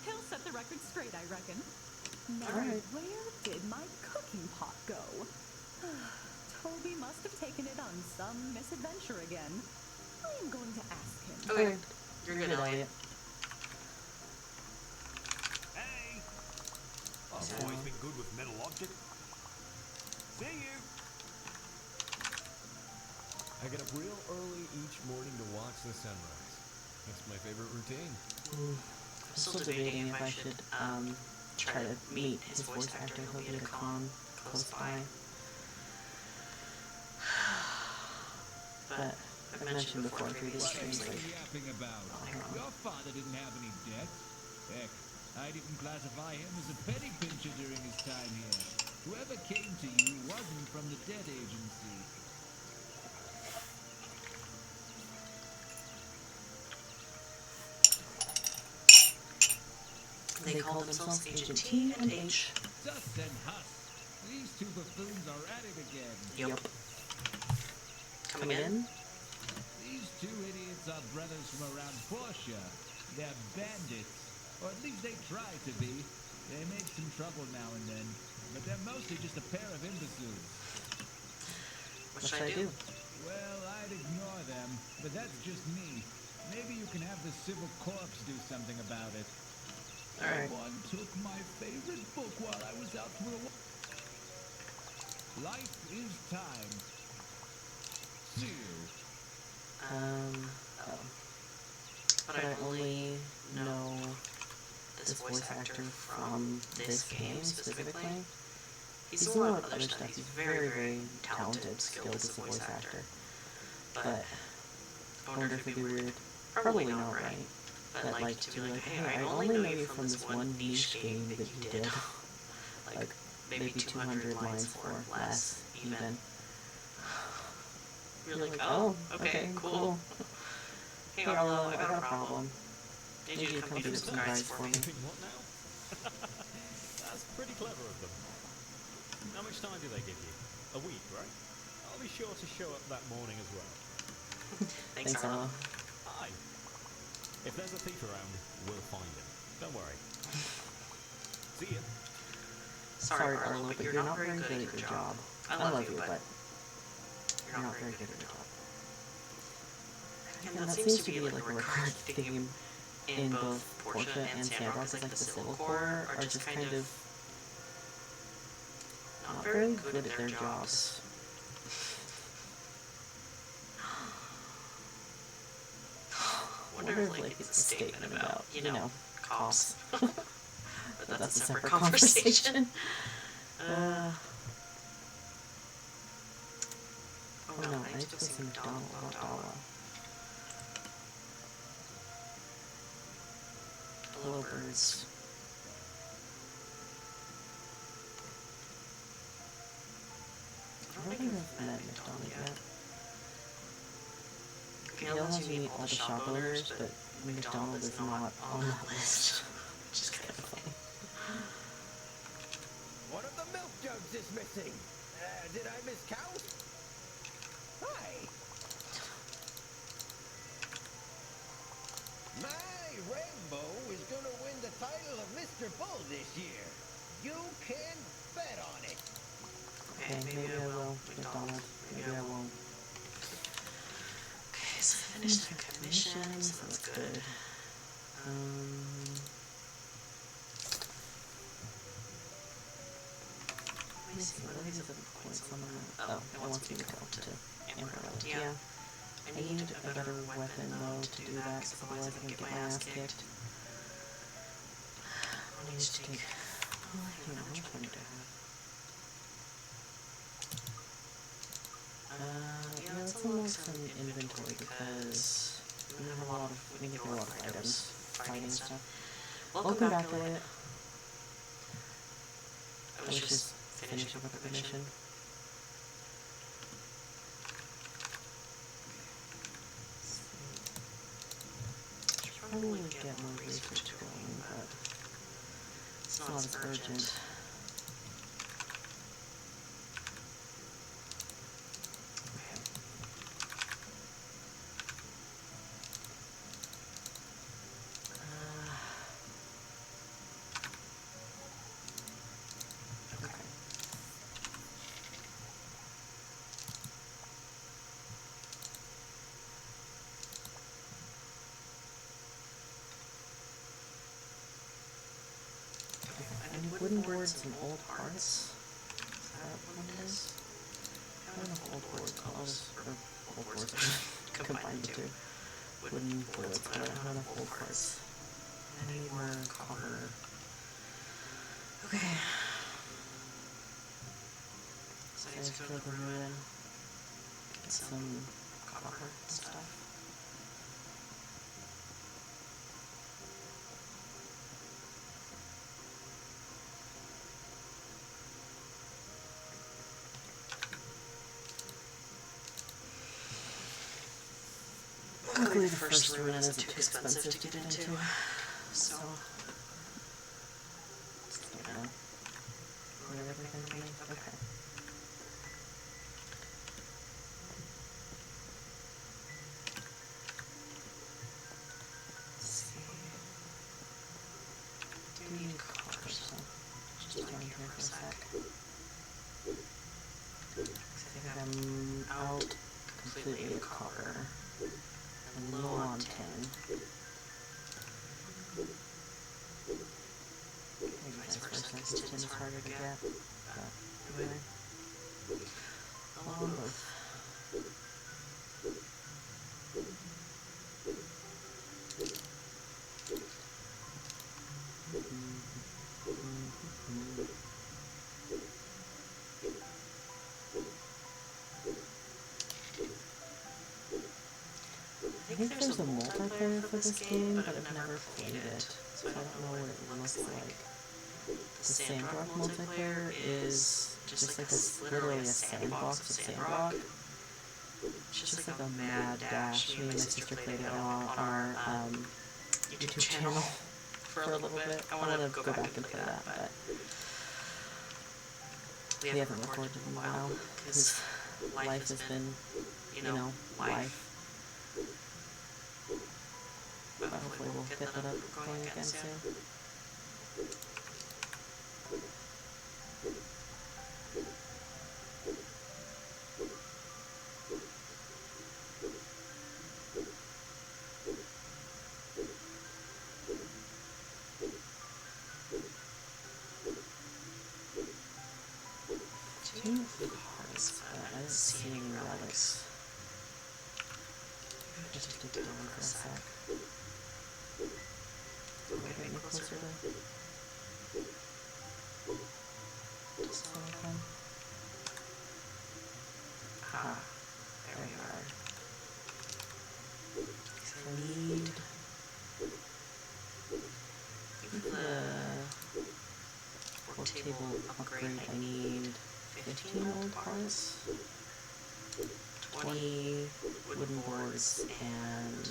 He'll set the record straight, I reckon. Now, where did my cooking pot go? Toby must have taken it on some misadventure again. I am going to ask him. Okay, you're good, Elliot. Hey! I've always been good with metal objects. See you! I get up real early each morning to watch the sunrise. It's my favorite routine. I'm still debating if I should try to meet his voice actor. He'll be at a con close by. But I've mentioned before in previous streams, like, yapping about? Your father didn't have any debt. Heck, I'd even classify him as a penny pincher during his time here. Whoever came to you wasn't from the debt agency. They call themselves Agent T and H. Sus and Huss. These two buffoons are at it again. Yup. Come again? These two idiots are brothers from around Portia. They're bandits. Or at least they try to be. They make some trouble now and then. But they're mostly just a pair of imbeciles. What should I do? Well, I'd ignore them. But that's just me. Maybe you can have the Civil Corps do something about it. Alright. Someone took my favorite book while I was out for a walk. Life is time. See you. Oh. But I only know this voice actor from this game specifically. He's done a lot of other stuff. He's very, very talented, skilled as a voice actor. But I wonder if it'd be weird. Probably not, right? But like to be like, hey, I only know you from this one niche game that you did. Like maybe 200 lines or less, even. You're like, oh, okay, cool. Hey Arlo, I got a problem. Need you to come do some guys for me. What now? That's pretty clever of them. How much time do they give you? A week, right? I'll be sure to show up that morning as well. Thanks, Arlo. Hi. If there's a thief around, we'll find him. Don't worry. See ya. Sorry, Arlo, but you're not very good at your job. I love you, but you're not very good at your job. And that seems to be like a recurring theme in both Portia and Sandrock, is like the Civil Corps are just kind of not very good at their jobs. Wonder if like it's a statement about, you know, cops. But that's a separate conversation. Oh no, I need to go see McDonald, not Dala. Hello, birds. I don't think I've met McDonald yet. Gail lets you meet all the shop owners, but McDonald is not on that list, which is kind of funny. One of the milk jugs is missing. Did I miss cows? Hi. My Rainbow is gonna win the title of Mr. Bull this year. You can bet on it. Okay, maybe I will, McDonald. Maybe I won't. Okay, so I finished that commission, so that's good. Let me see, what are these other points on that? Oh, it wants me to go to Amber Island. Yeah. I need a better weapon, though, to do that, because otherwise I'm gonna get my ass kicked. I need to take... Oh, hang on, how much money do I have? Yeah, let's unlock some inventory, because we have a lot of... we need to get a lot of items, fighting and stuff. Welcome back, Elliot. I was just finishing up the mission. Should probably get more research going, but it's not as urgent. Wooden boards and old parts. Is that what it is? I don't know old boards, but I'll just, or old boards, combine the two. Wooden boards, but I don't have enough old parts. I need more copper. Okay. So I need to go to the ruin, get some copper and stuff. Luckily, the first ruin isn't too expensive to get into, so you know, ruin everything for me. Okay. Let's see. Do need copper, so just blank here for a sec. I think I'm out completely of copper. I'm low on tin. Maybe vice versa, because tin is harder to get. But anyway, I'll both. I think there's a multiplayer for this game, but I've never played it, so I don't know what it looks like. The Sandrock multiplayer is just like literally a sandbox of Sandrock. It's just like a mad dash. Me and my sister played it on our YouTube channel for a little bit. I want to go back and play that, but we haven't recorded in a while because life has been, you know, life. But hopefully we'll get that up going again soon. Two cards, but I didn't see any relics. Just dig down for a sec. Will it get me closer to something? Ah, there we are. So I need, for the work table upgrade, I need 15 old parts, 20 wooden boards, and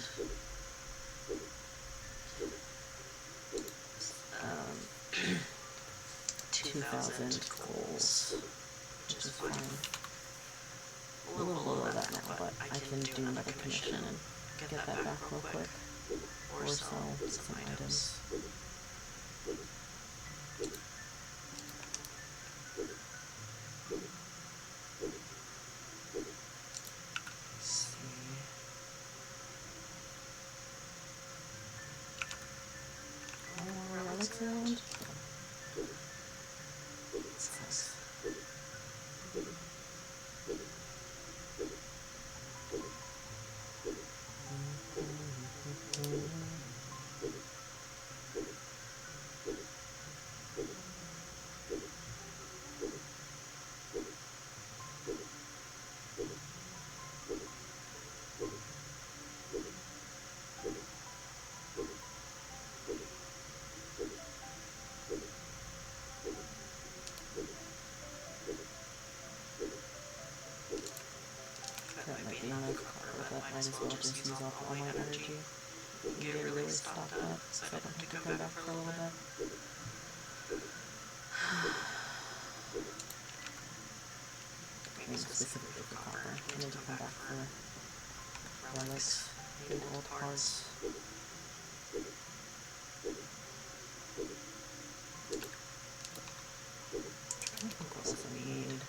2,000 coals, which is fine. A little below that now, but I can do another commission and get that back real quick, or sell some items. Around. Sucks. That might be enough copper, but might as well just use off all my energy and get really stocked up so I don't have to come back for a little bit. Maybe specifically for copper. I need to come back for relics and old parts. I think what else I need.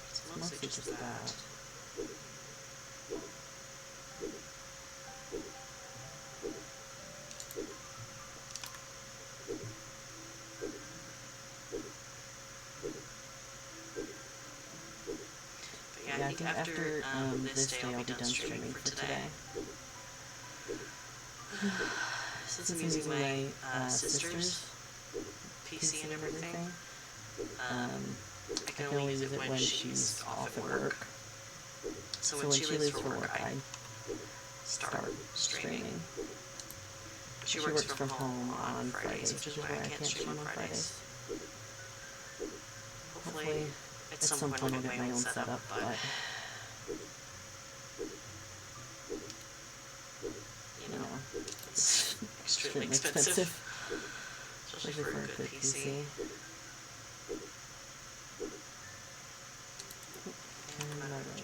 It's mostly just that. Yeah, I think after this day I'll be done streaming for today. Since I'm using my sister's PC and everything, I can only use it when she's off at work. So when she leaves for work, I start streaming. She works from home on Fridays, which is why I can't stream on Fridays. Hopefully, at some point I'll get my own setup, but you know, it's extremely expensive. Especially for a good PC. And already.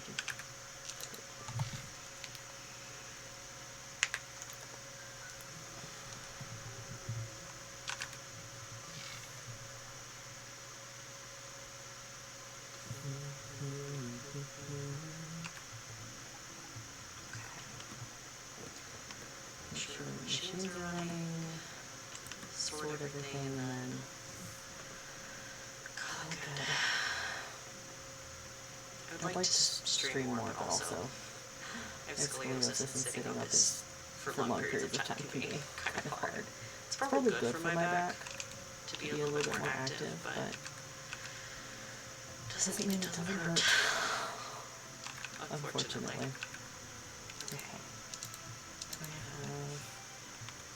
Make sure the machines are running, sort everything, and then call it good. I would like to stream more, but also I have scoliosis, and sitting up is, for long periods of time, can be kind of hard. It's probably good for my back to be a little bit more active, but doesn't mean it doesn't hurt. Unfortunately. Okay. I have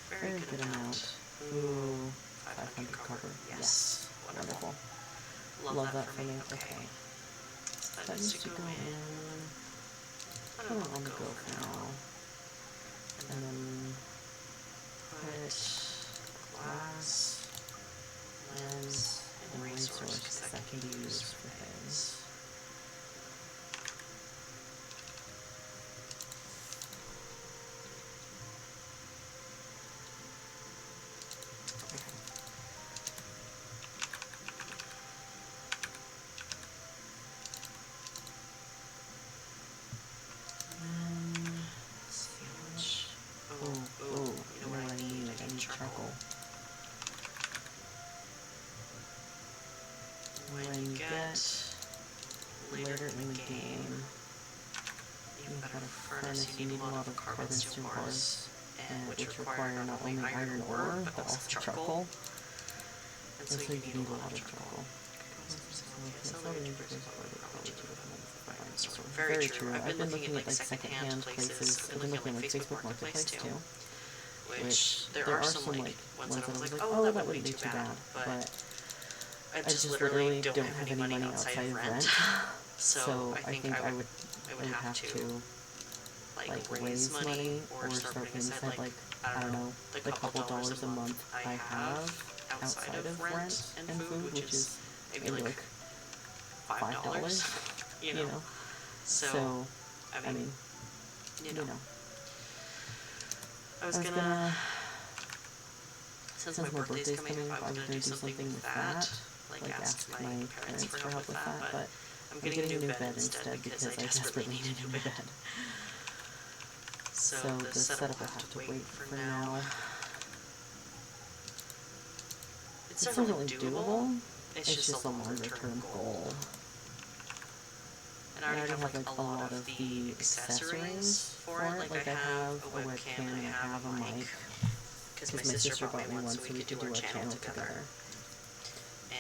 very good amount. Ooh, 500 copper. Yes. Wonderful. Love that for me. Okay. That needs to go in. Put it on the go for now. And then put glass, lens, and resource, because that can be used for things. Charcoal. When you get later in the game, you've got a furnace, you need a lot of carbon steel bars, which require not only iron ore, but also charcoal. And so you need a lot of charcoal. Very true. I've been looking at like second-hand places. I've been looking at like Facebook Marketplace too. Which there are some like ones that I was like, oh, that wouldn't be too bad, but I just literally don't have any money outside of rent. So I think I would have to like raise money or start putting aside like, I don't know, the couple dollars a month I have outside of rent and food, which is maybe like $5, you know. So I mean, you know. I was gonna, since my birthday's coming up, I was gonna do something with that, like ask my parents for help with that, but I'm getting a new bed instead because I desperately need a new bed. So the setup will have to wait for now. It's definitely doable, it's just a longer term goal. And I already have like a lot of the accessories for it. Like I have a webcam, I have a mic, because my sister bought me one so we could do our channel together.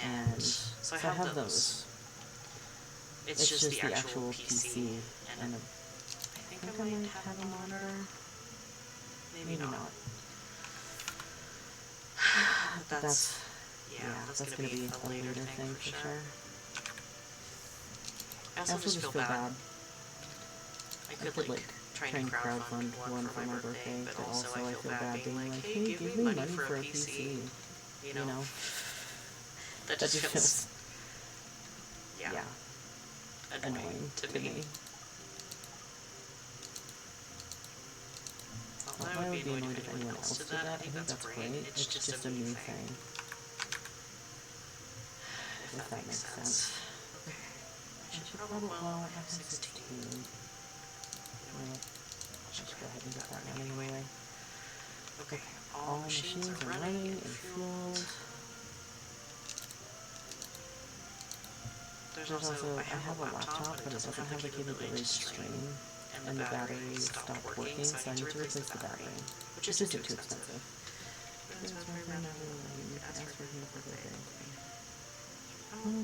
And so I have those. It's just the actual PC, and I think I might have a monitor. Maybe not. That's gonna be a later thing for sure. I also just feel bad. I could like try and crowdfund one for my birthday, but also I feel bad being like, hey, give me money for a PC. You know? That just feels, yeah, annoying to me. Although I would be annoyed if anyone else did that, I think that's great. It's just a new thing. If that makes sense. I should probably, well, I have 16. You know what? I should go ahead and get that one anyway. Okay, all machines are running and fueled. There's also, I have a laptop, but it doesn't have the capability to stream, and the battery stopped working, so I need to replace the battery, which isn't too expensive.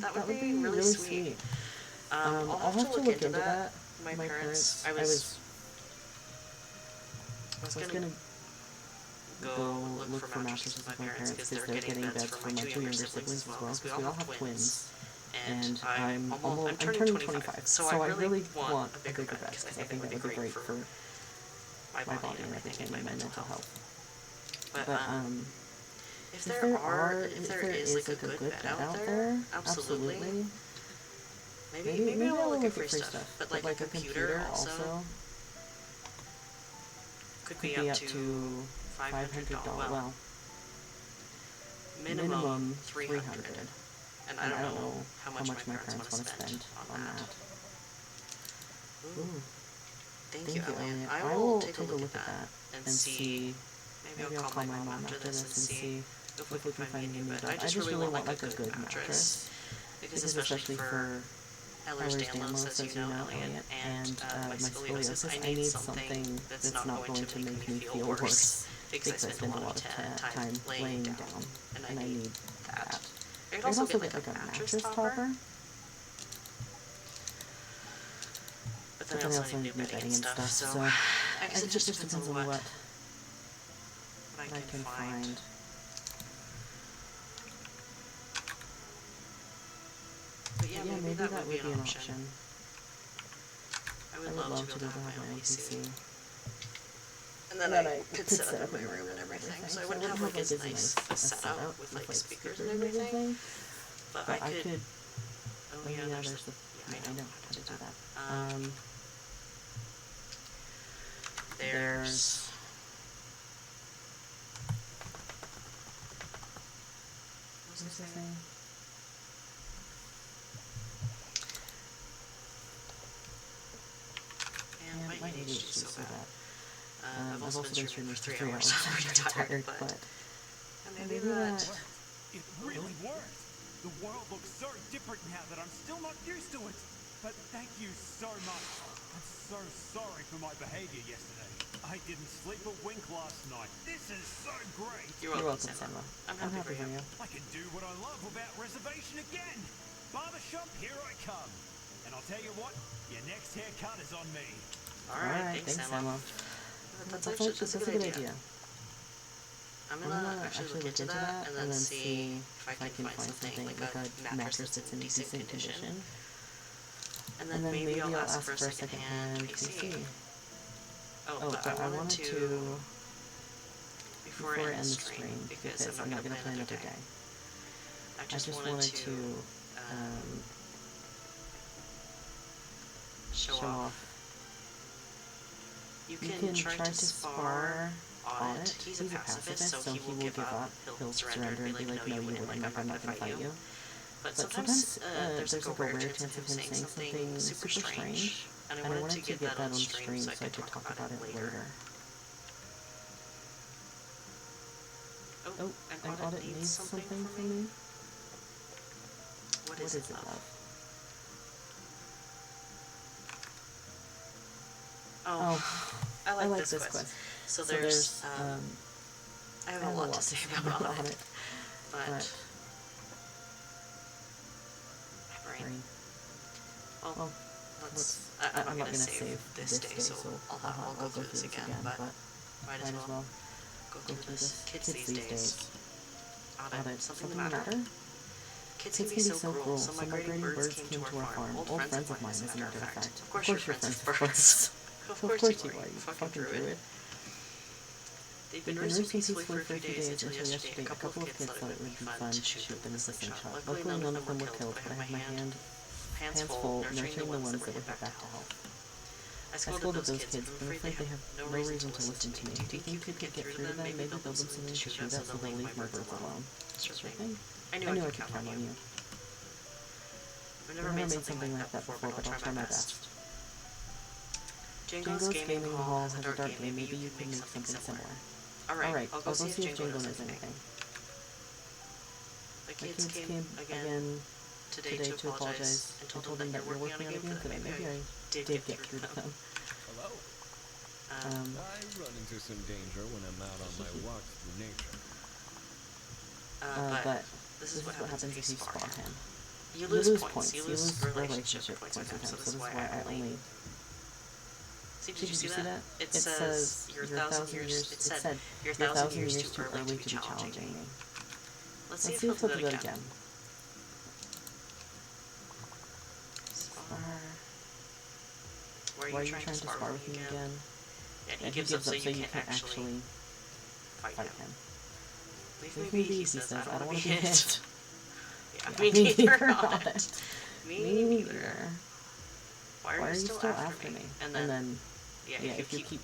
That would be really sweet. I'll have to look into that. My parents, I was gonna go look for mattresses with my parents because they're getting beds for my two younger siblings as well, because we all have twins. And I'm turning 25, so I really want a bigger bed because I think that would be great for my body and everything and my mental health. But if there is like a good bed out there, absolutely. Maybe I'll look at free stuff. But like a computer also could be up to $500. Well, minimum 300. And I don't know how much my parents want to spend on that. Ooh. Thank you, Elliot. I will take a look at that and see. Maybe I'll call my mom after this and see if we can find me a new bed. I just really want like a good mattress. Because especially for Ehlers-Danlos, as you know, Elliot, and my scoliosis, I need something that's not going to make me feel worse. Because I spend a lot of time laying down, and I need that. I could also get like a mattress topper. But then I also need new bedding and stuff, so I guess it just depends on what I can find. But yeah, maybe that would be an option. I would love to be able to have my own PC. And then I could set up in my room and everything, so I wouldn't have like as nice a setup with like speakers and everything. But I could. Oh yeah, there's the. Yeah, I know how to do that. There's. What was I saying? And my ADHD is so bad. I've also been streaming for 3 hours. I'm pretty tired, but maybe that. It really worked. The world looks so different now that I'm still not used to it. But thank you so much. I'm so sorry for my behavior yesterday. I didn't sleep a wink last night. This is so great. You're welcome, Samuel. I'm happy for you. I can do what I love without reservation again. Barbershop, here I come. And I'll tell you what, your next haircut is on me. Alright, thanks, Samuel. That's a good idea. I'm gonna actually look into that and then see if I can find something like a mattress that's in decent condition. And then maybe I'll ask for a second-hand PC. Oh, but I wanted to, before I end the stream, because I'm not gonna play another day. I just wanted to show off. You can try to spar Audit. He's a pacifist, so he will give up. He'll surrender and be like, no, you win, like, I'm not gonna fight you. But sometimes there's like a rare chance of him saying something super strange, and I wanted to get that on stream so I could talk about it later. Oh, and Audit needs something from me? What is it, love? Oh, I like this quest. So there's I have a lot to say about it, but my brain. Well, I'm not gonna save this day, so I'll go through this again, but might as well go through this. Kids these days. Audit, something the matter? Kids can be so cruel. Some migrating birds came to our farm. Old friends of mine, as a matter of fact. Of course you're friends with birds. Of course you are, you fucking druid. They've been roosting peacefully for a few days until yesterday. A couple of kids thought it would be fun to shoot them with a slingshot. Luckily none of them were killed, but I have my hands full nurturing the ones that were hit back to health. I scolded those kids, but I'm afraid they have no reason to listen to me. Do you think you could get through to them? Maybe build them something to shoot at so they'll leave my birds alone. Sure thing. I knew I could count on you. I've never made something like that before, but I'll try my best. Django's Gaming Hall has a dark game. Maybe you can make something similar. Alright, I'll go see if Django knows anything. The kids came again today to apologize and told them that you're working on a game today. Maybe I did get through to them. Hello? I run into some danger when I'm out on my walk through nature. But this is what happens if you spar him. You lose points. You lose relationship points with him, so this is why I only... See, did you see that? It says you're 1,000 years. It said you're 1,000 years too early to be challenging me. Let's see if he'll do that again. Spar. Why are you trying to spar with me again? And he gives up so you can't actually fight him. Maybe he says, I don't want to be hit. Yeah, me neither, not. Me neither. Why are you still after me? And then, if you keep...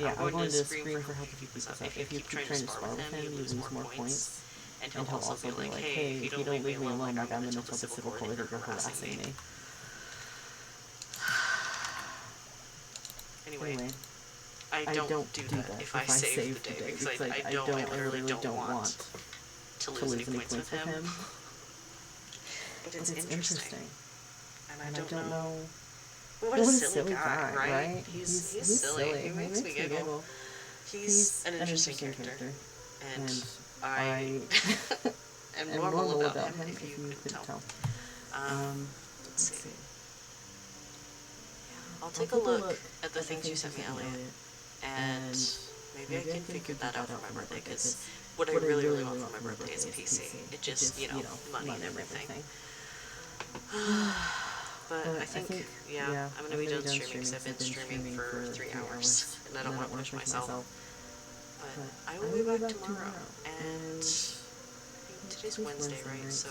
I'm going to scream for help if you keep this up. If you keep trying to spar with him, you lose more points. And he'll also be like, hey, if you don't leave me alone, like, I'm going to tell the civil court that you're harassing me. Anyway, I don't do that if I save the day, because I literally don't want to lose any points with him. But it's interesting. And I don't know... What a silly guy, right? He's silly. He makes me giggle. He's an interesting character. And I am normal about him, if you couldn't tell. Let's see. I'll take a look at the things you sent me, Elliot, and maybe I can figure that out for my birthday, because what I really, really want for my birthday is a PC. It just, money and everything. But I think, I'm going to be done streaming, because I've been streaming for 3 hours, and I don't want to push myself. But I will be back tomorrow, and today's Wednesday, right? So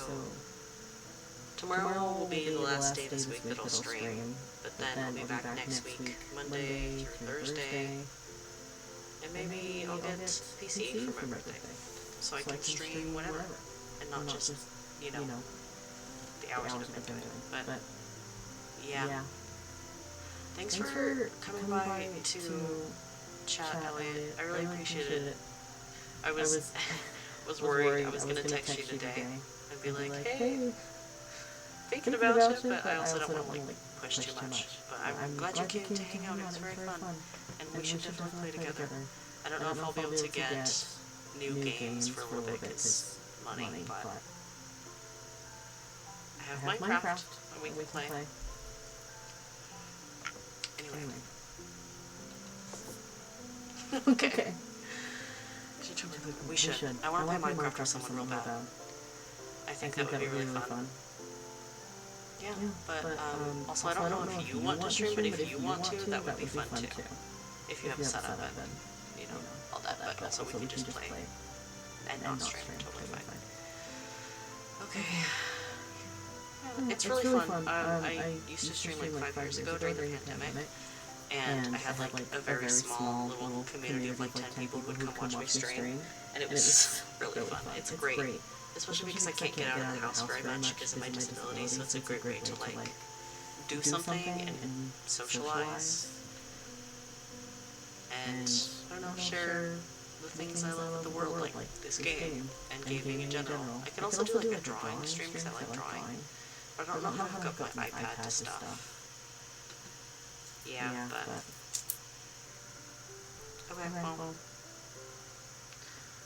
tomorrow will be the last day this week that I'll stream, but then I'll be back next week, Monday through Thursday, and maybe I'll get PC for my birthday, so I can stream whenever, and not just, the hours that I've been doing. But yeah. Thanks for coming by to chat, Elliot. I really appreciated it. I was worried I was gonna text you today and be like, hey, thinking about you, but I also don't want to push too much. But I'm glad you came to hang out. It was very fun, and we should definitely play together. I don't know if I'll be able to get new games for a little bit because money, but I have Minecraft and we can play. Anyway. Okay. We should. I want to play Minecraft with someone real bad. I think that would be really fun. Yeah, but also I don't know if you want to stream, but if you want to, that would be fun too. If you have a setup and, all that, but also we can just play and not stream, totally fine. Okay. It's really fun. I used to stream like 5 years ago during the pandemic, and I had like a very small little community of like 10 people who would come watch me stream, and it was really fun. It's great, especially because I can't get out of the house very much because of my disability, so it's a great way to like do something and socialize, and I don't know, share the things I love of the world, like this game and gaming in general. I can also do like a drawing stream because I like drawing. I don't know how to hook up my iPad to stuff. Yeah, but... Okay, well...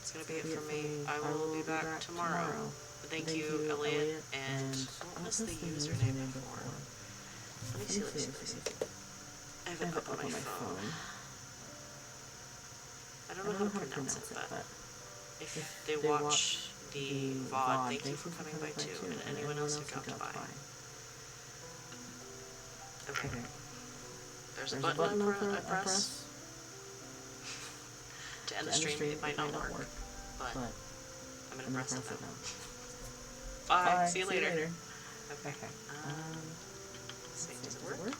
It's gonna be it for me. I will be back tomorrow. Thank you, Elliot, and... What was the username before? Let me see. I have it up on my phone. I don't know how to pronounce it, but... If they watch the VOD, thank you for coming by too, and anyone else who dropped by. Okay. There's a button I press to end the stream. It might not work, but I'm gonna press it now. Bye. See you later. Okay. Let's see. Does it work?